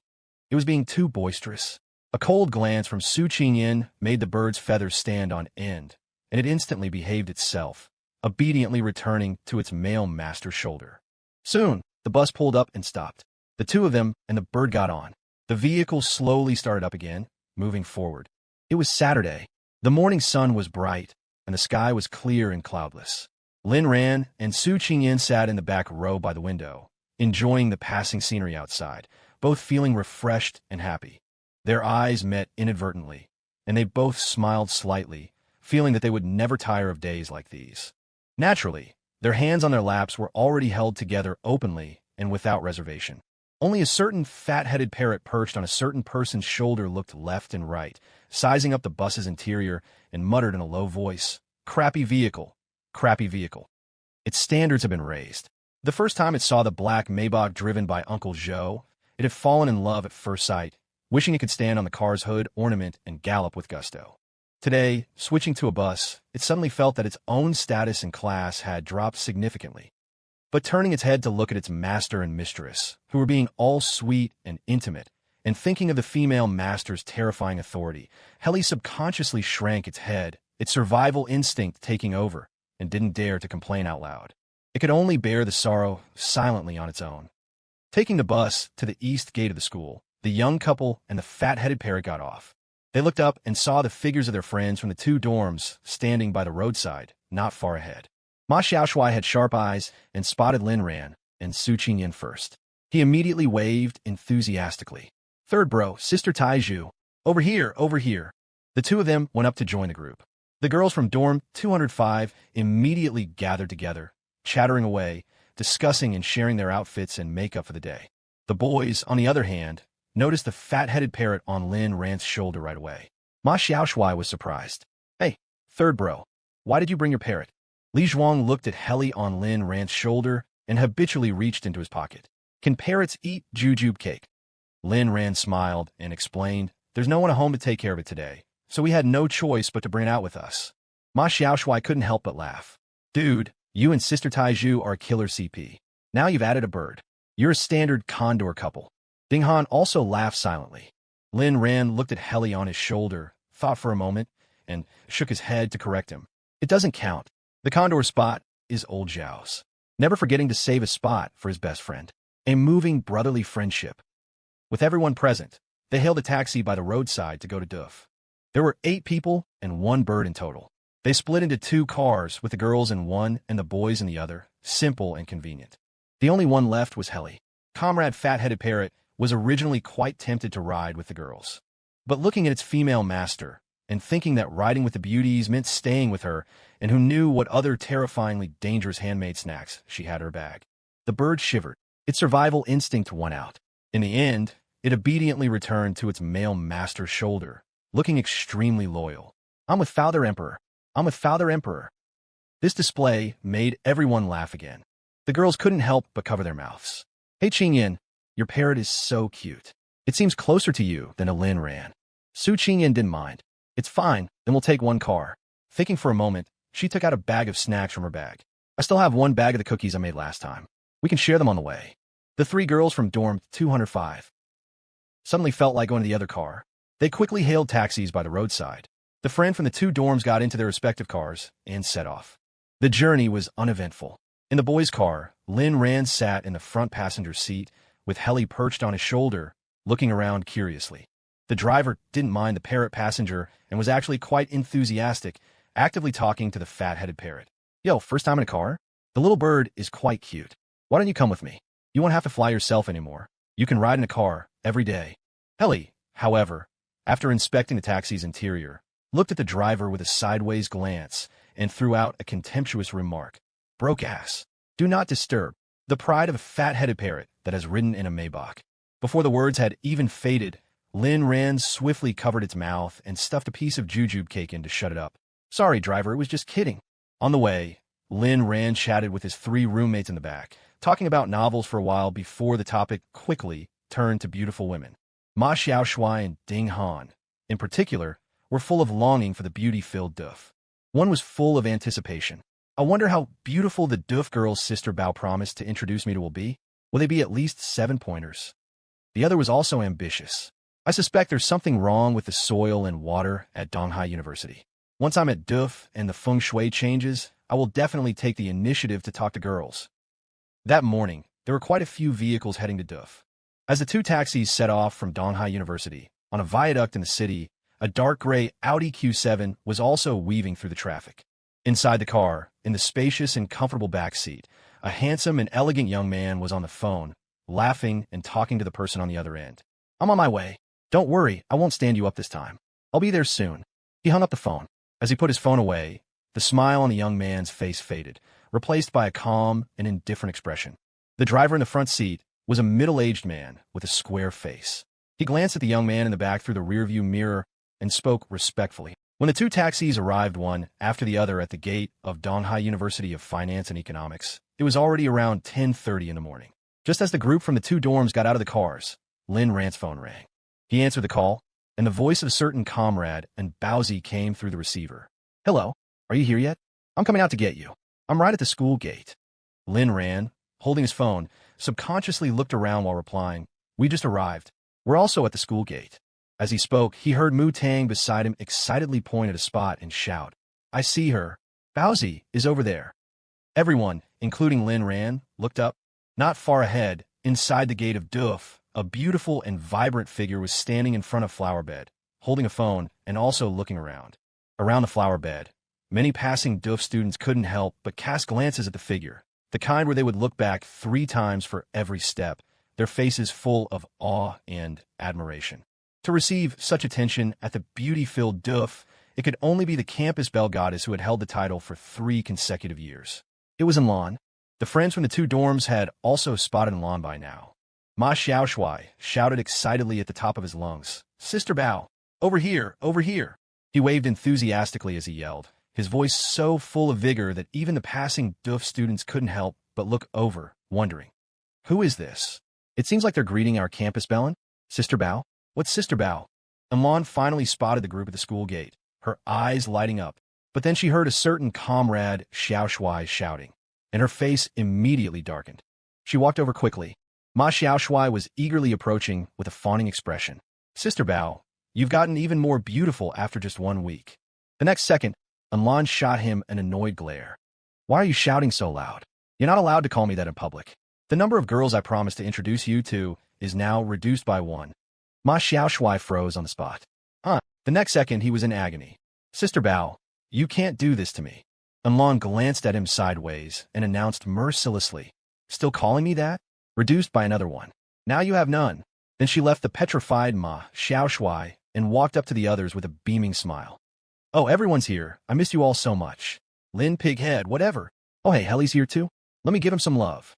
Speaker 1: It was being too boisterous. A cold glance from Su Qingyan made the bird's feathers stand on end, and it instantly behaved itself, obediently returning to its male master's shoulder. Soon, the bus pulled up and stopped. The 2 of them and the bird got on. The vehicle slowly started up again, moving forward. It was Saturday. The morning sun was bright, and the sky was clear and cloudless. Lin Ran and Su Qingyan sat in the back row by the window, enjoying the passing scenery outside, both feeling refreshed and happy. Their eyes met inadvertently, and they both smiled slightly, feeling that they would never tire of days like these. Naturally, their hands on their laps were already held together openly and without reservation. Only a certain fat-headed parrot perched on a certain person's shoulder looked left and right, sizing up the bus's interior, and muttered in a low voice, crappy vehicle, crappy vehicle. Its standards had been raised. The first time it saw the black Maybach driven by Uncle Joe, it had fallen in love at first sight, wishing it could stand on the car's hood ornament and gallop with gusto. Today, switching to a bus, it suddenly felt that its own status and class had dropped significantly. But turning its head to look at its master and mistress, who were being all sweet and intimate, and thinking of the female master's terrifying authority, Helly subconsciously shrank its head, its survival instinct taking over, and didn't dare to complain out loud. It could only bear the sorrow silently on its own. Taking the bus to the east gate of the school, the young couple and the fat-headed parrot got off. They looked up and saw the figures of their friends from the 2 dorms standing by the roadside, not far ahead. Ma Xiaoshui had sharp eyes and spotted Lin Ran and Su Qingyan first. He immediately waved enthusiastically. Third bro, Sister Taiju. Over here, over here. The 2 of them went up to join the group. The girls from dorm 205 immediately gathered together, chattering away, discussing and sharing their outfits and makeup for the day. The boys, on the other hand, noticed the fat-headed parrot on Lin Ran's shoulder right away. Ma Xiaoshui was surprised. Hey, third bro, why did you bring your parrot? Li Zhuang looked at Helly on Lin Ran's shoulder and habitually reached into his pocket. Can parrots eat jujube cake? Lin Ran smiled and explained, there's no one at home to take care of it today, so we had no choice but to bring it out with us. Ma Xiaoshui couldn't help but laugh. Dude, you and Sister Taiju are a killer CP. Now you've added a bird. You're a standard condor couple. Ding Han also laughed silently. Lin Ran looked at Helly on his shoulder, thought for a moment, and shook his head to correct him. It doesn't count. The condor spot is old Zhao's. Never forgetting to save a spot for his best friend. A moving brotherly friendship. With everyone present, they hailed a taxi by the roadside to go to Doof. There were 8 people and 1 bird in total. They split into 2 cars with the girls in one and the boys in the other, simple and convenient. The only one left was Helly. Comrade Fat-Headed Parrot was originally quite tempted to ride with the girls. But looking at its female master, and thinking that riding with the beauties meant staying with her, and who knew what other terrifyingly dangerous handmade snacks she had in her bag, the bird shivered. Its survival instinct won out. In the end, it obediently returned to its male master's shoulder, looking extremely loyal. I'm with Father Emperor. I'm with Father Emperor. This display made everyone laugh again. The girls couldn't help but cover their mouths. Hey Qingyan, your parrot is so cute. It seems closer to you than a Lin Ran. Su Qingyan didn't mind. It's fine, then we'll take 1 car. Thinking for a moment, she took out a bag of snacks from her bag. I still have 1 bag of the cookies I made last time. We can share them on the way. The 3 girls from dorm 205 suddenly felt like going to the other car. They quickly hailed taxis by the roadside. The friend from the two dorms got into their respective cars and set off. The journey was uneventful. In the boys' car, Lin Rand sat in the front passenger seat, with Helly perched on his shoulder, looking around curiously. The driver didn't mind the parrot passenger and was actually quite enthusiastic, actively talking to the fat-headed parrot. Yo, first time in a car? The little bird is quite cute. Why don't you come with me? You won't have to fly yourself anymore. You can ride in a car every day. Helly, however, after inspecting the taxi's interior, looked at the driver with a sideways glance and threw out a contemptuous remark. Broke ass. Do not disturb the pride of a fat-headed parrot that has ridden in a Maybach. Before the words had even faded, Lin Rand swiftly covered its mouth and stuffed a piece of jujube cake in to shut it up. Sorry, driver, it was just kidding. On the way, Lin Rand chatted with his 3 roommates in the back, talking about novels for a while before the topic quickly turned to beautiful women. Ma Xiaoshui and Ding Han, in particular, were full of longing for the beauty-filled Duff. One was full of anticipation. I wonder how beautiful the Duff girl's sister Bao promised to introduce me to will be. Will they be at least 7 pointers? The other was also ambitious. I suspect there's something wrong with the soil and water at Donghai University. Once I'm at Duff and the feng shui changes, I will definitely take the initiative to talk to girls. That morning, there were quite a few vehicles heading to Duff. As the 2 taxis set off from Donghai University, on a viaduct in the city, a dark gray Audi Q7 was also weaving through the traffic. Inside the car, in the spacious and comfortable back seat, a handsome and elegant young man was on the phone, laughing and talking to the person on the other end. I'm on my way. Don't worry, I won't stand you up this time. I'll be there soon. He hung up the phone. As he put his phone away, the smile on the young man's face faded, replaced by a calm and indifferent expression. The driver in the front seat was a middle-aged man with a square face. He glanced at the young man in the back through the rearview mirror and spoke respectfully. When the 2 taxis arrived one after the other at the gate of Donghai University of Finance and Economics, it was already around 10:30 in the morning. Just as the group from the 2 dorms got out of the cars, Lin Rand's phone rang. He answered the call, and the voice of a certain comrade and Baozi came through the receiver. Hello, are you here yet? I'm coming out to get you. I'm right at the school gate. Lin Rand, holding his phone, subconsciously looked around while replying, We just arrived. We're also at the school gate. As he spoke, he heard Mu Tang beside him excitedly point at a spot and shout, I see her. Baozi is over there. Everyone, including Lin Rand, looked up. Not far ahead, inside the gate of Duff, a beautiful and vibrant figure was standing in front of flower bed, holding a phone and also looking around. Around the flower bed, many passing Duff students couldn't help but cast glances at the figure, the kind where they would look back 3 times for every step, their faces full of awe and admiration. To receive such attention at the beauty-filled Duff, it could only be the campus belle goddess who had held the title for 3 consecutive years. It was Lan. The friends from the 2 dorms had also spotted Lan by now. Ma Xiaoshui shouted excitedly at the top of his lungs, Sister Bao, over here, over here. He waved enthusiastically as he yelled, his voice so full of vigor that even the passing Duff students couldn't help but look over, wondering, Who is this? It seems like they're greeting our campus bellin. Sister Bao? What's Sister Bao? Lan finally spotted the group at the school gate, her eyes lighting up, but then she heard a certain comrade Xiaoshui shouting, and her face immediately darkened. She walked over quickly. Ma Xiaoshui was eagerly approaching with a fawning expression. Sister Bao, you've gotten even more beautiful after just 1 week. The next second, Lan shot him an annoyed glare. Why are you shouting so loud? You're not allowed to call me that in public. The number of girls I promised to introduce you to is now reduced by 1. Ma Xiaoshui froze on the spot. The next second, he was in agony. Sister Bao, you can't do this to me. Lan glanced at him sideways and announced mercilessly, Still calling me that? Reduced by another 1. Now you have none. Then she left the petrified Ma Xiaoshui and walked up to the others with a beaming smile. Oh, everyone's here. I miss you all so much. Lin Pighead, whatever. Oh, hey, Helly's here too? Let me give him some love.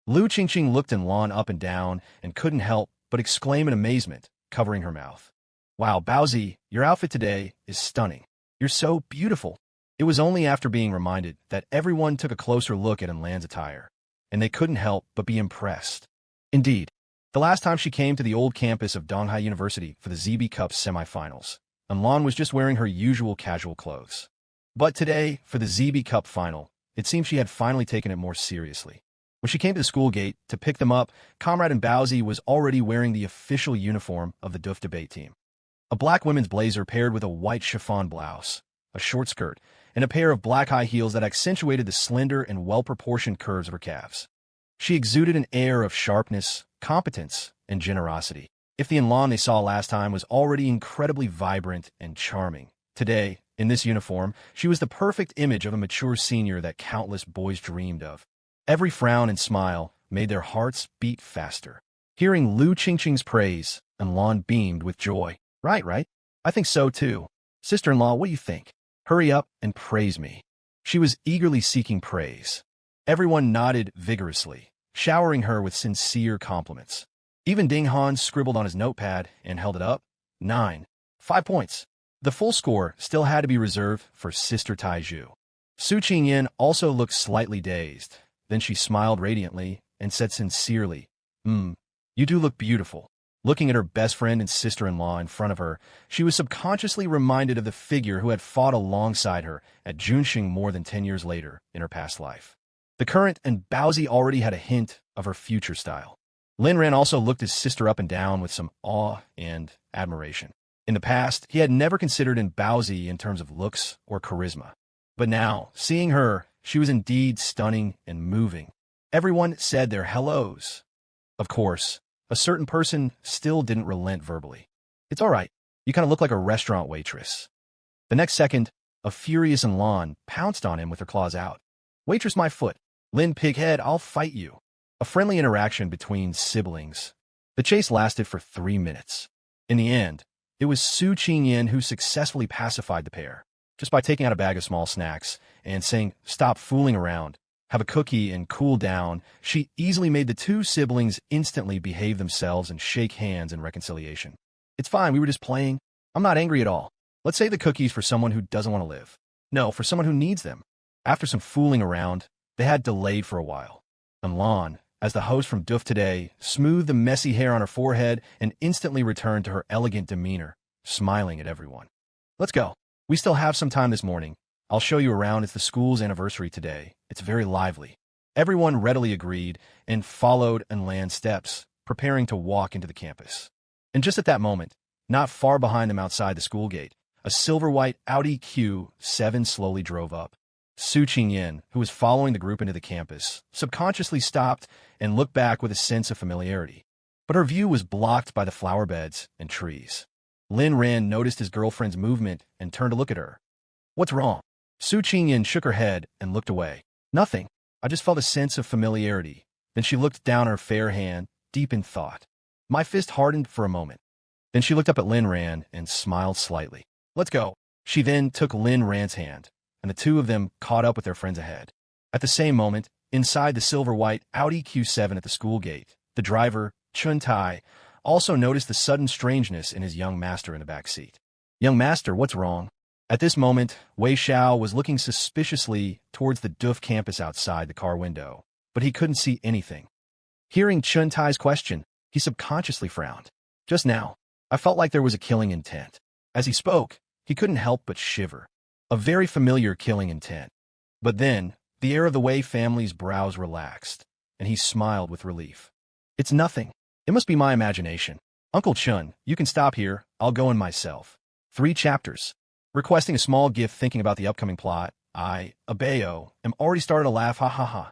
Speaker 1: Lu Qingqing looked at Lan up and down and couldn't help but exclaim in amazement, covering her mouth. Wow, Baozi, your outfit today is stunning. You're so beautiful. It was only after being reminded that everyone took a closer look at Lan's attire, and they couldn't help but be impressed. Indeed, the last time she came to the old campus of Donghai University for the ZB Cup semifinals, Lan was just wearing her usual casual clothes. But today, for the ZB Cup final, it seemed she had finally taken it more seriously. When she came to the school gate to pick them up, Comrade and Baozi was already wearing the official uniform of the Duff debate team. A black women's blazer paired with a white chiffon blouse, a short skirt, and a pair of black high heels that accentuated the slender and well-proportioned curves of her calves. She exuded an air of sharpness, competence, and generosity. If the Elan they saw last time was already incredibly vibrant and charming, today, in this uniform, she was the perfect image of a mature senior that countless boys dreamed of. Every frown and smile made their hearts beat faster. Hearing Lu Qingqing's praise, Elan beamed with joy. Right? I think so too. Sister-in-law, what do you think? Hurry up and praise me. She was eagerly seeking praise. Everyone nodded vigorously, showering her with sincere compliments. Even Ding Han scribbled on his notepad and held it up. 9. 5 points. The full score still had to be reserved for Sister Taiju. Su Qingyin also looked slightly dazed. Then she smiled radiantly and said sincerely, you do look beautiful. Looking at her best friend and sister-in-law in front of her, she was subconsciously reminded of the figure who had fought alongside her at Junxing more than 10 years later in her past life. The current and Baozi already had a hint of her future style. Lin Ran also looked his sister up and down with some awe and admiration. In the past, he had never considered Baozi in terms of looks or charisma. But now, seeing her, she was indeed stunning and moving. Everyone said their hellos. Of course, a certain person still didn't relent verbally. It's all right. You kind of look like a restaurant waitress. The next second, a furious Elan pounced on him with her claws out. Waitress, my foot. Lin Pighead, I'll fight you. A friendly interaction between siblings. The chase lasted for 3 minutes. In the end, it was Su Qingyin who successfully pacified the pair, just by taking out a bag of small snacks and saying, stop fooling around, have a cookie and cool down. She easily made the two siblings instantly behave themselves and shake hands in reconciliation. It's fine, we were just playing. I'm not angry at all. Let's save the cookies for someone who doesn't want to live. No, for someone who needs them. After some fooling around, they had delayed for a while. Elan, as the host from Doof Today, smoothed the messy hair on her forehead and instantly returned to her elegant demeanor, smiling at everyone. Let's go. We still have some time this morning. I'll show you around. It's the school's anniversary today. It's very lively. Everyone readily agreed and followed Elan's steps, preparing to walk into the campus. And just at that moment, not far behind them outside the school gate, a silver-white Audi Q7 slowly drove up. Su Qingyin, who was following the group into the campus, subconsciously stopped and looked back with a sense of familiarity. But her view was blocked by the flower beds and trees. Lin Ran noticed his girlfriend's movement and turned to look at her. What's wrong? Su Qingyin shook her head and looked away. Nothing. I just felt a sense of familiarity. Then she looked down her fair hand, deep in thought. My fist hardened for a moment. Then she looked up at Lin Ran and smiled slightly. Let's go. She then took Lin Ran's hand, and the two of them caught up with their friends ahead. At the same moment, inside the silver-white Audi Q7 at the school gate, the driver, Chun Tai, also noticed the sudden strangeness in his young master in the back seat. Young master, what's wrong? At this moment, Wei Xiao was looking suspiciously towards the Doof campus outside the car window, but he couldn't see anything. Hearing Chun Tai's question, he subconsciously frowned. Just now, I felt like there was a killing intent. As he spoke, he couldn't help but shiver. A very familiar killing intent. But then, the air of the Wei family's brows relaxed, and he smiled with relief. It's nothing. It must be my imagination. Uncle Chun, you can stop here. I'll go in myself. 3 chapters. Requesting a small gift thinking about the upcoming plot, I, Abeo, am already started to laugh, ha ha ha.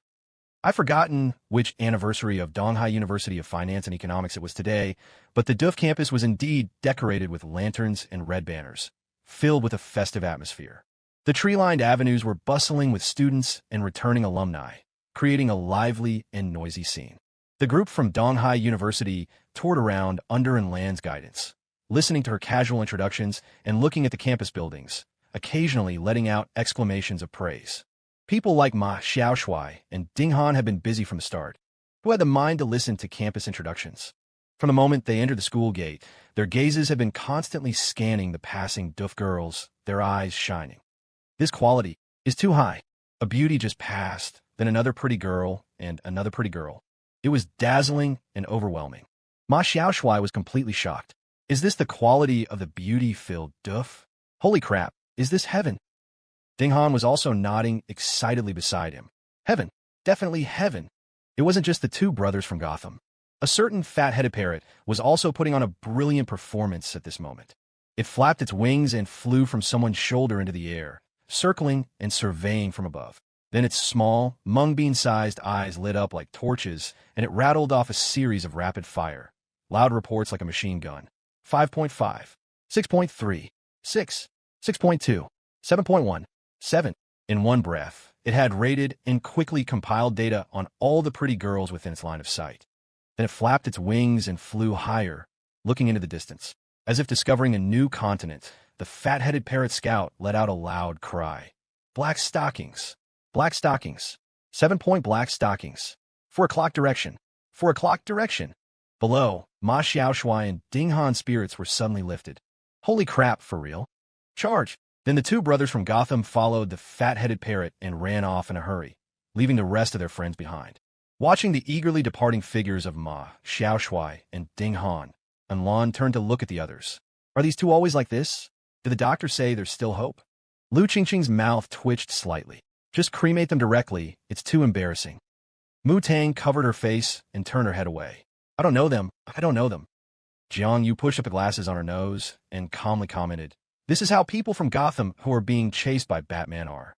Speaker 1: I've forgotten which anniversary of Donghai University of Finance and Economics it was today, but the Doof campus was indeed decorated with lanterns and red banners, filled with a festive atmosphere. The tree-lined avenues were bustling with students and returning alumni, creating a lively and noisy scene. The group from Donghai University toured around under Elan's guidance, listening to her casual introductions and looking at the campus buildings, occasionally letting out exclamations of praise. People like Ma Xiaoshui and Ding Han had been busy from the start, who had the mind to listen to campus introductions. From the moment they entered the school gate, their gazes had been constantly scanning the passing Doof girls, their eyes shining. This quality is too high. A beauty just passed, then another pretty girl, and another pretty girl. It was dazzling and overwhelming. Ma Xiaoshui was completely shocked. Is this the quality of the beauty-filled Doof? Holy crap, is this heaven? Ding Han was also nodding excitedly beside him. Heaven. Definitely heaven. It wasn't just the two brothers from Gotham. A certain fat-headed parrot was also putting on a brilliant performance at this moment. It flapped its wings and flew from someone's shoulder into the air, circling and surveying from above. Then its small, mung bean-sized eyes lit up like torches, and it rattled off a series of rapid fire. Loud reports like a machine gun. 5.5, 6.3, 6, 6.2, 7.1, 7. In one breath, it had rated and quickly compiled data on all the pretty girls within its line of sight. Then it flapped its wings and flew higher, looking into the distance. As if discovering a new continent, the fat-headed parrot scout let out a loud cry. Black stockings. Black stockings. 7-point black stockings. 4 o'clock direction. 4 o'clock direction. Below, Ma Xiaoshui and Ding Han's spirits were suddenly lifted. Holy crap, for real? Charge! Then the two brothers from Gotham followed the fat-headed parrot and ran off in a hurry, leaving the rest of their friends behind. Watching the eagerly departing figures of Ma Xiaoshui and Ding Han, Lan turned to look at the others. Are these two always like this? Did the doctor say there's still hope? Lu Qingqing's mouth twitched slightly. Just cremate them directly, it's too embarrassing. Mu Tang covered her face and turned her head away. I don't know them. Jiang Yu pushed up the glasses on her nose and calmly commented, this is how people from Gotham who are being chased by Batman are.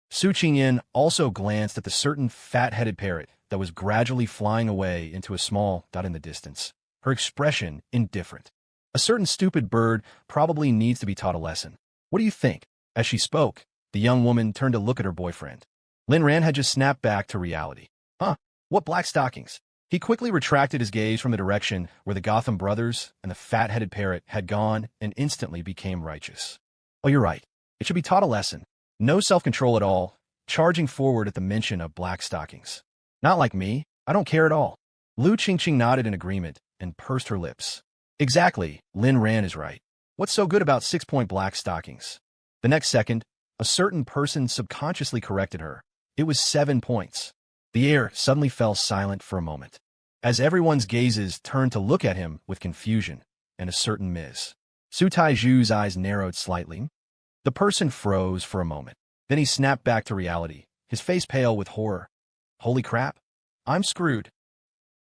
Speaker 1: Su Qingyan also glanced at the certain fat-headed parrot that was gradually flying away into a small dot in the distance, her expression indifferent. A certain stupid bird probably needs to be taught a lesson. What do you think? As she spoke, the young woman turned to look at her boyfriend. Lin Ran had just snapped back to reality. Huh? What black stockings? He quickly retracted his gaze from the direction where the Gotham brothers and the fat-headed parrot had gone and instantly became righteous. Oh, you're right. It should be taught a lesson. No self-control at all, charging forward at the mention of black stockings. Not like me. I don't care at all. Lu Qingqing nodded in agreement and pursed her lips. Exactly, Lin Ran is right. What's so good about 6-point black stockings? The next second, a certain person subconsciously corrected her. It was 7 points. The air suddenly fell silent for a moment, as everyone's gazes turned to look at him with confusion and a certain miss. Su Taizhu's eyes narrowed slightly. The person froze for a moment. Then he snapped back to reality, his face pale with horror. Holy crap, I'm screwed.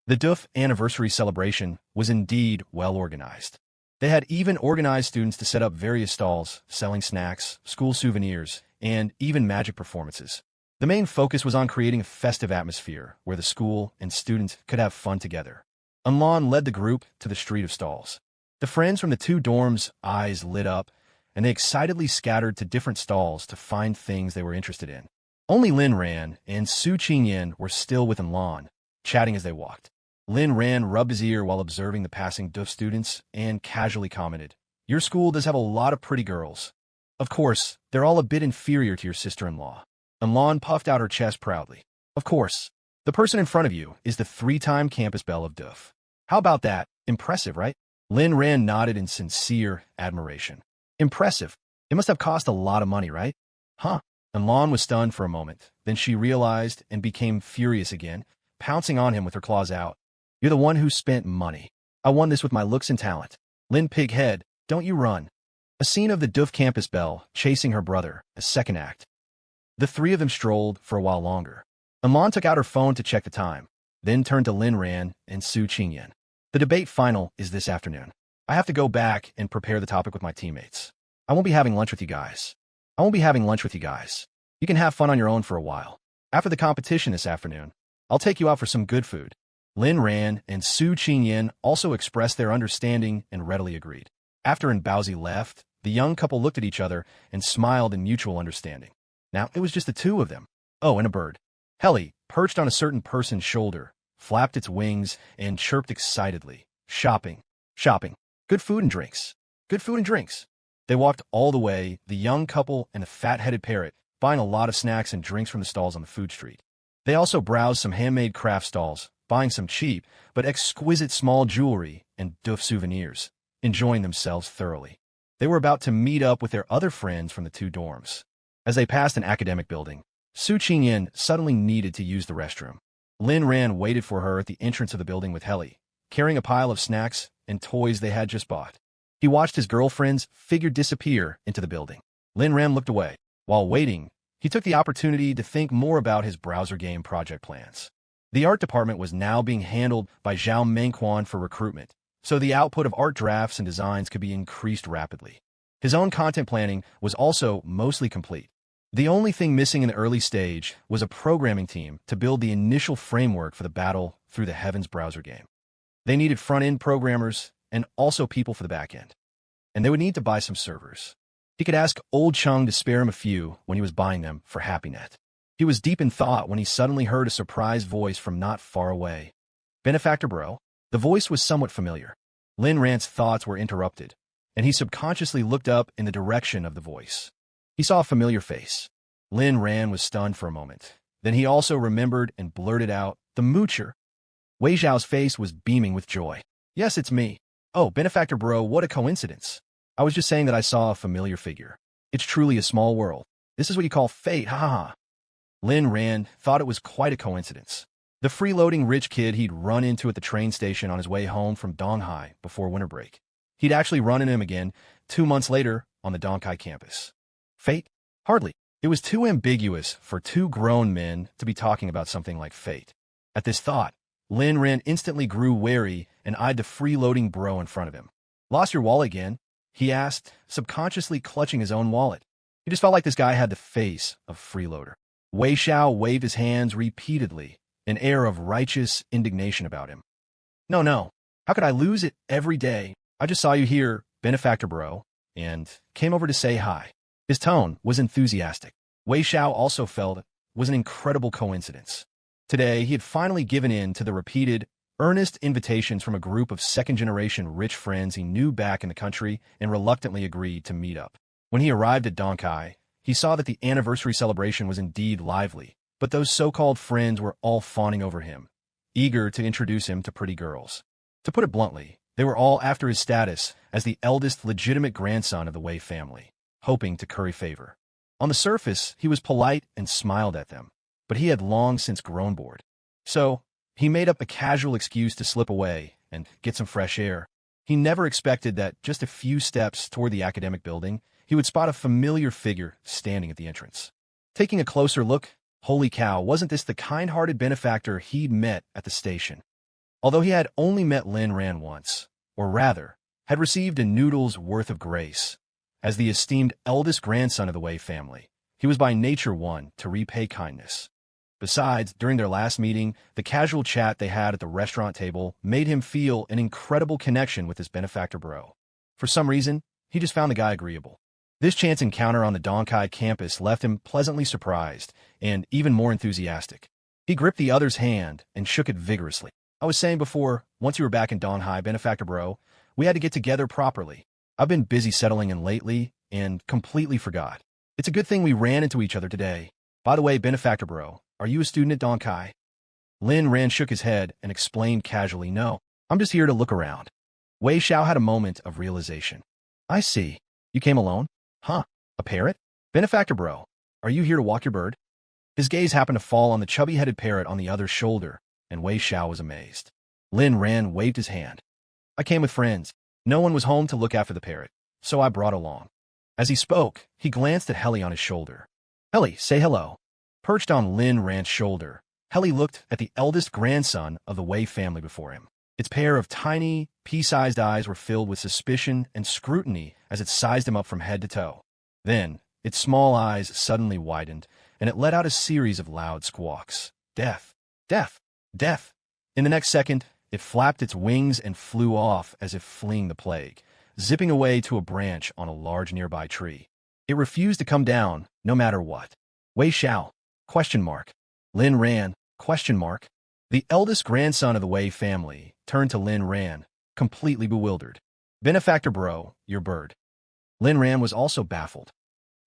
Speaker 1: The Doof anniversary celebration was indeed well organized. They had even organized students to set up various stalls, selling snacks, school souvenirs, and even magic performances. The main focus was on creating a festive atmosphere where the school and students could have fun together. Lan led the group to the street of stalls. The friends from the two dorms' eyes lit up, and they excitedly scattered to different stalls to find things they were interested in. Only Lin Ran and Su Qingyan were still with Lan, chatting as they walked. Lin Ran rubbed his ear while observing the passing Doof students and casually commented, your school does have a lot of pretty girls. Of course, they're all a bit inferior to your sister-in-law. Lan puffed out her chest proudly. Of course. The person in front of you is the 3-time campus belle of Doof. How about that? Impressive, right? Lin Ran nodded in sincere admiration. Impressive. It must have cost a lot of money, right? Huh? Lan was stunned for a moment. Then she realized and became furious again, pouncing on him with her claws out. You're the one who spent money. I won this with my looks and talent. Lin Pighead, don't you run. A scene of the Doof campus belle chasing her brother, a second act. The three of them strolled for a while longer. Lan took out her phone to check the time, then turned to Lin Ran and Su Qingyan. The debate final is this afternoon. I have to go back and prepare the topic with my teammates. I won't be having lunch with you guys. You can have fun on your own for a while. After the competition this afternoon, I'll take you out for some good food. Lin Ran and Su Qingyan also expressed their understanding and readily agreed. After Baozi left, the young couple looked at each other and smiled in mutual understanding. Now it was just the two of them. Oh, and a bird. Heli, perched on a certain person's shoulder, flapped its wings and chirped excitedly. Shopping. Good food and drinks. They walked all the way, the young couple and the fat-headed parrot, buying a lot of snacks and drinks from the stalls on the food street. They also browsed some handmade craft stalls, buying some cheap but exquisite small jewelry and Doof souvenirs, enjoying themselves thoroughly. They were about to meet up with their other friends from the two dorms. As they passed an academic building, Su Qingyan suddenly needed to use the restroom. Lin Ran waited for her at the entrance of the building with Heli, carrying a pile of snacks and toys they had just bought. He watched his girlfriend's figure disappear into the building. Lin Ran looked away. While waiting, he took the opportunity to think more about his browser game project plans. The art department was now being handled by Zhao Mengquan for recruitment, so the output of art drafts and designs could be increased rapidly. His own content planning was also mostly complete. The only thing missing in the early stage was a programming team to build the initial framework for the Battle Through the Heavens browser game. They needed front-end programmers and also people for the back-end. And they would need to buy some servers. He could ask old Chung to spare him a few when he was buying them for HappyNet. He was deep in thought when he suddenly heard a surprised voice from not far away. "Benefactor bro?" The voice was somewhat familiar. Lin Rand's thoughts were interrupted, and he subconsciously looked up in the direction of the voice. He saw a familiar face. Lin Rand was stunned for a moment. Then he also remembered and blurted out, "The Moocher." Wei Xiao's face was beaming with joy. "Yes, it's me." "Oh, Benefactor bro, what a coincidence. I was just saying that I saw a familiar figure. It's truly a small world. This is what you call fate, ha ha ha." Lin Rand thought it was quite a coincidence. The freeloading rich kid he'd run into at the train station on his way home from Donghai before winter break. He'd actually run into him again 2 months later on the Donghai campus. Fate? Hardly. It was too ambiguous for two grown men to be talking about something like fate. At this thought, Lin Rand instantly grew wary and eyed the freeloading bro in front of him. "Lost your wallet again?" he asked, subconsciously clutching his own wallet. He just felt like this guy had the face of freeloader. Wei Xiao waved his hands repeatedly, an air of righteous indignation about him. No. How could I lose it every day? I just saw you here, Benefactor bro, and came over to say hi." His tone was enthusiastic. Wei Xiao also felt it was an incredible coincidence. Today, he had finally given in to the repeated, earnest invitations from a group of second-generation rich friends he knew back in the country and reluctantly agreed to meet up. When he arrived at Donghai, he saw that the anniversary celebration was indeed lively, but those so-called friends were all fawning over him, eager to introduce him to pretty girls. To put it bluntly, they were all after his status as the eldest legitimate grandson of the Wei family, hoping to curry favor. On the surface, he was polite and smiled at them, but he had long since grown bored. So, he made up a casual excuse to slip away and get some fresh air. He never expected that just a few steps toward the academic building, he would spot a familiar figure standing at the entrance. Taking a closer look, holy cow, wasn't this the kind-hearted benefactor he'd met at the station? Although he had only met Lin Rand once, or rather, had received a noodle's worth of grace. As the esteemed eldest grandson of the Wei family, he was by nature one to repay kindness. Besides, during their last meeting, the casual chat they had at the restaurant table made him feel an incredible connection with his benefactor bro. For some reason, he just found the guy agreeable. This chance encounter on the Donghai campus left him pleasantly surprised and even more enthusiastic. He gripped the other's hand and shook it vigorously. "I was saying before, once you were back in Donghai, benefactor bro, we had to get together properly. I've been busy settling in lately and completely forgot. It's a good thing we ran into each other today. By the way, benefactor bro, are you a student at Donghai?" Lin Rand shook his head and explained casually, "No, I'm just here to look around." Wei Xiao had a moment of realization. "I see. You came alone? Huh, a parrot? Benefactor bro, are you here to walk your bird?" His gaze happened to fall on the chubby-headed parrot on the other's shoulder, and Wei Xiao was amazed. Lin Rand waved his hand. "I came with friends. No one was home to look after the parrot, so I brought along." As he spoke, he glanced at Helly on his shoulder. "Helly, say hello." Perched on Lin Rand's shoulder, Helly looked at the eldest grandson of the Wei family before him. Its pair of tiny, pea-sized eyes were filled with suspicion and scrutiny as it sized him up from head to toe. Then, its small eyes suddenly widened, and it let out a series of loud squawks. "Death! Death! Death!" In the next second, it flapped its wings and flew off as if fleeing the plague, zipping away to a branch on a large nearby tree. It refused to come down, no matter what. "Wei Xiao? Question mark. Lin Rand? Question mark." The eldest grandson of the Wei family turned to Lin Rand, completely bewildered. "Benefactor bro, your bird." Lin Rand was also baffled.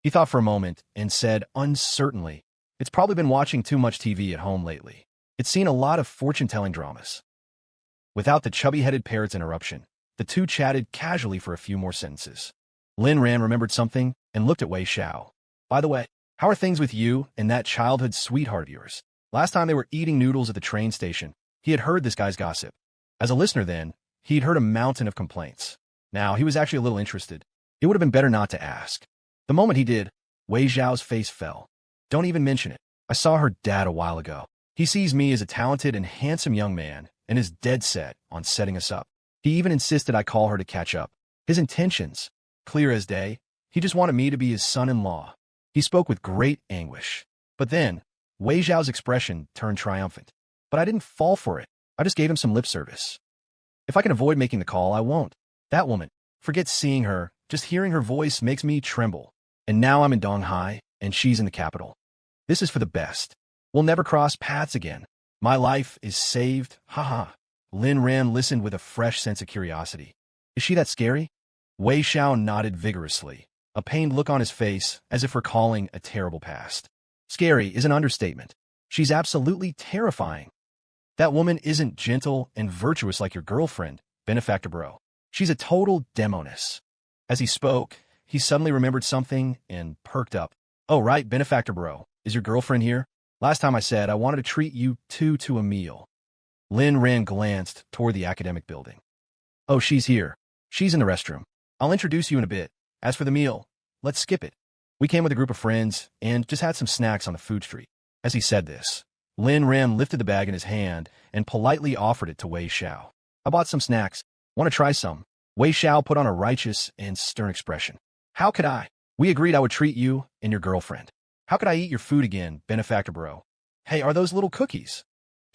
Speaker 1: He thought for a moment and said uncertainly, "It's probably been watching too much TV at home lately. It's seen a lot of fortune-telling dramas." Without the chubby-headed parrot's interruption, the two chatted casually for a few more sentences. Lin Rand remembered something and looked at Wei Xiao. "By the way, how are things with you and that childhood sweetheart of yours?" Last time they were eating noodles at the train station, he had heard this guy's gossip. As a listener then, he'd heard a mountain of complaints. Now, he was actually a little interested. It would have been better not to ask. The moment he did, Wei Xiao's face fell. "Don't even mention it. I saw her dad a while ago. He sees me as a talented and handsome young man and is dead set on setting us up. He even insisted I call her to catch up. His intentions, clear as day, he just wanted me to be his son-in-law. He spoke with great anguish. But then, Wei Zhao's expression turned triumphant. But I didn't fall for it. I just gave him some lip service. If I can avoid making the call, I won't. That woman, forget seeing her, just hearing her voice makes me tremble. And now I'm in Donghai, and she's in the capital. This is for the best. We'll never cross paths again. My life is saved, haha. Lin Ran listened with a fresh sense of curiosity. Is she that scary? Wei Xiao nodded vigorously, a pained look on his face as if recalling a terrible past. Scary is an understatement. She's absolutely terrifying. That woman isn't gentle and virtuous like your girlfriend, benefactor bro. She's a total demoness. As he spoke, he suddenly remembered something and perked up. Oh right, benefactor bro, is your girlfriend here? Last time I said I wanted to treat you two to a meal. Lin Ran glanced toward the academic building. Oh, she's here. She's in the restroom. I'll introduce you in a bit. As for the meal, let's skip it. We came with a group of friends and just had some snacks on the food street. As he said this, Lin Ran lifted the bag in his hand and politely offered it to Wei Xiao. I bought some snacks. Want to try some? Wei Xiao put on a righteous and stern expression. How could I? We agreed I would treat you and your girlfriend. How could I eat your food again, benefactor bro? Hey, are those little cookies?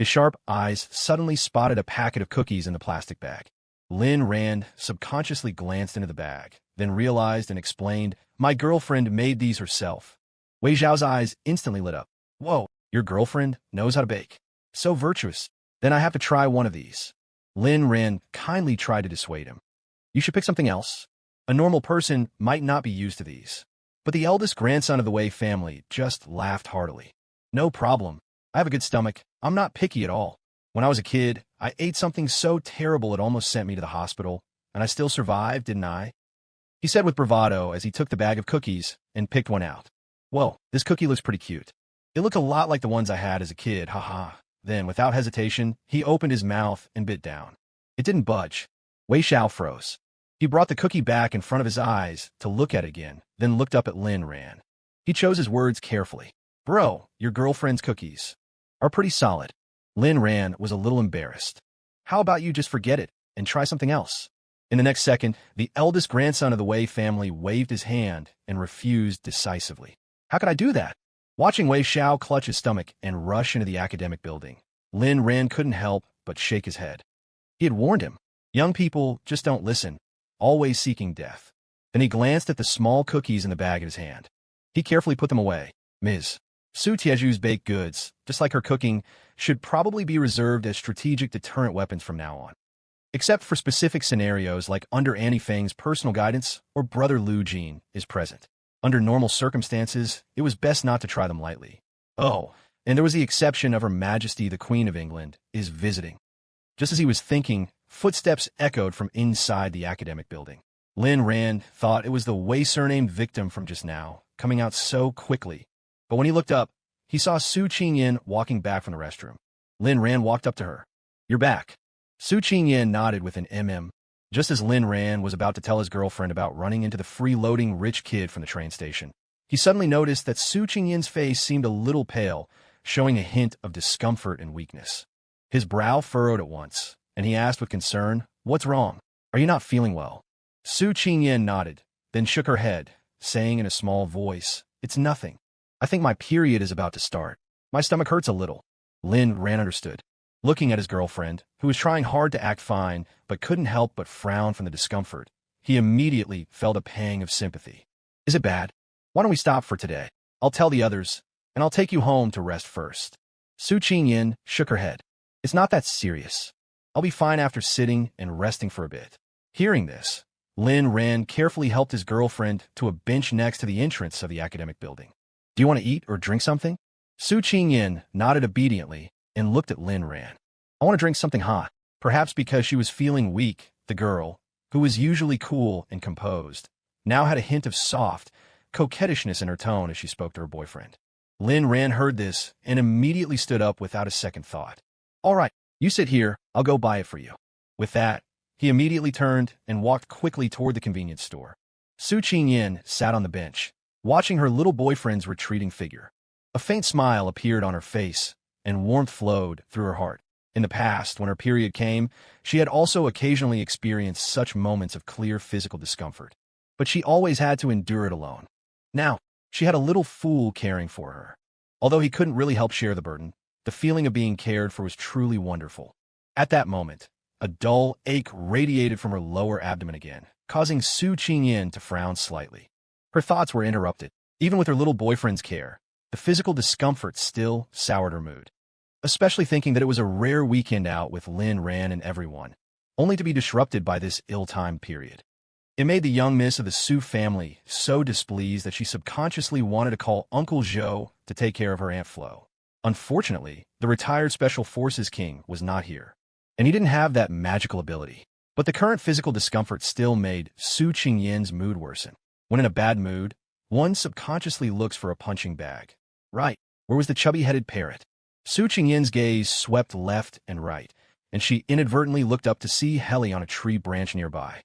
Speaker 1: His sharp eyes suddenly spotted a packet of cookies in the plastic bag. Lin Ran subconsciously glanced into the bag, then realized and explained, my girlfriend made these herself. Wei Zhao's eyes instantly lit up. Whoa, your girlfriend knows how to bake. So virtuous. Then I have to try one of these. Lin Ran kindly tried to dissuade him. You should pick something else. A normal person might not be used to these. But the eldest grandson of the Wei family just laughed heartily. No problem. I have a good stomach. I'm not picky at all. When I was a kid, I ate something so terrible it almost sent me to the hospital, and I still survived, didn't I? He said with bravado as he took the bag of cookies and picked one out. Whoa, this cookie looks pretty cute. It looked a lot like the ones I had as a kid, haha. Then, without hesitation, he opened his mouth and bit down. It didn't budge. Wei Xiao froze. He brought the cookie back in front of his eyes to look at it again, then looked up at Lin Ran. He chose his words carefully. Bro, your girlfriend's cookies are pretty solid. Lin Ran was a little embarrassed. How about you just forget it and try something else? In the next second, the eldest grandson of the Wei family waved his hand and refused decisively. How could I do that? Watching Wei Xiao clutch his stomach and rush into the academic building, Lin Ran couldn't help but shake his head. He had warned him. Young people just don't listen, always seeking death. Then he glanced at the small cookies in the bag in his hand. He carefully put them away. Ms. Su Tieju's baked goods, just like her cooking, should probably be reserved as strategic deterrent weapons from now on. Except for specific scenarios like under Annie Fang's personal guidance or Brother Lu Jin is present. Under normal circumstances, it was best not to try them lightly. Oh, and there was the exception of Her Majesty the Queen of England is visiting. Just as he was thinking, footsteps echoed from inside the academic building. Lin Ran thought it was the Wei surnamed victim from just now, coming out so quickly. But when he looked up, he saw Su Qingyan walking back from the restroom. Lin Ran walked up to her. You're back. Su Qingyan nodded with an just as Lin Ran was about to tell his girlfriend about running into the free-loading rich kid from the train station. He suddenly noticed that Su Qingyan's face seemed a little pale, showing a hint of discomfort and weakness. His brow furrowed at once, and he asked with concern, What's wrong? Are you not feeling well? Su Qingyan nodded, then shook her head, saying in a small voice, It's nothing. I think my period is about to start. My stomach hurts a little. Lin Ran understood. Looking at his girlfriend, who was trying hard to act fine but couldn't help but frown from the discomfort, he immediately felt a pang of sympathy. Is it bad? Why don't we stop for today? I'll tell the others, and I'll take you home to rest first. Su Qingyan shook her head. It's not that serious. I'll be fine after sitting and resting for a bit. Hearing this, Lin Ran carefully helped his girlfriend to a bench next to the entrance of the academic building. Do you want to eat or drink something? Su Qingyan nodded obediently and looked at Lin Ran. I want to drink something hot. Perhaps because she was feeling weak, the girl, who was usually cool and composed, now had a hint of soft coquettishness in her tone as she spoke to her boyfriend. Lin Ran heard this and immediately stood up without a second thought. All right, you sit here, I'll go buy it for you. With that, he immediately turned and walked quickly toward the convenience store. Su Qingyan sat on the bench, watching her little boyfriend's retreating figure. A faint smile appeared on her face, and warmth flowed through her heart. In the past, when her period came, she had also occasionally experienced such moments of clear physical discomfort. But she always had to endure it alone. Now, she had a little fool caring for her. Although he couldn't really help share the burden, the feeling of being cared for was truly wonderful. At that moment, a dull ache radiated from her lower abdomen again, causing Su Qingyan to frown slightly. Her thoughts were interrupted. Even with her little boyfriend's care, the physical discomfort still soured her mood. Especially thinking that it was a rare weekend out with Lin Ran and everyone, only to be disrupted by this ill-timed period. It made the young miss of the Su family so displeased that she subconsciously wanted to call Uncle Zhou to take care of her Aunt Flo. Unfortunately, the retired Special Forces King was not here, and he didn't have that magical ability. But the current physical discomfort still made Su Qingyan's mood worsen. When in a bad mood, one subconsciously looks for a punching bag. Right, where was the chubby-headed parrot? Su Qingyan's gaze swept left and right, and she inadvertently looked up to see Helly on a tree branch nearby.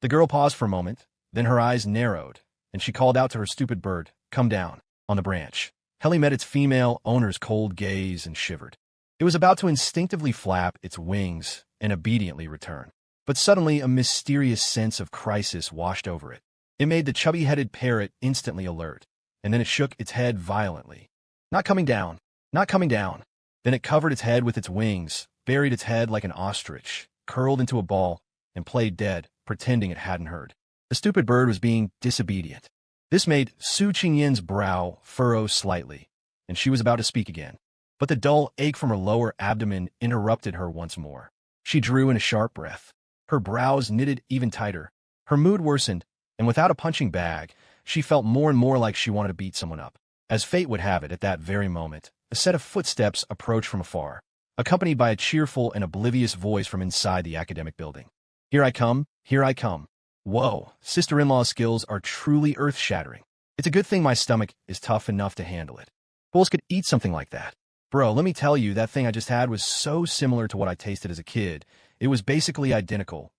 Speaker 1: The girl paused for a moment, then her eyes narrowed, and she called out to her stupid bird, "Come down," on the branch. Helly met its female owner's cold gaze and shivered. It was about to instinctively flap its wings and obediently return. But suddenly a mysterious sense of crisis washed over it. It made the chubby-headed parrot instantly alert, and then it shook its head violently. "Not coming down, not coming down." Then it covered its head with its wings, buried its head like an ostrich, curled into a ball, and played dead, pretending it hadn't heard. The stupid bird was being disobedient. This made Su Qingyan's brow furrow slightly, and she was about to speak again. But the dull ache from her lower abdomen interrupted her once more. She drew in a sharp breath. Her brows knitted even tighter. Her mood worsened, and without a punching bag, she felt more and more like she wanted to beat someone up. As fate would have it, at that very moment, a set of footsteps approached from afar, accompanied by a cheerful and oblivious voice from inside the academic building. "Here I come, here I come." Whoa, sister-in-law's skills are truly earth-shattering. It's a good thing my stomach is tough enough to handle it. Bulls could eat something like that. Bro, let me tell you, that thing I just had was so similar to what I tasted as a kid. It was basically identical.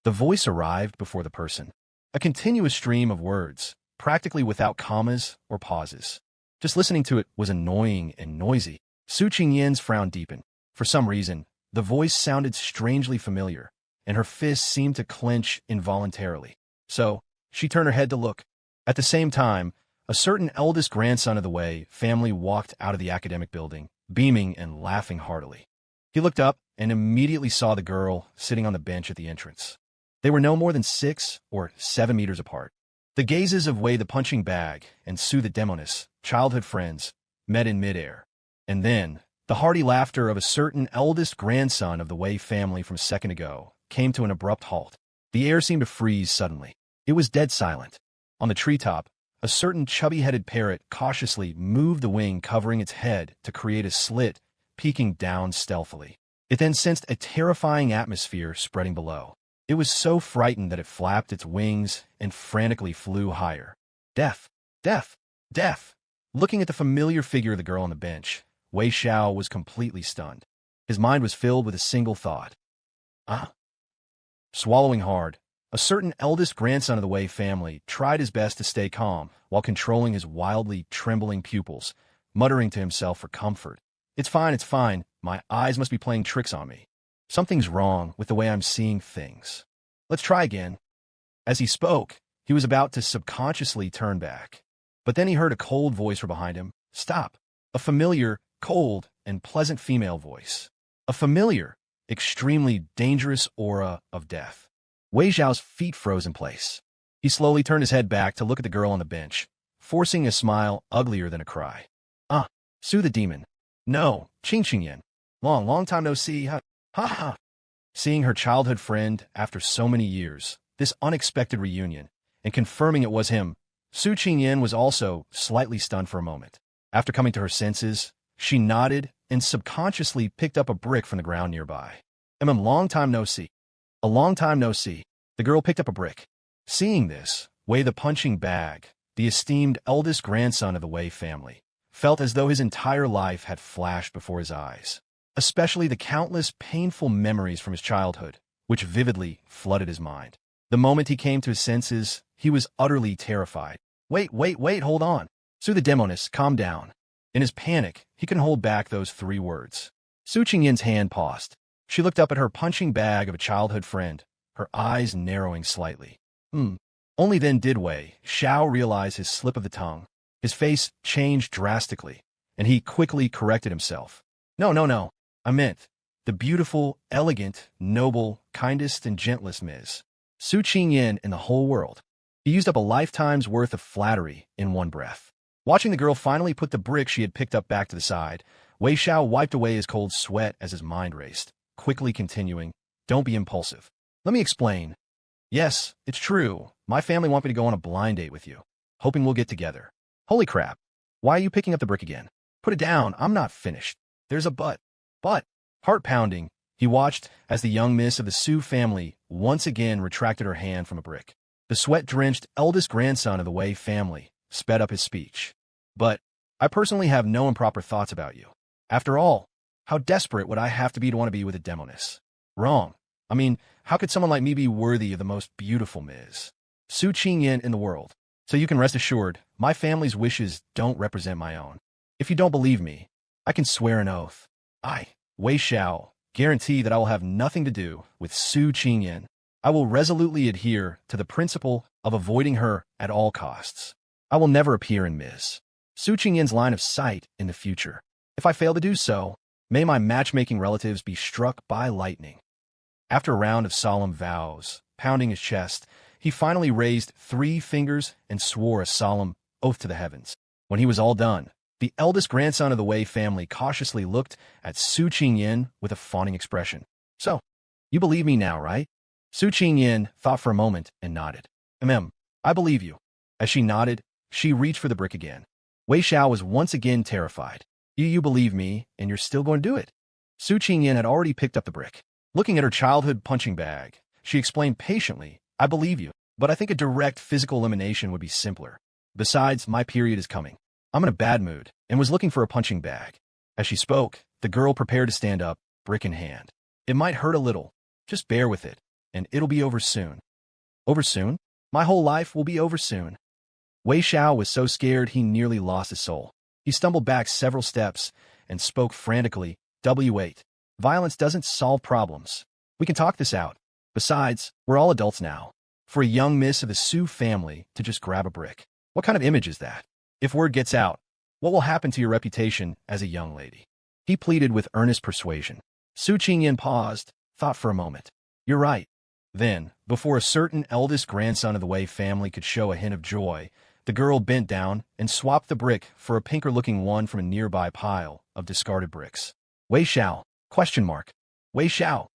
Speaker 1: The voice arrived before the person. A continuous stream of words, practically without commas or pauses. Just listening to it was annoying and noisy. Su Qingyan's frown deepened. For some reason, the voice sounded strangely familiar, and her fists seemed to clench involuntarily. So, she turned her head to look. At the same time, a certain eldest grandson of the Wei family walked out of the academic building, beaming and laughing heartily. He looked up and immediately saw the girl sitting on the bench at the entrance. They were no more than 6 or 7 meters apart. The gazes of Wei the punching bag and Su the demoness, childhood friends, met in midair. And then, the hearty laughter of a certain eldest grandson of the Wei family from a second ago came to an abrupt halt. The air seemed to freeze suddenly. It was dead silent. On the treetop, a certain chubby-headed parrot cautiously moved the wing covering its head to create a slit, peeking down stealthily. It then sensed a terrifying atmosphere spreading below. It was so frightened that it flapped its wings and frantically flew higher. Death! Death! Death! Looking at the familiar figure of the girl on the bench, Wei Xiao was completely stunned. His mind was filled with a single thought. Swallowing hard, a certain eldest grandson of the Wei family tried his best to stay calm while controlling his wildly trembling pupils, muttering to himself for comfort. It's fine. My eyes must be playing tricks on me. Something's wrong with the way I'm seeing things. Let's try again." As he spoke, he was about to subconsciously turn back. But then he heard a cold voice from behind him. "Stop." A familiar, cold, and pleasant female voice. A familiar, extremely dangerous aura of death. Wei Xiao's feet froze in place. He slowly turned his head back to look at the girl on the bench, forcing a smile uglier than a cry. Su the demon. No, Qingyan. Long time no see. Ha ha. Seeing her childhood friend after so many years, this unexpected reunion, and confirming it was him, Su Qingyan was also slightly stunned for a moment. After coming to her senses, she nodded and subconsciously picked up a brick from the ground nearby. Long time no see. A long time no see. The girl picked up a brick. Seeing this, Wei the punching bag, the esteemed eldest grandson of the Wei family, felt as though his entire life had flashed before his eyes, especially the countless painful memories from his childhood, which vividly flooded his mind. The moment he came to his senses, he was utterly terrified. Wait, hold on. Su the demoness, calm down. In his panic, he couldn't hold back those 3 words. Su Qingyin's hand paused. She looked up at her punching bag of a childhood friend, her eyes narrowing slightly. Only then did Wei Xiao realize his slip of the tongue. His face changed drastically, and he quickly corrected himself. No, no, no. I meant the beautiful, elegant, noble, kindest, and gentlest Ms. Su Qingyin in the whole world. He used up a lifetime's worth of flattery in one breath. Watching the girl finally put the brick she had picked up back to the side, Wei Xiao wiped away his cold sweat as his mind raced, quickly continuing, "Don't be impulsive. Let me explain. Yes, it's true. My family want me to go on a blind date with you, hoping we'll get together. Holy crap. Why are you picking up the brick again? Put it down. I'm not finished. There's a but. But." Heart-pounding, he watched as the young miss of the Su family once again retracted her hand from a brick. The sweat-drenched eldest grandson of the Wei family sped up his speech. "But I personally have no improper thoughts about you. After all, how desperate would I have to want to be with a demoness? Wrong. I mean, how could someone like me be worthy of the most beautiful Ms. Su Qingyin in the world? So you can rest assured, my family's wishes don't represent my own. If you don't believe me, I can swear an oath. I, Wei Xiao, guarantee that I will have nothing to do with Su Qingyin. I will resolutely adhere to the principle of avoiding her at all costs. I will never appear in Ms. Su Qingyin's line of sight in the future. If I fail to do so, may my matchmaking relatives be struck by lightning." After a round of solemn vows, pounding his chest, he finally raised 3 fingers and swore a solemn oath to the heavens. When he was all done, the eldest grandson of the Wei family cautiously looked at Su Qingyin with a fawning expression. "So, you believe me now, right?" Su Qingyin thought for a moment and nodded. I believe you." As she nodded, she reached for the brick again. Wei Xiao was once again terrified. You believe me, and you're still going to do it?" Su Qingyin had already picked up the brick. Looking at her childhood punching bag, she explained patiently, "I believe you, but I think a direct physical elimination would be simpler. Besides, my period is coming. I'm in a bad mood, and was looking for a punching bag." As she spoke, the girl prepared to stand up, brick in hand. "It might hurt a little. Just bear with it, and it'll be over soon." "Over soon? My whole life will be over soon." Wei Xiao was so scared he nearly lost his soul. He stumbled back several steps and spoke frantically, "W8. Violence doesn't solve problems. We can talk this out. Besides, we're all adults now. For a young miss of the Su family to just grab a brick. What kind of image is that? If word gets out, what will happen to your reputation as a young lady?" He pleaded with earnest persuasion. Su Qingyin paused, thought for a moment. "You're right." Then, before a certain eldest grandson of the Wei family could show a hint of joy, the girl bent down and swapped the brick for a pinker-looking one from a nearby pile of discarded bricks. "Wei Xiao? ? Wei Xiao."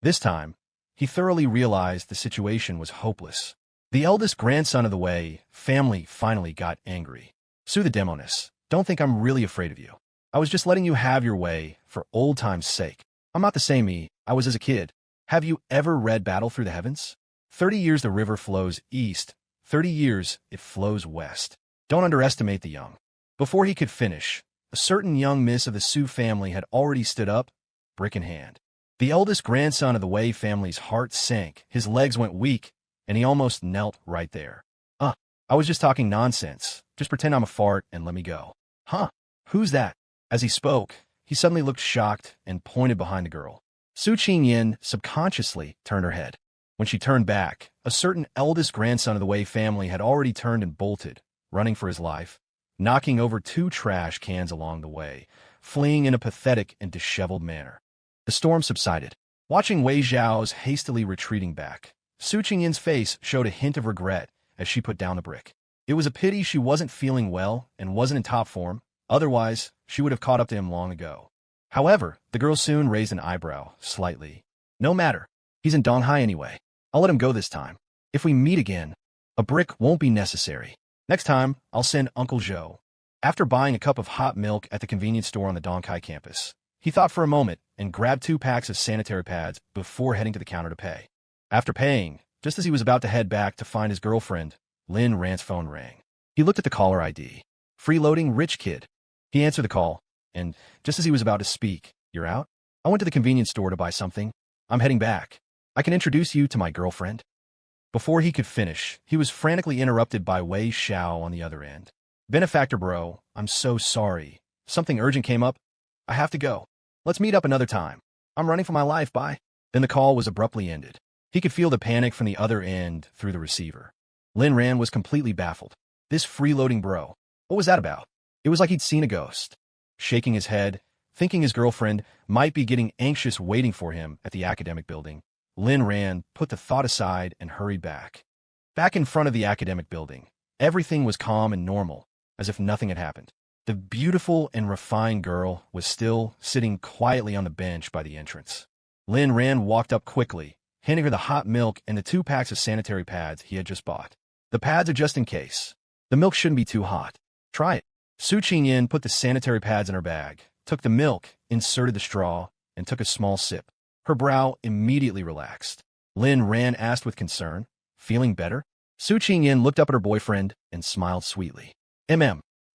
Speaker 1: This time, he thoroughly realized the situation was hopeless. The eldest grandson of the Wei family finally got angry. "Su the demoness, don't think I'm really afraid of you. I was just letting you have your way for old time's sake. I'm not the same me I was as a kid. Have you ever read Battle Through the Heavens? 30 years the river flows east, 30 years it flows west. Don't underestimate the young." Before he could finish, a certain young miss of the Su family had already stood up, brick in hand. The eldest grandson of the Wei family's heart sank, his legs went weak, and he almost knelt right there. I was just talking nonsense. Just pretend I'm a fart and let me go." "Huh? Who's that?" As he spoke, he suddenly looked shocked and pointed behind the girl. Su Qingyin subconsciously turned her head. When she turned back, a certain eldest grandson of the Wei family had already turned and bolted, running for his life, knocking over 2 trash cans along the way, fleeing in a pathetic and disheveled manner. The storm subsided. Watching Wei Xiao's hastily retreating back, Su Qingyin's face showed a hint of regret as she put down the brick. It was a pity she wasn't feeling well and wasn't in top form, otherwise she would have caught up to him long ago. However, the girl soon raised an eyebrow, slightly. "No matter. He's in Donghai anyway. I'll let him go this time. If we meet again, a brick won't be necessary. Next time, I'll send Uncle Zhou." After buying a cup of hot milk at the convenience store on the Donghai campus, he thought for a moment and grabbed 2 packs of sanitary pads before heading to the counter to pay. After paying, just as he was about to head back to find his girlfriend, Lin Rand's phone rang. He looked at the caller ID. "Freeloading rich kid." He answered the call, and just as he was about to speak, "You're out? I went to the convenience store to buy something. I'm heading back. I can introduce you to my girlfriend." Before he could finish, he was frantically interrupted by Wei Xiao on the other end. "Benefactor bro, I'm so sorry. Something urgent came up. I have to go." Let's meet up another time. I'm running for my life, bye. Then the call was abruptly ended. He could feel the panic from the other end through the receiver. Lin Ran was completely baffled. This freeloading bro, what was that about? It was like he'd seen a ghost. Shaking his head, thinking his girlfriend might be getting anxious waiting for him at the academic building, Lin Ran put the thought aside and hurried back. Back in front of the academic building, everything was calm and normal, as if nothing had happened. The beautiful and refined girl was still sitting quietly on the bench by the entrance. Lin Ran walked up quickly, handing her the hot milk and the 2 packs of sanitary pads he had just bought. The pads are just in case. The milk shouldn't be too hot. Try it. Su Qingyan put the sanitary pads in her bag, took the milk, inserted the straw, and took a small sip. Her brow immediately relaxed. Lin Ran asked with concern, "Feeling better?" Su Qingyan looked up at her boyfriend and smiled sweetly.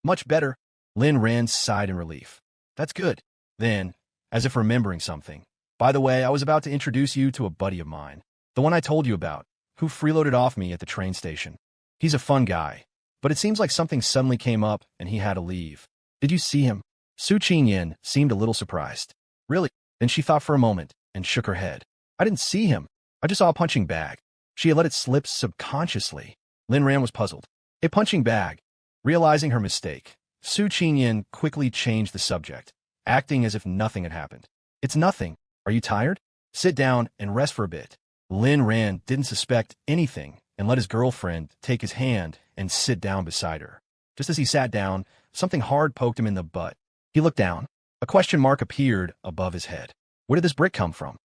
Speaker 1: Much better." Lin Ran sighed in relief. "That's good." Then, as if remembering something, "By the way, I was about to introduce you to a buddy of mine. The one I told you about, who freeloaded off me at the train station. He's a fun guy, but it seems like something suddenly came up and he had to leave. Did you see him?" Su Qingyan seemed a little surprised. "Really?" Then she thought for a moment and shook her head. "I didn't see him. I just saw a punching bag." She had let it slip subconsciously. Lin Ran was puzzled. A punching bag. Realizing her mistake, Su Qingyan quickly changed the subject, acting as if nothing had happened. "It's nothing. Are you tired? Sit down and rest for a bit." Lin Ran didn't suspect anything and let his girlfriend take his hand and sit down beside her. Just as he sat down, something hard poked him in the butt. He looked down. A question mark appeared above his head. Where did this brick come from?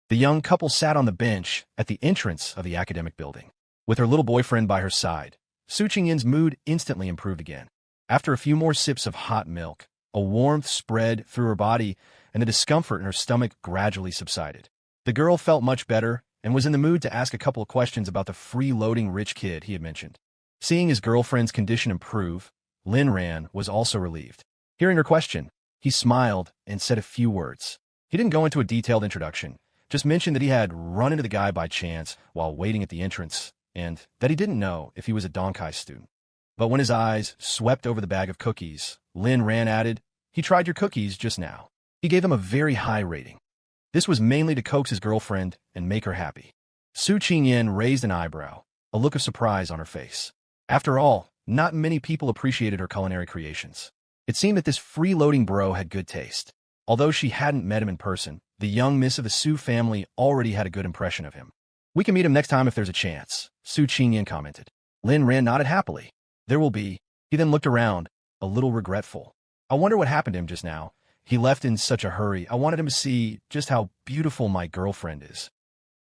Speaker 1: The young couple sat on the bench at the entrance of the academic building. With her little boyfriend by her side, Su Qingyan's mood instantly improved again. After a few more sips of hot milk, a warmth spread through her body and the discomfort in her stomach gradually subsided. The girl felt much better and was in the mood to ask a couple of questions about the freeloading rich kid he had mentioned. Seeing his girlfriend's condition improve, Lin Ran was also relieved. Hearing her question, he smiled and said a few words. He didn't go into a detailed introduction, just mentioned that he had run into the guy by chance while waiting at the entrance, and that he didn't know if he was a Donkai student. But when his eyes swept over the bag of cookies, Lin Ran added, "He tried your cookies just now." He gave them a very high rating. This was mainly to coax his girlfriend and make her happy. Su Qingyan raised an eyebrow, a look of surprise on her face. After all, not many people appreciated her culinary creations. It seemed that this freeloading bro had good taste. Although she hadn't met him in person, the young miss of the Su family already had a good impression of him. "We can meet him next time if there's a chance," Su Qingyan commented. Lin Ran nodded happily. "There will be." He then looked around, a little regretful. "I wonder what happened to him just now. He left in such a hurry. I wanted him to see just how beautiful my girlfriend is."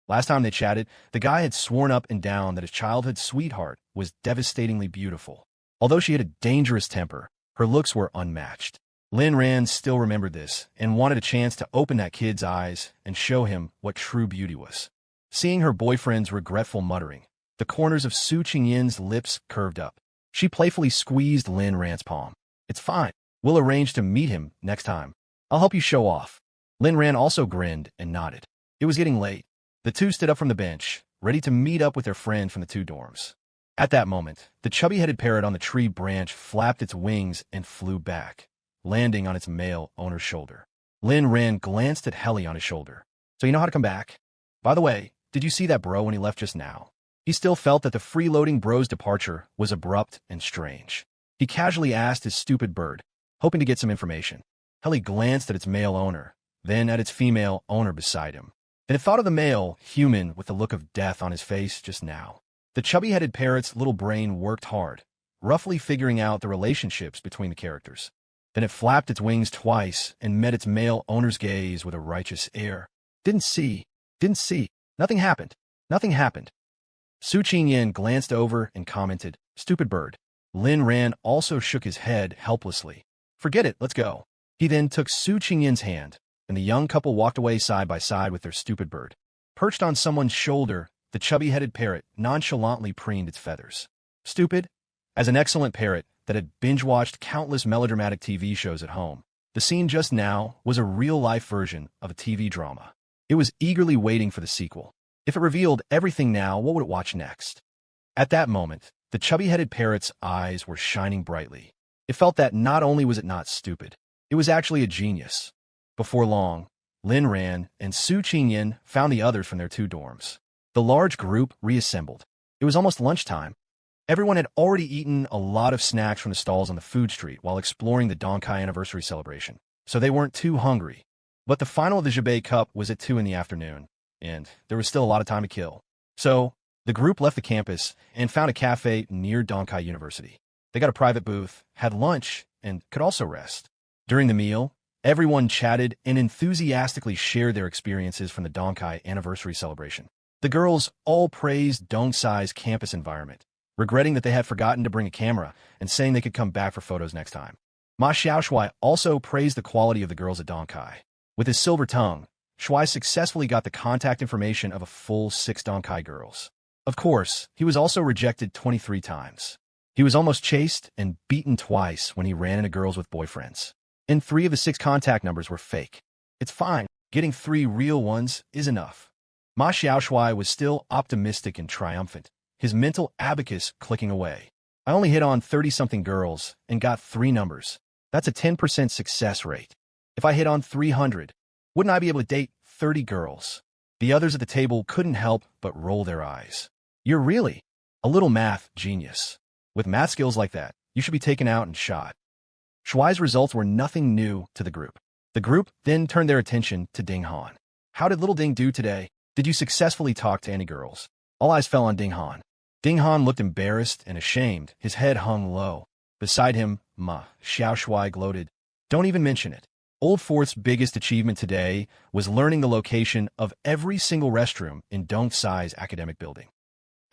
Speaker 1: Last time they chatted, the guy had sworn up and down that his childhood sweetheart was devastatingly beautiful. Although she had a dangerous temper, her looks were unmatched. Lin Ran still remembered this and wanted a chance to open that kid's eyes and show him what true beauty was. Seeing her boyfriend's regretful muttering, the corners of Su Qingyan's lips curved up. She playfully squeezed Lin Ran's palm. "It's fine. We'll arrange to meet him next time. I'll help you show off." Lin Ran also grinned and nodded. It was getting late. The two stood up from the bench, ready to meet up with their friend from the 2 dorms. At that moment, the chubby-headed parrot on the tree branch flapped its wings and flew back, landing on its male owner's shoulder. Lin Ran glanced at Helly on his shoulder. "So you know how to come back? By the way, did you see that bro when he left just now?" He still felt that the freeloading bro's departure was abrupt and strange. He casually asked his stupid bird, hoping to get some information. Helly glanced at its male owner, then at its female owner beside him. And it thought of the male, human with the look of death on his face just now. The chubby-headed parrot's little brain worked hard, roughly figuring out the relationships between the characters. Then it flapped its wings twice and met its male owner's gaze with a righteous air. Didn't see. Nothing happened. Su Qingyan glanced over and commented, "Stupid bird." Lin Ran also shook his head helplessly. "Forget it, let's go." He then took Su Qingyan's hand, and the young couple walked away side by side with their stupid bird. Perched on someone's shoulder, the chubby-headed parrot nonchalantly preened its feathers. Stupid? As an excellent parrot that had binge-watched countless melodramatic TV shows at home, the scene just now was a real-life version of a TV drama. It was eagerly waiting for the sequel. If it revealed everything now, what would it watch next? At that moment, the chubby-headed parrot's eyes were shining brightly. It felt that not only was it not stupid, it was actually a genius. Before long, Lin ran, and Su Qingyan found the others from their two dorms. The large group reassembled. It was almost lunchtime. Everyone had already eaten a lot of snacks from the stalls on the food street while exploring the Donkai anniversary celebration, so they weren't too hungry. But the final of the Jibei Cup was at 2 in the afternoon, and there was still a lot of time to kill. So, the group left the campus and found a cafe near Donkai University. They got a private booth, had lunch, and could also rest. During the meal, everyone chatted and enthusiastically shared their experiences from the Donkai anniversary celebration. The girls all praised Dongsai's campus environment, regretting that they had forgotten to bring a camera and saying they could come back for photos next time. Ma Xiaoshui also praised the quality of the girls at Donkai. With his silver tongue, Shui successfully got the contact information of a full 6 Donkai girls. Of course, he was also rejected 23 times. He was almost chased and beaten twice when he ran into girls with boyfriends. And 3 of the 6 contact numbers were fake. It's fine. Getting 3 real ones is enough. Ma Xiaoshui was still optimistic and triumphant, his mental abacus clicking away. I only hit on 30-something girls and got 3 numbers. That's a 10% success rate. If I hit on 300, wouldn't I be able to date 30 girls? The others at the table couldn't help but roll their eyes. You're really a little math genius. With math skills like that, you should be taken out and shot. Shuai's results were nothing new to the group. The group then turned their attention to Ding Han. How did little Ding do today? Did you successfully talk to any girls? All eyes fell on Ding Han. Ding Han looked embarrassed and ashamed, his head hung low. Beside him, Ma Xiaoshui gloated. Don't even mention it. Old Fort's biggest achievement today was learning the location of every single restroom in Dongsai's academic building.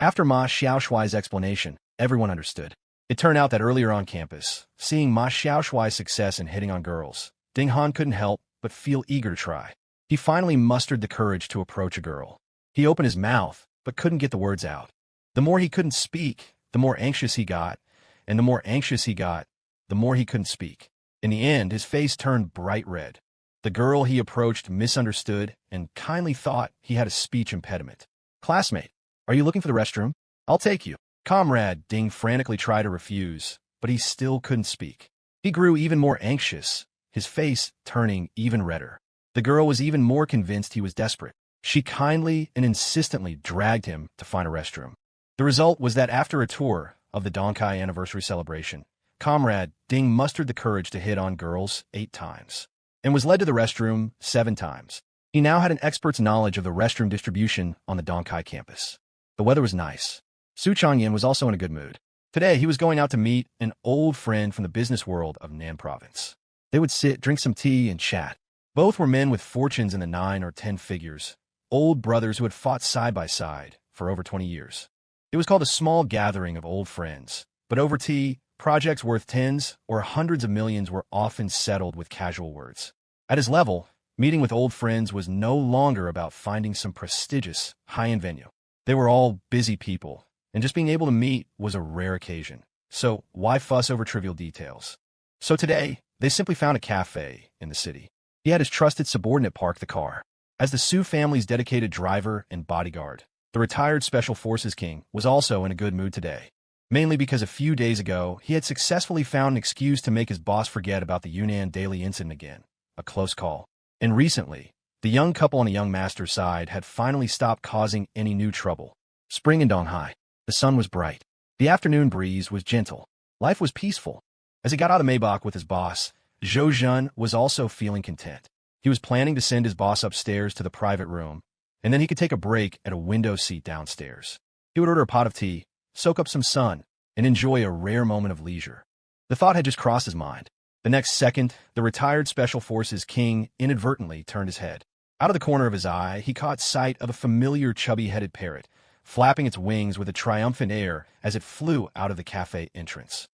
Speaker 1: After Ma Xiaoshui's explanation, everyone understood. It turned out that earlier on campus, seeing Ma Xiaoshui's success in hitting on girls, Ding Han couldn't help but feel eager to try. He finally mustered the courage to approach a girl. He opened his mouth, but couldn't get the words out. The more he couldn't speak, the more anxious he got, and the more anxious he got, the more he couldn't speak. In the end, his face turned bright red. The girl he approached misunderstood and kindly thought he had a speech impediment. Classmate, are you looking for the restroom? I'll take you. Comrade Ding frantically tried to refuse, but he still couldn't speak. He grew even more anxious, his face turning even redder. The girl was even more convinced he was desperate. She kindly and insistently dragged him to find a restroom. The result was that after a tour of the Donkai anniversary celebration, Comrade Ding mustered the courage to hit on girls 8 times and was led to the restroom 7 times. He now had an expert's knowledge of the restroom distribution on the Donkai campus. The weather was nice. Su Changyan was also in a good mood. Today, he was going out to meet an old friend from the business world of Nan Province. They would sit, drink some tea, and chat. Both were men with fortunes in the 9 or 10 figures, old brothers who had fought side by side for over 20 years. It was called a small gathering of old friends, but over tea, projects worth tens or hundreds of millions were often settled with casual words. At his level, meeting with old friends was no longer about finding some prestigious, high-end venue. They were all busy people, and just being able to meet was a rare occasion. So why fuss over trivial details? So today, they simply found a cafe in the city. He had his trusted subordinate park the car. As the Su family's dedicated driver and bodyguard, the retired Special Forces King was also in a good mood today. Mainly because a few days ago, he had successfully found an excuse to make his boss forget about the Yunnan Daily incident again, a close call. And recently, the young couple on the young master's side had finally stopped causing any new trouble. Spring in Donghai. The sun was bright. The afternoon breeze was gentle. Life was peaceful. As he got out of Maybach with his boss, Zhou Zhen was also feeling content. He was planning to send his boss upstairs to the private room, and then he could take a break at a window seat downstairs. He would order a pot of tea, soak up some sun, and enjoy a rare moment of leisure. The thought had just crossed his mind. The next second, the retired Special Forces King inadvertently turned his head. Out of the corner of his eye, he caught sight of a familiar chubby-headed parrot, flapping its wings with a triumphant air as it flew out of the cafe entrance.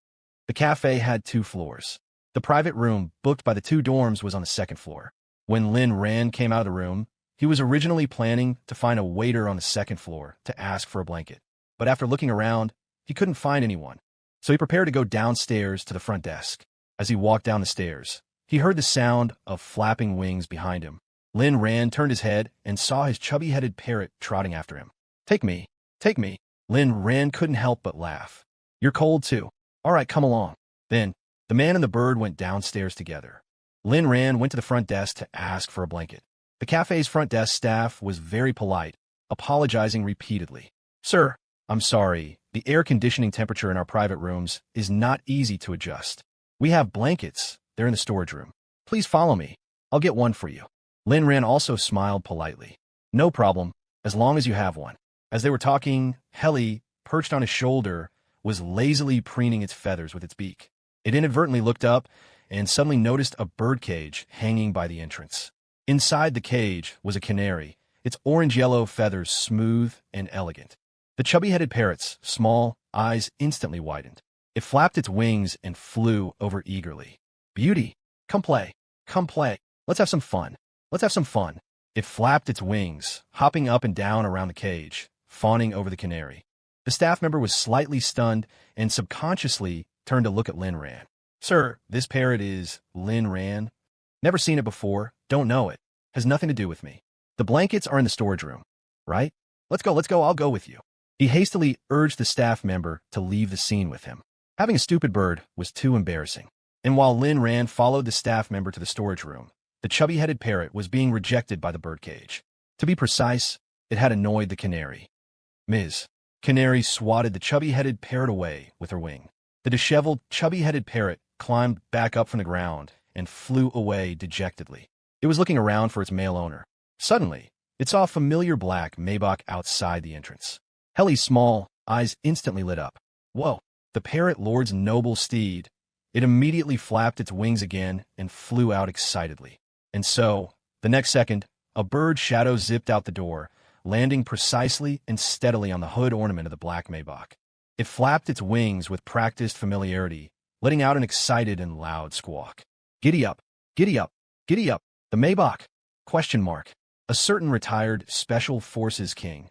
Speaker 1: The cafe had 2 floors. The private room booked by the 2 dorms was on the 2nd floor. When Lin Ran came out of the room, he was originally planning to find a waiter on the 2nd floor to ask for a blanket. But after looking around, he couldn't find anyone. So he prepared to go downstairs to the front desk. As he walked down the stairs, he heard the sound of flapping wings behind him. Lin Ran turned his head and saw his chubby-headed parrot trotting after him. Take me. Take me. Lin Ran couldn't help but laugh. You're cold too. All right, come along. Then, the man and the bird went downstairs together. Lin Ran went to the front desk to ask for a blanket. The cafe's front desk staff was very polite, apologizing repeatedly. Sir, I'm sorry. The air conditioning temperature in our private rooms is not easy to adjust. We have blankets. They're in the storage room. Please follow me. I'll get one for you. Lin Ran also smiled politely. No problem, as long as you have one. As they were talking, Heli, perched on his shoulder, was lazily preening its feathers with its beak. It inadvertently looked up and suddenly noticed a birdcage hanging by the entrance. Inside the cage was a canary, its orange-yellow feathers smooth and elegant. The chubby-headed parrot's small eyes instantly widened. It flapped its wings and flew over eagerly. Beauty, come play. Come play. Let's have some fun. Let's have some fun. It flapped its wings, hopping up and down around the cage, fawning over the canary. The staff member was slightly stunned and subconsciously turned to look at Lin Ran. Sir, this parrot is Lin Ran. Never seen it before, don't know it. Has nothing to do with me. The blankets are in the storage room, right? Let's go, I'll go with you. He hastily urged the staff member to leave the scene with him. Having a stupid bird was too embarrassing. And while Lin Ran followed the staff member to the storage room, the chubby-headed parrot was being rejected by the birdcage. To be precise, it had annoyed the canary. Ms. Canary swatted the chubby-headed parrot away with her wing. The disheveled, chubby-headed parrot climbed back up from the ground and flew away dejectedly. It was looking around for its male owner. Suddenly, it saw a familiar black Maybach outside the entrance. Heli's small eyes instantly lit up. Whoa, the parrot lord's noble steed. It immediately flapped its wings again and flew out excitedly. And so, the next second, a bird shadow zipped out the door, landing precisely and steadily on the hood ornament of the black Maybach. It flapped its wings with practiced familiarity, letting out an excited and loud squawk. Giddy up, giddy up, giddy up, the Maybach? Question mark. A certain retired Special Forces king.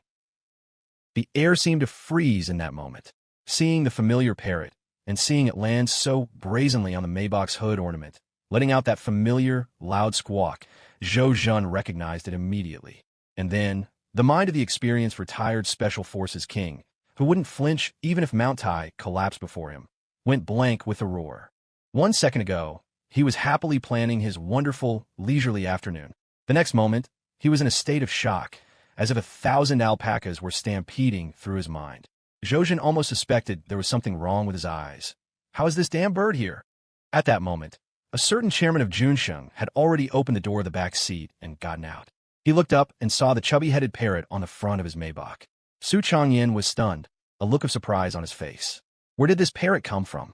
Speaker 1: The air seemed to freeze in that moment. Seeing the familiar parrot, and seeing it land so brazenly on the Maybach's hood ornament, letting out that familiar, loud squawk, Zhou Zhun recognized it immediately. And then, the mind of the experienced retired Special Forces king, who wouldn't flinch even if Mount Tai collapsed before him, went blank with a roar. 1 second ago, he was happily planning his wonderful, leisurely afternoon. The next moment, he was in a state of shock, as if 1,000 alpacas were stampeding through his mind. Zhou Zhun almost suspected there was something wrong with his eyes. How is this damn bird here? At that moment, a certain chairman of Junsheng had already opened the door of the back seat and gotten out. He looked up and saw the chubby-headed parrot on the front of his Maybach. Su Changyin was stunned, a look of surprise on his face. Where did this parrot come from?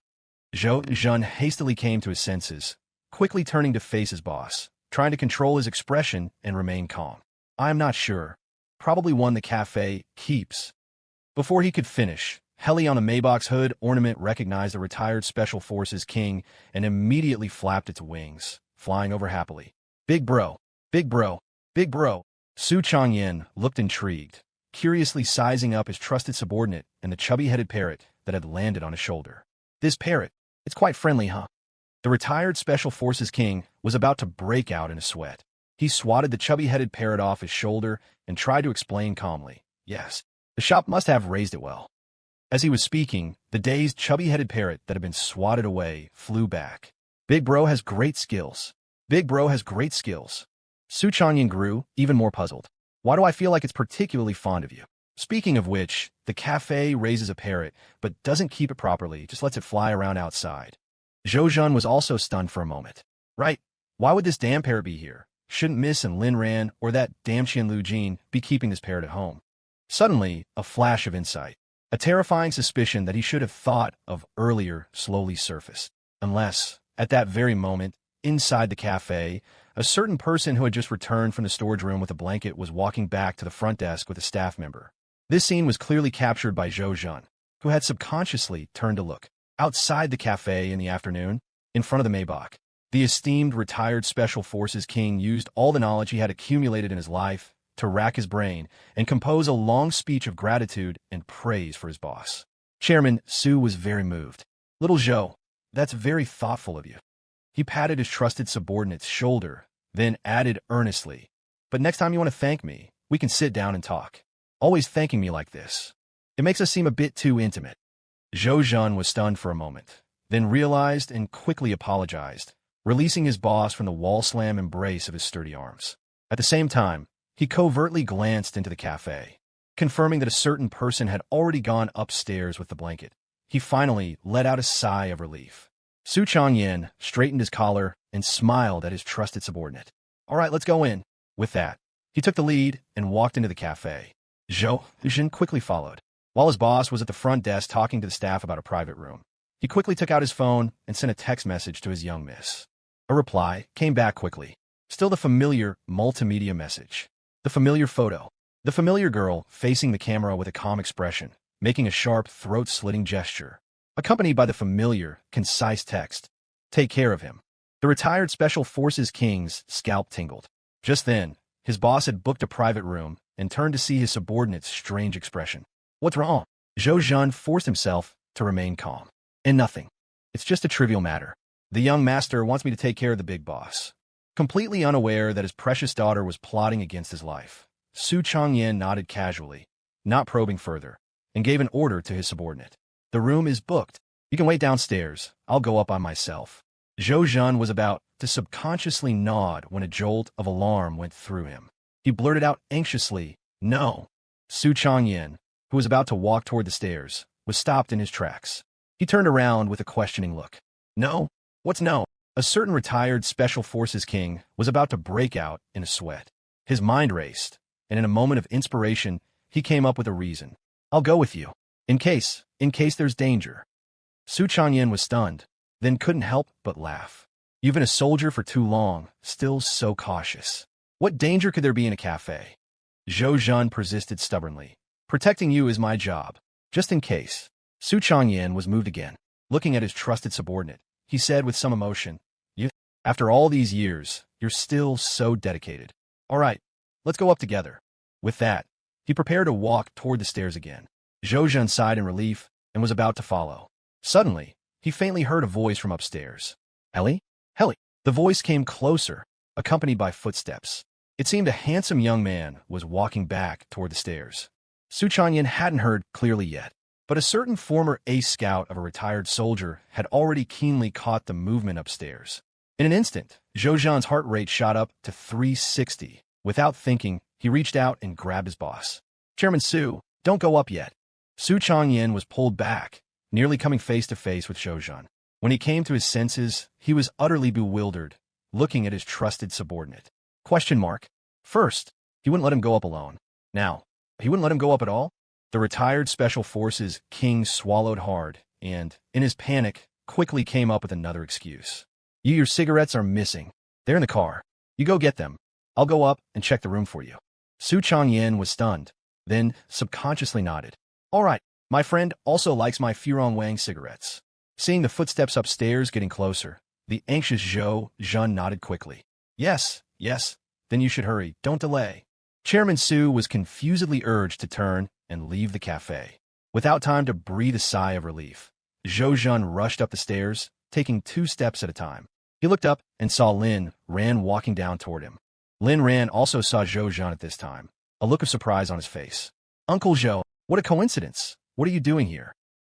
Speaker 1: Zhou Zhun hastily came to his senses, quickly turning to face his boss, trying to control his expression and remain calm. I'm not sure. Probably one the cafe keeps. Before he could finish, Heli on the Maybach's hood ornament recognized the retired Special Forces king and immediately flapped its wings, flying over happily. Big bro, big bro, big bro. Su Changyin looked intrigued, curiously sizing up his trusted subordinate and the chubby-headed parrot that had landed on his shoulder. This parrot, it's quite friendly, huh? The retired Special Forces king was about to break out in a sweat. He swatted the chubby-headed parrot off his shoulder and tried to explain calmly. Yes, the shop must have raised it well. As he was speaking, the dazed, chubby-headed parrot that had been swatted away flew back. Big bro has great skills. Big bro has great skills. Su Changyin grew even more puzzled. Why do I feel like it's particularly fond of you? Speaking of which, the cafe raises a parrot, but doesn't keep it properly, just lets it fly around outside. Zhou Zhun was also stunned for a moment. Right, why would this damn parrot be here? Shouldn't Miss and Lin Ran or that damn Qianlu Jin be keeping this parrot at home? Suddenly, a flash of insight. A terrifying suspicion that he should have thought of earlier slowly surfaced. Unless, at that very moment, inside the cafe, a certain person who had just returned from the storage room with a blanket was walking back to the front desk with a staff member. This scene was clearly captured by Zhou Zhun, who had subconsciously turned to look. Outside the cafe in the afternoon, in front of the Maybach, the esteemed retired Special Forces king used all the knowledge he had accumulated in his life to rack his brain and compose a long speech of gratitude and praise for his boss. Chairman Su was very moved. Little Zhou, that's very thoughtful of you. He patted his trusted subordinate's shoulder, then added earnestly, but next time you want to thank me, we can sit down and talk. Always thanking me like this. It makes us seem a bit too intimate. Zhou Zhun was stunned for a moment, then realized and quickly apologized, releasing his boss from the wall-slam embrace of his sturdy arms. At the same time, he covertly glanced into the cafe, confirming that a certain person had already gone upstairs with the blanket. He finally let out a sigh of relief. Su Changyan straightened his collar and smiled at his trusted subordinate. "All right, let's go in." With that, he took the lead and walked into the cafe. Zhou Jin quickly followed. While his boss was at the front desk talking to the staff about a private room, he quickly took out his phone and sent a text message to his young miss. A reply came back quickly. Still the familiar multimedia message. The familiar photo. The familiar girl facing the camera with a calm expression, making a sharp, throat-slitting gesture, accompanied by the familiar, concise text, "Take care of him." The retired Special Forces King's scalp tingled. Just then, his boss had booked a private room and turned to see his subordinate's strange expression. "What's wrong?" Zhou Jun forced himself to remain calm. "And nothing. It's just a trivial matter. The young master wants me to take care of the big boss." Completely unaware that his precious daughter was plotting against his life, Su Changyan nodded casually, not probing further, and gave an order to his subordinate. "The room is booked. You can wait downstairs. I'll go up by myself." Zhou Jun was about to subconsciously nod when a jolt of alarm went through him. He blurted out anxiously, "No." Su Changyan, who was about to walk toward the stairs, was stopped in his tracks. He turned around with a questioning look. "No? What's no?" A certain retired Special Forces King was about to break out in a sweat. His mind raced, and in a moment of inspiration, he came up with a reason. "I'll go with you. In case there's danger." Su Changyan was stunned, then couldn't help but laugh. "You've been a soldier for too long, still so cautious. What danger could there be in a cafe?" Zhou Jun persisted stubbornly. "Protecting you is my job, just in case." Su Changyan was moved again. Looking at his trusted subordinate, he said with some emotion, After all these years, you're still so dedicated. All right, let's go up together." With that, he prepared to walk toward the stairs again. Zhou Jun sighed in relief and was about to follow. Suddenly, he faintly heard a voice from upstairs. "Helly? Helly." The voice came closer, accompanied by footsteps. It seemed a handsome young man was walking back toward the stairs. Su Changyan hadn't heard clearly yet, but a certain former ace scout of a retired soldier had already keenly caught the movement upstairs. In an instant, Zhou Jun's heart rate shot up to 360. Without thinking, he reached out and grabbed his boss. "Chairman Su, don't go up yet." Su Changyan was pulled back, nearly coming face to face with Zhou Jun. When he came to his senses, he was utterly bewildered, looking at his trusted subordinate. First, he wouldn't let him go up alone. Now, he wouldn't let him go up at all? The retired Special Forces King swallowed hard and, in his panic, quickly came up with another excuse. Your cigarettes are missing. They're in the car. You go get them. I'll go up and check the room for you." Su Changyan was stunned, then subconsciously nodded. "All right, my friend also likes my Furong Wang cigarettes." Seeing the footsteps upstairs getting closer, the anxious Zhou Jun nodded quickly. Yes, then you should hurry. Don't delay." Chairman Su was confusedly urged to turn and leave the cafe. Without time to breathe a sigh of relief, Zhou Jun rushed up the stairs, taking 2 steps at a time. He looked up and saw Lin Ran walking down toward him. Lin Ran also saw Zhou Jun at this time, a look of surprise on his face. "Uncle Zhou, what a coincidence. What are you doing here?"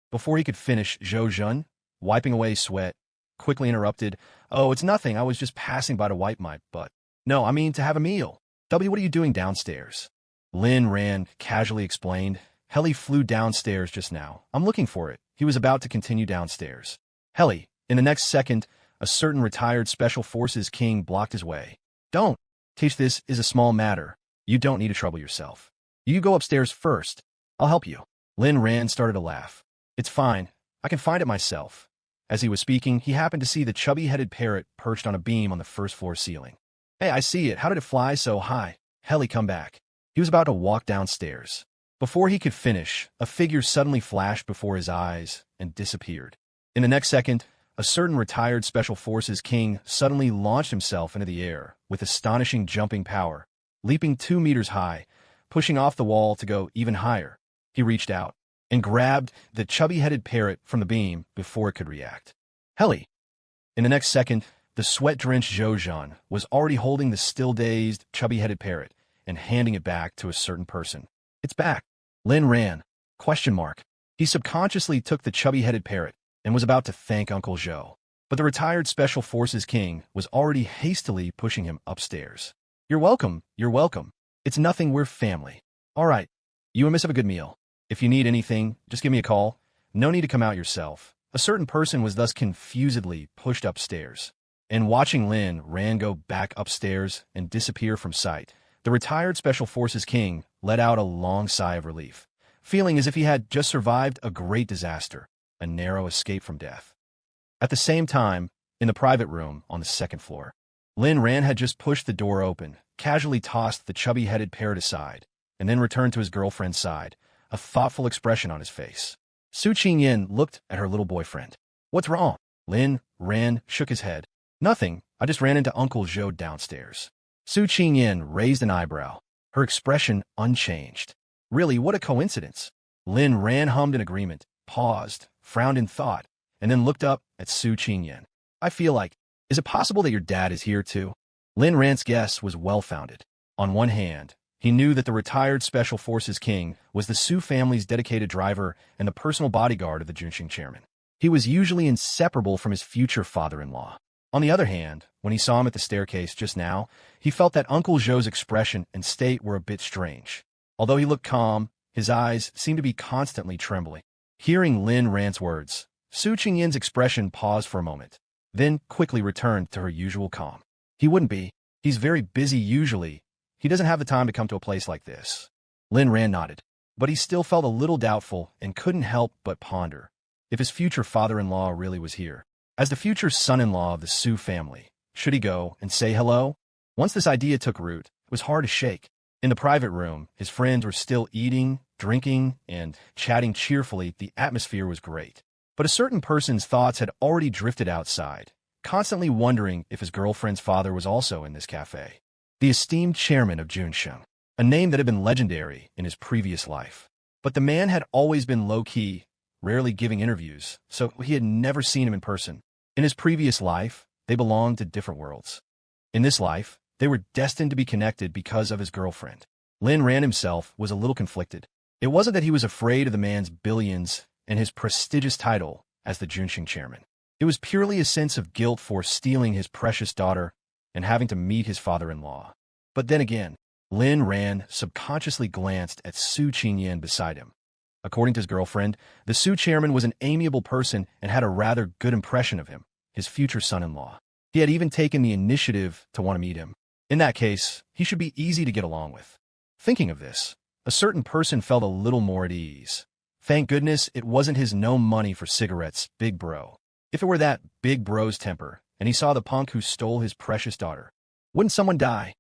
Speaker 1: Before he could finish, Zhou Jun, wiping away sweat, quickly interrupted, "Oh, it's nothing. I was just passing by to wipe my butt. No, I mean to have a meal. W, what are you doing downstairs?" Lin Ran casually explained. "Helly flew downstairs just now. I'm looking for it." He was about to continue downstairs. Helly. In the next second, a certain retired Special Forces King blocked his way. "Don't. Teach, this is a small matter. You don't need to trouble yourself. You go upstairs first. I'll help you." Lin Ran started to laugh. "It's fine. I can find it myself." As he was speaking, he happened to see the chubby-headed parrot perched on a beam on the first-floor ceiling. "Hey, I see it. How did it fly so high?" Helly, come back. He was about to walk downstairs. Before he could finish, a figure suddenly flashed before his eyes and disappeared. In the next second, a certain retired Special Forces King suddenly launched himself into the air with astonishing jumping power, leaping 2 meters high, pushing off the wall to go even higher. He reached out and grabbed the chubby-headed parrot from the beam before it could react. Helly! In the next second, the sweat-drenched Zhou Jun was already holding the still-dazed, chubby-headed parrot and handing it back to a certain person. "It's back." Lin ran. He subconsciously took the chubby-headed parrot and was about to thank Uncle Zhou. but the retired Special Forces king was already hastily pushing him upstairs. You're welcome, you're welcome. It's nothing, we're family. All right, you and Miss have a good meal. If you need anything, just give me a call. No need to come out yourself. A certain person was thus confusedly pushed upstairs. And watching Lin Ran go back upstairs and disappear from sight, the retired Special Forces king let out a long sigh of relief, feeling as if he had just survived a great disaster, a narrow escape from death. At the same time, in the private room on the second floor, Lin Ran had just pushed the door open, casually tossed the chubby-headed parrot aside, and then returned to his girlfriend's side, a thoughtful expression on his face. Su Qingyan looked at her little boyfriend. What's wrong? Lin Ran shook his head. Nothing, I just ran into Uncle Zhou downstairs. Su Qingyan raised an eyebrow, her expression unchanged. Really, what a coincidence. Lin Ran hummed in agreement, paused, frowned in thought, and then looked up at Su Qingyan. I feel like, is it possible that your dad is here too? Lin Ran's guess was well-founded. On one hand, he knew that the retired Special Forces king was the Su family's dedicated driver and the personal bodyguard of the Junxing chairman. He was usually inseparable from his future father-in-law. On the other hand, when he saw him at the staircase just now, he felt that Uncle Zhou's expression and state were a bit strange. Although he looked calm, his eyes seemed to be constantly trembling. Hearing Lin Ran's words, Su Qingyan's expression paused for a moment, then quickly returned to her usual calm. He wouldn't be. He's very busy usually. He doesn't have the time to come to a place like this. Lin Ran nodded, but he still felt a little doubtful and couldn't help but ponder if his future father-in-law really was here. As the future son-in-law of the Su family, should he go and say hello? Once this idea took root, it was hard to shake. In the private room, his friends were still eating, drinking, and chatting cheerfully. The atmosphere was great. But a certain person's thoughts had already drifted outside, constantly wondering if his girlfriend's father was also in this cafe. The esteemed chairman of Junsheng, a name that had been legendary in his previous life. But the man had always been low-key, rarely giving interviews, so he had never seen him in person. In his previous life, they belonged to different worlds. In this life, they were destined to be connected because of his girlfriend. Lin Ran himself was a little conflicted. It wasn't that he was afraid of the man's billions and his prestigious title as the Junxing chairman. It was purely a sense of guilt for stealing his precious daughter and having to meet his father-in-law. But then again, Lin Ran subconsciously glanced at Su Qingyan beside him. According to his girlfriend, the Su chairman was an amiable person and had a rather good impression of him, his future son-in-law. He had even taken the initiative to want to meet him. In that case, he should be easy to get along with. Thinking of this, a certain person felt a little more at ease. Thank goodness it wasn't his no money for cigarettes, big bro. If it were that big bro's temper, and he saw the punk who stole his precious daughter, wouldn't someone die?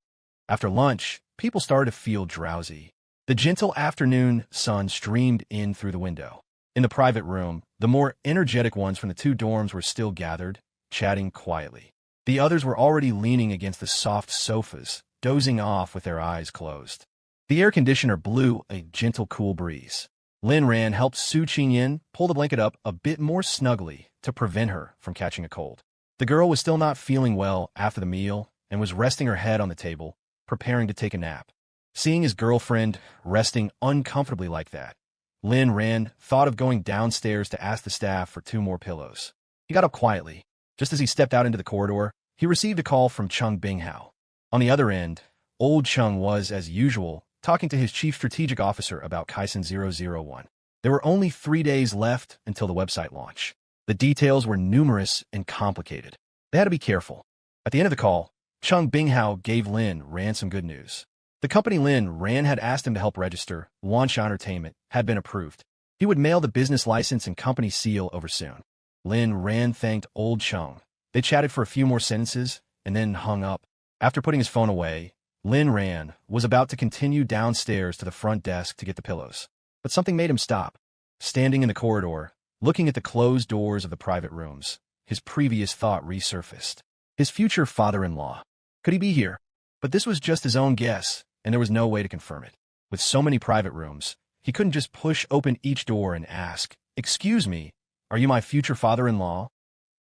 Speaker 1: After lunch, people started to feel drowsy. The gentle afternoon sun streamed in through the window. In the private room, the more energetic ones from the two dorms were still gathered, chatting quietly. The others were already leaning against the soft sofas, dozing off with their eyes closed. The air conditioner blew a gentle cool breeze. Lin Ran helped Su Qingyan pull the blanket up a bit more snugly to prevent her from catching a cold. The girl was still not feeling well after the meal and was resting her head on the table, preparing to take a nap. Seeing his girlfriend resting uncomfortably like that, Lin Ran thought of going downstairs to ask the staff for 2 more pillows. He got up quietly. Just as he stepped out into the corridor, he received a call from Cheng Binghao. On the other end, old Cheng was, as usual, talking to his chief strategic officer about Kaizen 001. There were only 3 days left until the website launch. The details were numerous and complicated. They had to be careful. At the end of the call, Cheng Binghao gave Lin Ran some good news. The company Lin Ran had asked him to help register, Launch Entertainment, had been approved. He would mail the business license and company seal over soon. Lin Ran thanked old Cheng. They chatted for a few more sentences and then hung up. After putting his phone away, Lin Ran was about to continue downstairs to the front desk to get the pillows. But something made him stop. Standing in the corridor, looking at the closed doors of the private rooms, his previous thought resurfaced. His future father-in-law. Could he be here? But this was just his own guess, and there was no way to confirm it. With so many private rooms, he couldn't just push open each door and ask, "Excuse me, are you my future father-in-law?"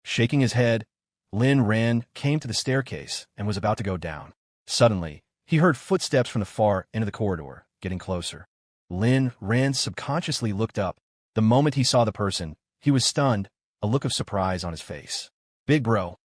Speaker 1: Shaking his head, Lin Ran came to the staircase and was about to go down. Suddenly, he heard footsteps from the far end of the corridor, getting closer. Lin Ran subconsciously looked up. The moment he saw the person, he was stunned, a look of surprise on his face. Big bro.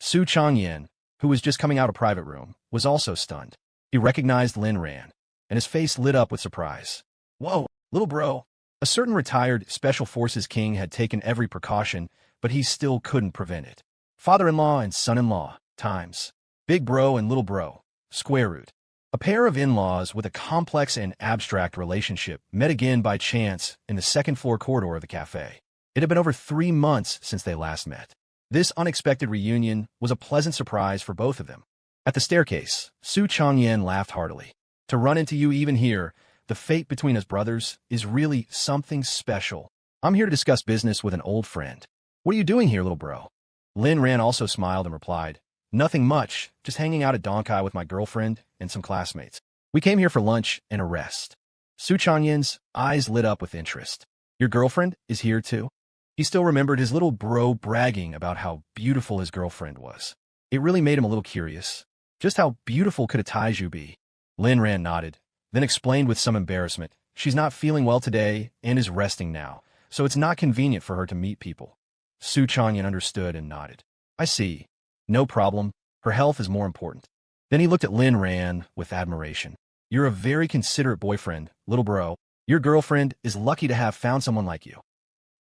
Speaker 1: Su Changyan, who was just coming out of private room, was also stunned. He recognized Lin Ran, and his face lit up with surprise. Whoa, little bro. A certain retired Special Forces king had taken every precaution, but he still couldn't prevent it. Father-in-law and son-in-law, times. Big bro and little bro, square root. A pair of in-laws with a complex and abstract relationship met again by chance in the second-floor corridor of the cafe. It had been over 3 months since they last met. This unexpected reunion was a pleasant surprise for both of them. At the staircase, Su Changyan laughed heartily. To run into you even here, the fate between us brothers is really something special. I'm here to discuss business with an old friend. What are you doing here, little bro? Lin Ran also smiled and replied, Nothing much, just hanging out at Donkai with my girlfriend and some classmates. We came here for lunch and a rest. Su Changyan's eyes lit up with interest. Your girlfriend is here too? He still remembered his little bro bragging about how beautiful his girlfriend was. It really made him a little curious. Just how beautiful could a Taiju be? Lin Ran nodded, then explained with some embarrassment. She's not feeling well today and is resting now, so it's not convenient for her to meet people. Su Changyan understood and nodded. I see. No problem. Her health is more important. Then he looked at Lin Ran with admiration. You're a very considerate boyfriend, little bro. Your girlfriend is lucky to have found someone like you.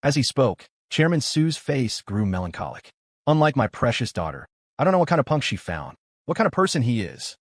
Speaker 1: As he spoke, Chairman Su's face grew melancholic. Unlike my precious daughter, I don't know what kind of punk she found, what kind of person he is.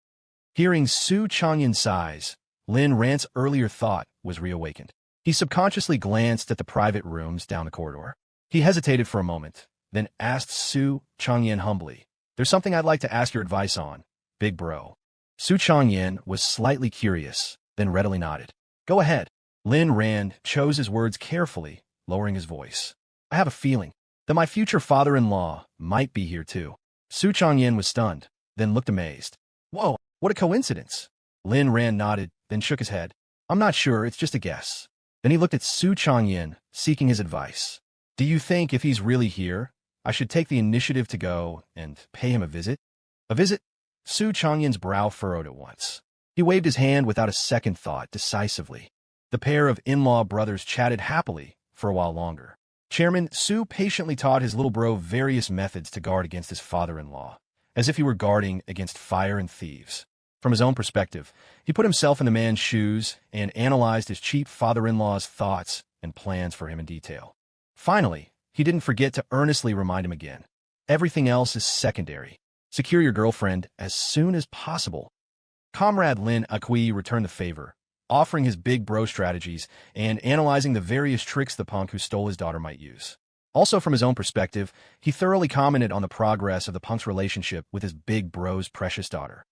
Speaker 1: Hearing Su Changyan's sighs, Lin Ran's earlier thought was reawakened. He subconsciously glanced at the private rooms down the corridor. He hesitated for a moment, then asked Su Changyan humbly, There's something I'd like to ask your advice on, big bro. Su Changyan was slightly curious, then readily nodded. Go ahead. Lin Ran chose his words carefully, lowering his voice. I have a feeling that my future father-in-law might be here too. Su Changyan was stunned, then looked amazed. Whoa, what a coincidence. Lin Ran nodded, then shook his head. I'm not sure, it's just a guess. Then he looked at Su Changyan, seeking his advice. Do you think if he's really here, I should take the initiative to go and pay him a visit? A visit? Su Changyan's brow furrowed at once. He waved his hand without a second thought, decisively. The pair of in-law brothers chatted happily for a while longer. Chairman Su patiently taught his little bro various methods to guard against his father-in-law, as if he were guarding against fire and thieves. From his own perspective, he put himself in the man's shoes and analyzed his cheap father-in-law's thoughts and plans for him in detail. Finally, he didn't forget to earnestly remind him again. Everything else is secondary. Secure your girlfriend as soon as possible. Comrade Lin Akui returned the favor, offering his big bro strategies and analyzing the various tricks the punk who stole his daughter might use. Also from his own perspective, he thoroughly commented on the progress of the punk's relationship with his big bro's precious daughter.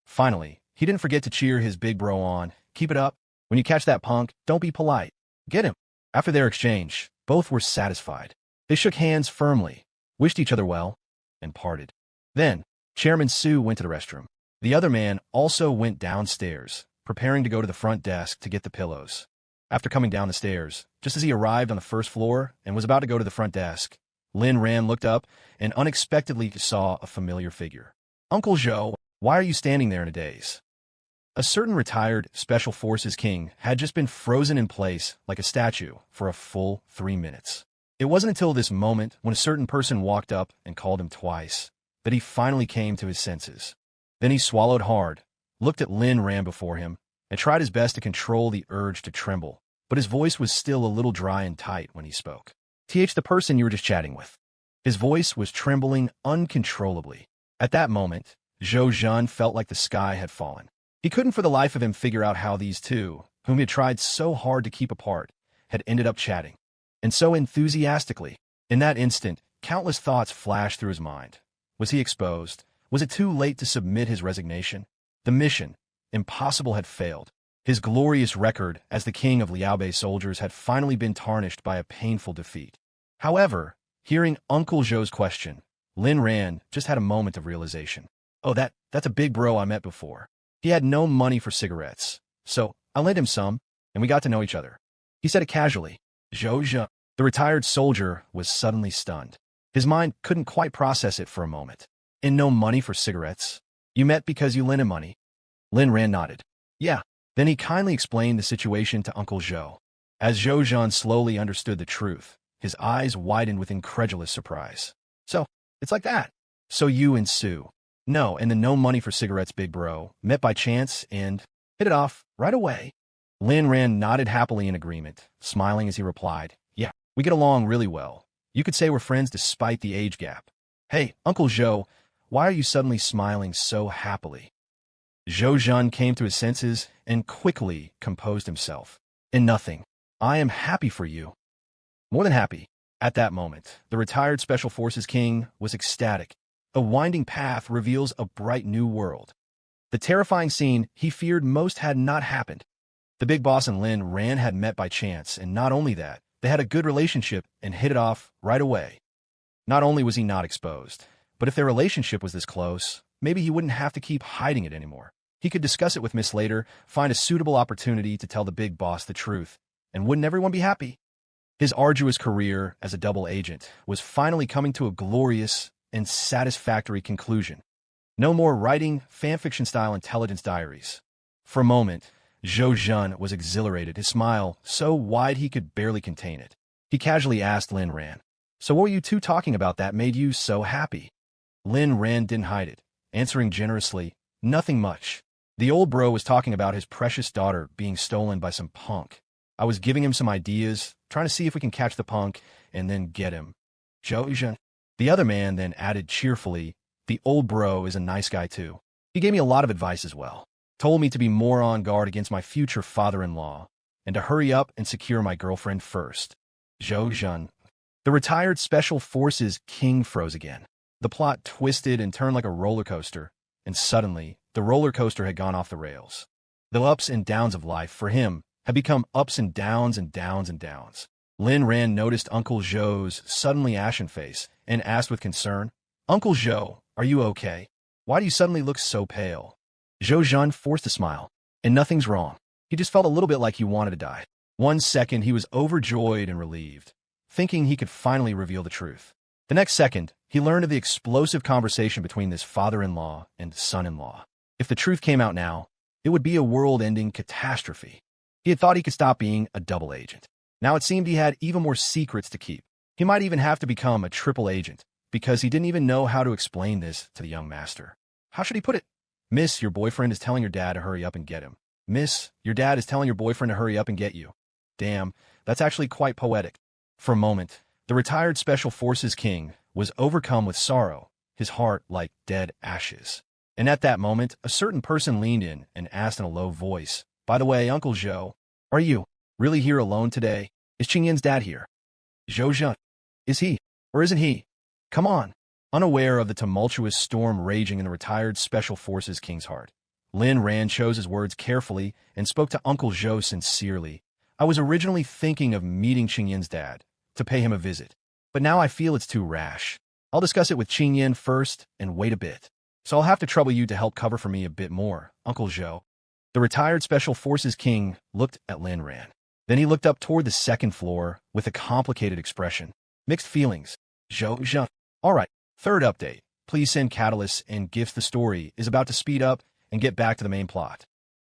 Speaker 1: Finally, he didn't forget to cheer his big bro on. Keep it up. When you catch that punk, don't be polite. Get him. After their exchange, both were satisfied. They shook hands firmly, wished each other well, and parted. Then, Chairman Su went to the restroom. The other man also went downstairs, preparing to go to the front desk to get the pillows. After coming down the stairs, just as he arrived on the first floor and was about to go to the front desk, Lin Ran looked up and unexpectedly saw a familiar figure. Uncle Zhou, why are you standing there in a daze? A certain retired Special Forces king had just been frozen in place like a statue for a full 3 minutes. It wasn't until this moment, when a certain person walked up and called him twice, that he finally came to his senses. Then he swallowed hard, looked at Lin Ran before him, and tried his best to control the urge to tremble, but his voice was still a little dry and tight when he spoke. The person you were just chatting with. His voice was trembling uncontrollably. At that moment, Zhou Zhan felt like the sky had fallen. He couldn't for the life of him figure out how these two, whom he had tried so hard to keep apart, had ended up chatting. And so enthusiastically. In that instant, countless thoughts flashed through his mind. Was he exposed? Was it too late to submit his resignation? The mission, impossible, had failed. His glorious record as the king of Liaobei soldiers had finally been tarnished by a painful defeat. However, hearing Uncle Zhou's question, Lin Ran just had a moment of realization. Oh, that's a big bro I met before. He had no money for cigarettes, so I lent him some, and we got to know each other. He said it casually. Zhou Zhan, the retired soldier, was suddenly stunned. His mind couldn't quite process it for a moment. And no money for cigarettes? You met because you lent him money? Lin Ran nodded. Yeah. Then he kindly explained the situation to Uncle Zhou. As Zhou Zhan slowly understood the truth, his eyes widened with incredulous surprise. So, It's like that. So you and Sue. No, and then no money for cigarettes, big bro. Met by chance and hit it off right away. Lin Ran nodded happily in agreement, smiling as he replied, yeah, we get along really well. You could say we're friends despite the age gap. Hey, Uncle Zhou, why are you suddenly smiling so happily? Zhou Zhun came to his senses and quickly composed himself. In nothing. I am happy for you. More than happy. At that moment, the retired Special Forces King was ecstatic. A winding path reveals a bright new world. The terrifying scene he feared most had not happened. The big boss and Lin Ran had met by chance, and not only that, they had a good relationship and hit it off right away. Not only was he not exposed, but if their relationship was this close, maybe he wouldn't have to keep hiding it anymore. He could discuss it with Miss later, find a suitable opportunity to tell the big boss the truth, and wouldn't everyone be happy? His arduous career as a double agent was finally coming to a glorious and satisfactory conclusion. No more writing fanfiction-style intelligence diaries. For a moment, Zhou Zhun was exhilarated, his smile so wide he could barely contain it. He casually asked Lin Ran, so what were you two talking about that made you so happy? Lin Ran didn't hide it, answering generously, nothing much. The old bro was talking about his precious daughter being stolen by some punk. I was giving him some ideas, trying to see if we can catch the punk and then get him. Zhou Zhun. The other man then added cheerfully, the old bro is a nice guy too. He gave me a lot of advice as well. Told me to be more on guard against my future father-in-law, and to hurry up and secure my girlfriend first. Zhou Zhun. The retired Special Forces King froze again. The plot twisted and turned like a roller coaster, and suddenly, the roller coaster had gone off the rails. The ups and downs of life, for him, had become ups and downs and downs and downs. Lin Ran noticed Uncle Zhou's suddenly ashen face and asked with concern, Uncle Zhou, are you okay? Why do you suddenly look so pale? Zhou Zhun forced a smile, and nothing's wrong. He just felt a little bit like he wanted to die. 1 second, he was overjoyed and relieved, thinking he could finally reveal the truth. The next second, he learned of the explosive conversation between this father-in-law and son-in-law. If the truth came out now, it would be a world-ending catastrophe. He had thought he could stop being a double agent. Now it seemed he had even more secrets to keep. He might even have to become a triple agent, because he didn't even know how to explain this to the young master. How should he put it? Miss, your boyfriend is telling your dad to hurry up and get him. Miss, your dad is telling your boyfriend to hurry up and get you. Damn, that's actually quite poetic. For a moment, the retired Special Forces King was overcome with sorrow, his heart like dead ashes. And at that moment, a certain person leaned in and asked in a low voice, by the way, Uncle Zhou, are you really here alone today? Is Qingyin's dad here? Zhou Zhun. Is he? Or isn't he? Come on. Unaware of the tumultuous storm raging in the retired Special Forces King's heart, Lin Ran chose his words carefully and spoke to Uncle Zhou sincerely. I was originally thinking of meeting Qingyin's dad, to pay him a visit, but now I feel it's too rash. I'll discuss it with Qingyin first and wait a bit. So I'll have to trouble you to help cover for me a bit more, Uncle Zhou. The retired Special Forces King looked at Lin Ran. Then he looked up toward the second floor with a complicated expression. Mixed feelings. Zhou Zhun. All right. Third update. Please send catalysts and gifts. The story is about to speed up and get back to the main plot.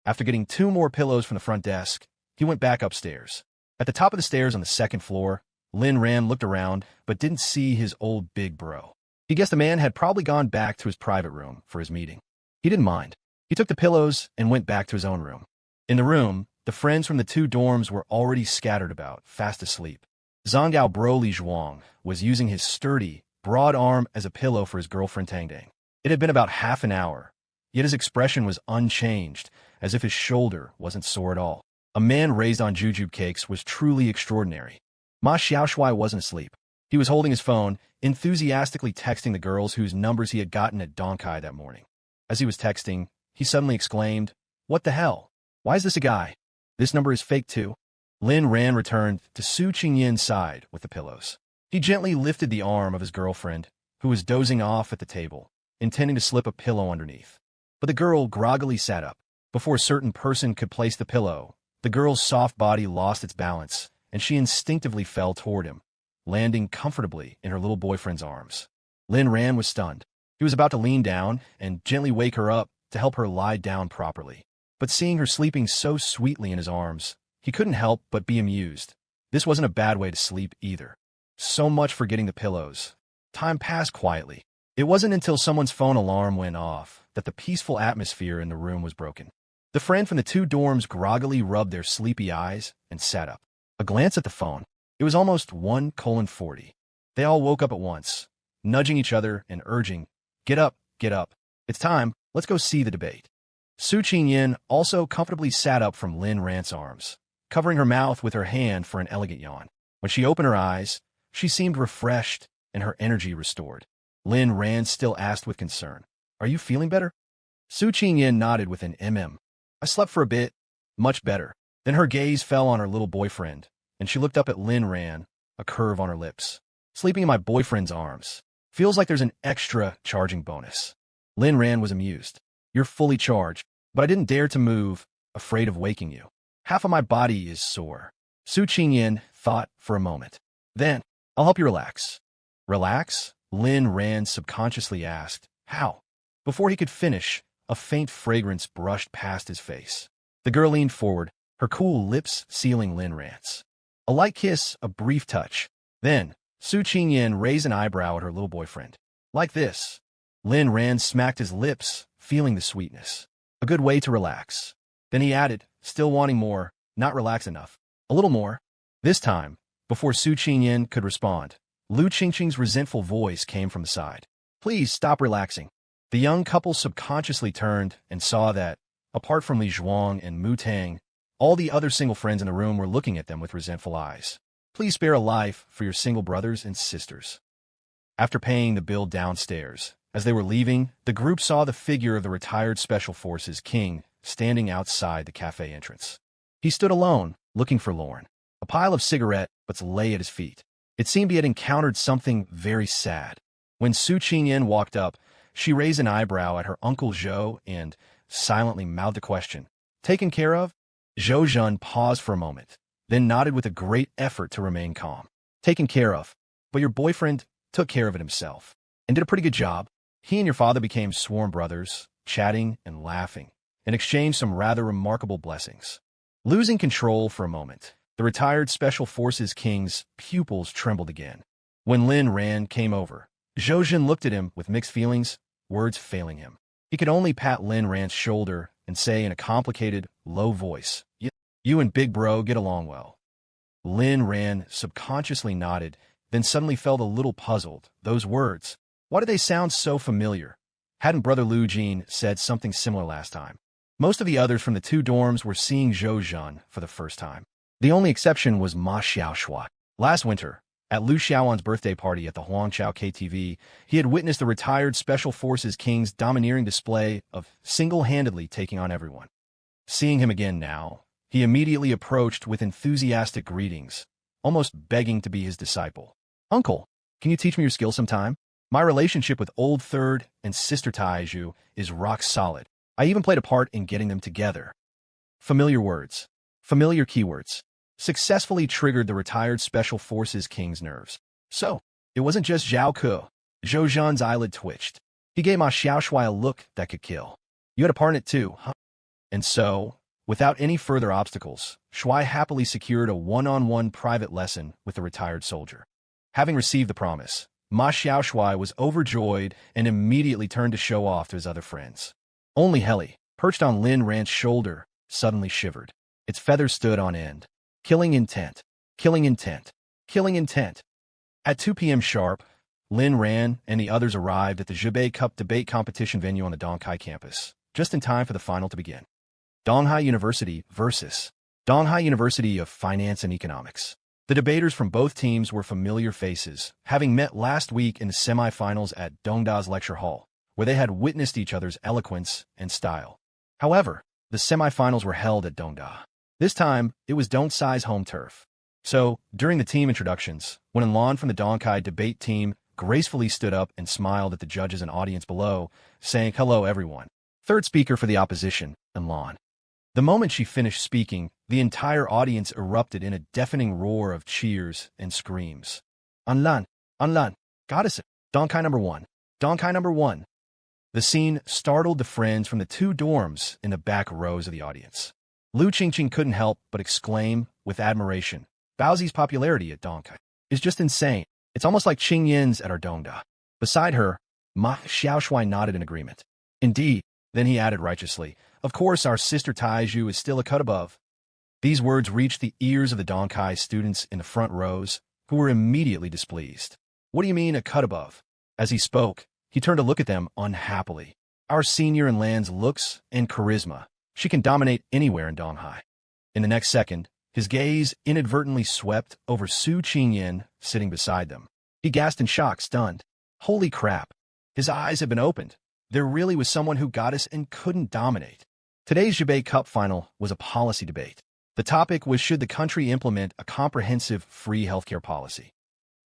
Speaker 1: After getting 2 more pillows from the front desk, he went back upstairs. At the top of the stairs on the second floor, Lin Ran looked around but didn't see his old big bro. He guessed the man had probably gone back to his private room for his meeting. He didn't mind. He took the pillows and went back to his own room. In the room, the friends from the 2 dorms were already scattered about, fast asleep. Zhonggao Bro Li Zhuang was using his sturdy, broad arm as a pillow for his girlfriend Tang Dang. It had been about half an hour, yet his expression was unchanged, as if his shoulder wasn't sore at all. A man raised on jujube cakes was truly extraordinary. Ma Xiaoshui wasn't asleep. He was holding his phone, enthusiastically texting the girls whose numbers he had gotten at Donkai that morning. As he was texting, he suddenly exclaimed, "What the hell? Why is this a guy? This number is fake too." Lin Ran returned to Su Qingyin's side with the pillows. He gently lifted the arm of his girlfriend, who was dozing off at the table, intending to slip a pillow underneath. But the girl groggily sat up. Before a certain person could place the pillow, the girl's soft body lost its balance, and she instinctively fell toward him, landing comfortably in her little boyfriend's arms. Lin Ran was stunned. He was about to lean down and gently wake her up to help her lie down properly. But seeing her sleeping so sweetly in his arms, he couldn't help but be amused. This wasn't a bad way to sleep either. So much for getting the pillows. Time passed quietly. It wasn't until someone's phone alarm went off that the peaceful atmosphere in the room was broken. The friend from the two dorms groggily rubbed their sleepy eyes and sat up. A glance at the phone. It was almost 1:40. They all woke up at once, nudging each other and urging, get up, get up. It's time, let's go see the debate. Su Qingyin also comfortably sat up from Lin Rant's arms, covering her mouth with her hand for an elegant yawn. When she opened her eyes, she seemed refreshed and her energy restored. Lin Rand still asked with concern, are you feeling better? Su Qingyin nodded with an I slept for a bit, much better. Then her gaze fell on her little boyfriend, and she looked up at Lin Rand, a curve on her lips. Sleeping in my boyfriend's arms. Feels like there's an extra charging bonus. Lin Rand was amused. You're fully charged, but I didn't dare to move, afraid of waking you. Half of my body is sore. Su Qingyin thought for a moment. Then, I'll help you relax. Relax? Lin Rand subconsciously asked. How? Before he could finish, a faint fragrance brushed past his face. The girl leaned forward, her cool lips sealing Lin Rand's. A light kiss, a brief touch. Then, Su Qingyin raised an eyebrow at her little boyfriend. Like this. Lin Rand smacked his lips, feeling the sweetness. A good way to relax. Then he added, still wanting more, not relaxed enough. A little more. This time, before Su Qingyin could respond, Lu Qingqing's resentful voice came from the side. Please stop relaxing. The young couple subconsciously turned and saw that, apart from Li Zhuang and Mu Tang, all the other single friends in the room were looking at them with resentful eyes. Please spare a life for your single brothers and sisters. After paying the bill downstairs, as they were leaving, the group saw the figure of the retired Special Forces King standing outside the cafe entrance. He stood alone, looking forlorn. A pile of cigarette butts lay at his feet. It seemed he had encountered something very sad. When Su Qingyin walked up, she raised an eyebrow at her Uncle Zhou and silently mouthed a question. Taken care of? Zhou Zhun paused for a moment, then nodded with a great effort to remain calm. Taken care of. But your boyfriend took care of it himself, and did a pretty good job. He and your father became sworn brothers, chatting and laughing, and exchanged some rather remarkable blessings. Losing control for a moment, the retired Special Forces King's pupils trembled again. When Lin Rand came over, Zhou Zhun looked at him with mixed feelings, words failing him. He could only pat Lin Rand's shoulder and say in a complicated, low voice, You and Big Bro get along well. Lin Rand subconsciously nodded, then suddenly felt a little puzzled. Those words, why did they sound so familiar? Hadn't Brother Lu Jin said something similar last time? Most of the others from the two dorms were seeing Zhou Zhun for the first time. The only exception was Ma Xiaoshuai. Last winter, at Lu Xiaowan's birthday party at the Huangqiao KTV, he had witnessed the retired Special Forces King's domineering display of single-handedly taking on everyone. Seeing him again now, he immediately approached with enthusiastic greetings, almost begging to be his disciple. Uncle, can you teach me your skill sometime? My relationship with old third and sister Taiju is rock solid. I even played a part in getting them together. Familiar words, familiar keywords, successfully triggered the retired Special Forces King's nerves. So, it wasn't just Zhao Ke. Zhou Zhan's eyelid twitched. He gave Ma Xiaoshuai a look that could kill. You had a part in it too, huh? And so, without any further obstacles, Shuai happily secured a one-on-one private lesson with the retired soldier. Having received the promise, Ma Xiaoshuai was overjoyed and immediately turned to show off to his other friends. Only Heli, perched on Lin Rand's shoulder, suddenly shivered. Its feathers stood on end. Killing intent. Killing intent. Killing intent. At 2 p.m. sharp, Lin Ran and the others arrived at the Zhebei Cup debate competition venue on the Donghai campus, just in time for the final to begin. Donghai University versus Donghai University of Finance and Economics. The debaters from both teams were familiar faces, having met last week in the semifinals at Dongda's lecture hall, where they had witnessed each other's eloquence and style. However, the semifinals were held at Dongda. This time, it was Dongsai's home turf. So, during the team introductions, when Enlon from the Donghai debate team gracefully stood up and smiled at the judges and audience below, saying, "Hello, everyone." Third speaker for the opposition, Enlon. The moment she finished speaking, the entire audience erupted in a deafening roar of cheers and screams. Enlon, Enlon, goddess, Donghai number one, Donghai number one. The scene startled the friends from the two dorms in the back rows of the audience. Lu Qingqing couldn't help but exclaim with admiration, Baozi's popularity at Donghai is just insane. It's almost like Qing Yin's at our dongda. Beside her, Ma Xiaoshuai nodded in agreement. Indeed, then he added righteously, of course our sister Taiju is still a cut above. These words reached the ears of the Donkai students in the front rows, who were immediately displeased. What do you mean a cut above? As he spoke, he turned to look at them unhappily. Our senior in Lan's looks and charisma. She can dominate anywhere in Donghai. In the next second, his gaze inadvertently swept over Su Qingyin sitting beside them. He gasped in shock, stunned. Holy crap. His eyes had been opened. There really was someone who got us and couldn't dominate. Today's Jubei Cup final was a policy debate. The topic was, should the country implement a comprehensive free healthcare policy?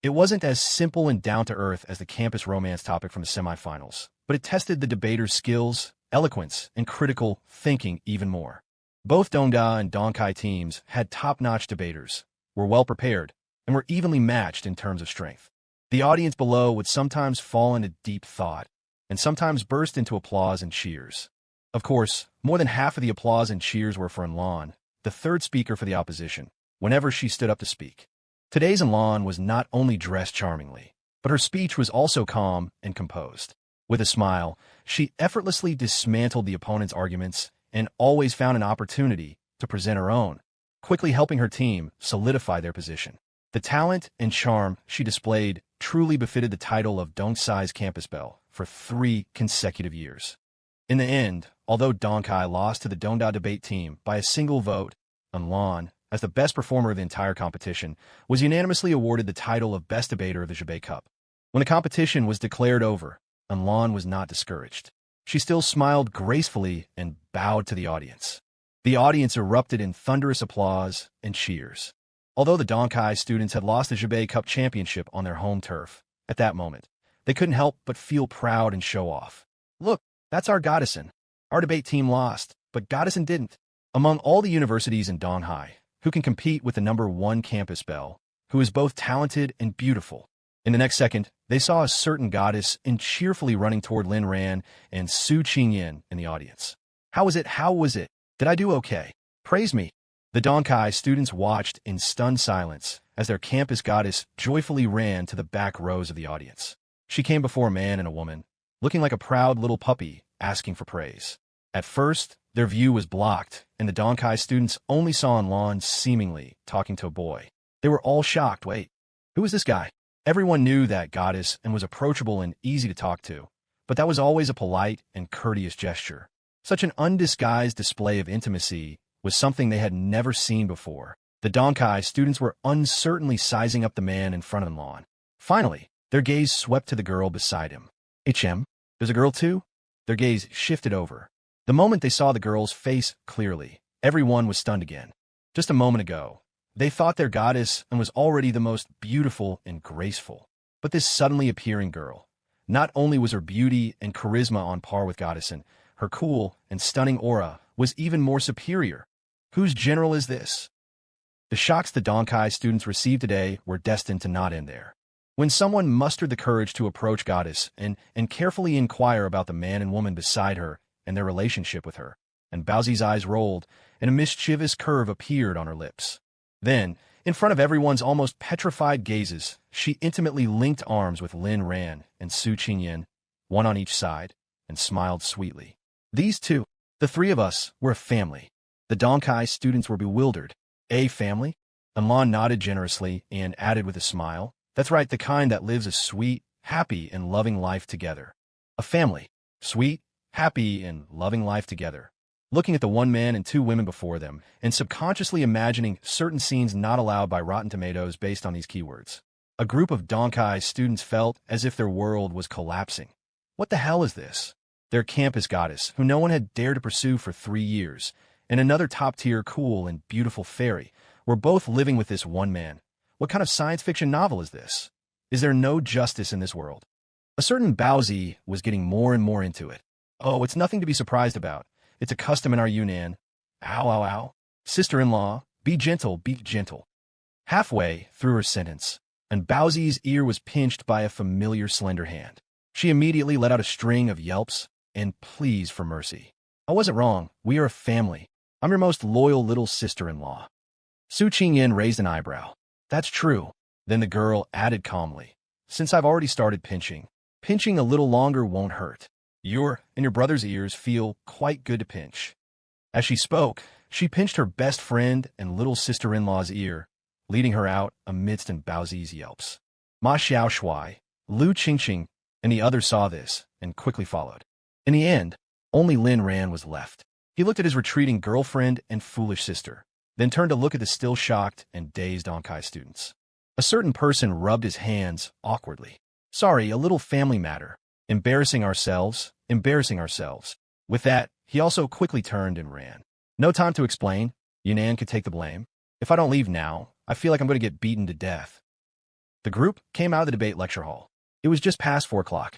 Speaker 1: It wasn't as simple and down-to-earth as the campus romance topic from the semifinals, but it tested the debaters' skills, eloquence, and critical thinking even more. Both Dongda and Donkai teams had top-notch debaters, were well-prepared, and were evenly matched in terms of strength. The audience below would sometimes fall into deep thought, and sometimes burst into applause and cheers. Of course, more than half of the applause and cheers were for Lan, the third speaker for the opposition, whenever she stood up to speak. Today's Lan was not only dressed charmingly, but her speech was also calm and composed. With a smile, she effortlessly dismantled the opponent's arguments and always found an opportunity to present her own, quickly helping her team solidify their position. The talent and charm she displayed truly befitted the title of Dongsai's Campus Belle for 3 consecutive years. In the end, although Donkai lost to the Dongda debate team by a single vote, Lan, as the best performer of the entire competition, was unanimously awarded the title of Best Debater of the Jubei Cup. When the competition was declared over, Lan was not discouraged. She still smiled gracefully and bowed to the audience. The audience erupted in thunderous applause and cheers. Although the Donkai students had lost the Jubei Cup championship on their home turf, at that moment, they couldn't help but feel proud and show off. Look, that's our Goddessin. Our debate team lost, but Goddessin didn't. Among all the universities in Donghai, who can compete with the #1 campus belle, who is both talented and beautiful. In the next second, they saw a certain goddess and cheerfully running toward Lin Ran and Su Qingyin in the audience. How was it? How was it? Did I do okay? Praise me. The Donkai students watched in stunned silence as their campus goddess joyfully ran to the back rows of the audience. She came before a man and a woman, looking like a proud little puppy asking for praise. At first, their view was blocked, and the Donkai students only saw Lan seemingly talking to a boy. They were all shocked. Wait, who is this guy? Everyone knew that goddess and was approachable and easy to talk to, but that was always a polite and courteous gesture. Such an undisguised display of intimacy was something they had never seen before. The Donkai students were uncertainly sizing up the man in front of Lan. Finally, their gaze swept to the girl beside him. There's a girl too? Their gaze shifted over. The moment they saw the girl's face clearly, everyone was stunned again. Just a moment ago, they thought their goddess and was already the most beautiful and graceful. But this suddenly appearing girl, not only was her beauty and charisma on par with Goddessin, her cool and stunning aura was even more superior. Whose general is this? The shocks the Donkai students received today were destined to not end there. When someone mustered the courage to approach Goddess and carefully inquire about the man and woman beside her and their relationship with her, and Baozi's eyes rolled, and a mischievous curve appeared on her lips. Then, in front of everyone's almost petrified gazes, she intimately linked arms with Lin Ran and Su Qingyin, one on each side, and smiled sweetly. These two, the three of us, were a family. The Donkai students were bewildered. A family? Lan nodded generously and added with a smile, that's right, the kind that lives a sweet, happy, and loving life together. A family. Sweet, happy, and loving life together. Looking at the one man and two women before them, and subconsciously imagining certain scenes not allowed by Rotten Tomatoes based on these keywords. A group of Donkai students felt as if their world was collapsing. What the hell is this? Their campus goddess, who no one had dared to pursue for 3 years, and another top-tier cool and beautiful fairy, were both living with this one man. What kind of science fiction novel is this? Is there no justice in this world? A certain Baozi was getting more and more into it. Oh, it's nothing to be surprised about. It's a custom in our Yunnan. Ow, ow, ow. Sister-in-law, be gentle, be gentle. Halfway through her sentence, and Baozi's ear was pinched by a familiar slender hand. She immediately let out a string of yelps and pleas for mercy. I wasn't wrong. We are a family. I'm your most loyal little sister-in-law. Su Qingyin raised an eyebrow. That's true. Then the girl added calmly. since I've already started pinching. Pinching a little longer won't hurt. Your and your brother's ears feel quite good to pinch." As she spoke, she pinched her best friend and little sister-in-law's ear, leading her out amidst Baozi's yelps. Ma Xiao Shui, Lu Qingqing, and the others saw this and quickly followed. In the end, only Lin Ran was left. He looked at his retreating girlfriend and foolish sister, then turned to look at the still shocked and dazed Donkai students. A certain person rubbed his hands awkwardly. "Sorry, a little family matter. Embarrassing ourselves. With that, he also quickly turned and ran. No time to explain. Yunnan could take the blame. If I don't leave now, I feel like I'm going to get beaten to death. The group came out of the debate lecture hall. It was just past 4 o'clock.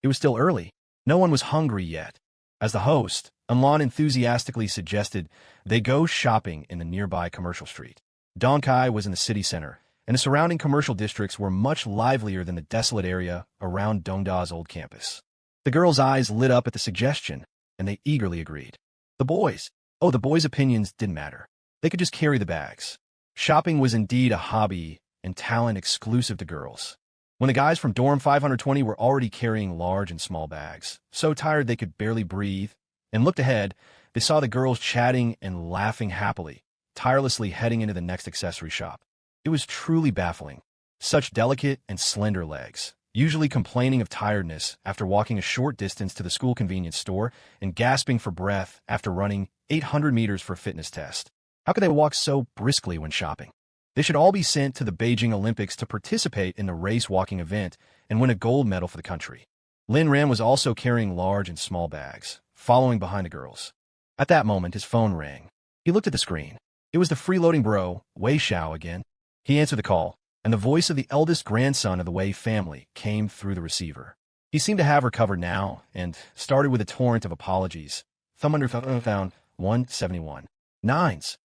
Speaker 1: It was still early. No one was hungry yet. As the host, Amlan enthusiastically suggested they go shopping in the nearby commercial street. Donkai was in the city center, and the surrounding commercial districts were much livelier than the desolate area around Dongda's old campus. The girls' eyes lit up at the suggestion, and they eagerly agreed. The boys' opinions didn't matter. They could just carry the bags. Shopping was indeed a hobby and talent exclusive to girls. When the guys from dorm 520 were already carrying large and small bags, so tired they could barely breathe, and looked ahead, they saw the girls chatting and laughing happily, tirelessly heading into the next accessory shop. It was truly baffling. Such delicate and slender legs, usually complaining of tiredness after walking a short distance to the school convenience store and gasping for breath after running 800 meters for a fitness test. How could they walk so briskly when shopping? They should all be sent to the Beijing Olympics to participate in the race walking event and win a gold medal for the country. Lin Ran was also carrying large and small bags, following behind the girls. At that moment, his phone rang. He looked at the screen. It was the freeloading bro, Wei Xiao again. He answered the call, and the voice of the eldest grandson of the Wei family came through the receiver. He seemed to have recovered now, and started with a torrent of apologies. Thumb under thumb found 171. Nines.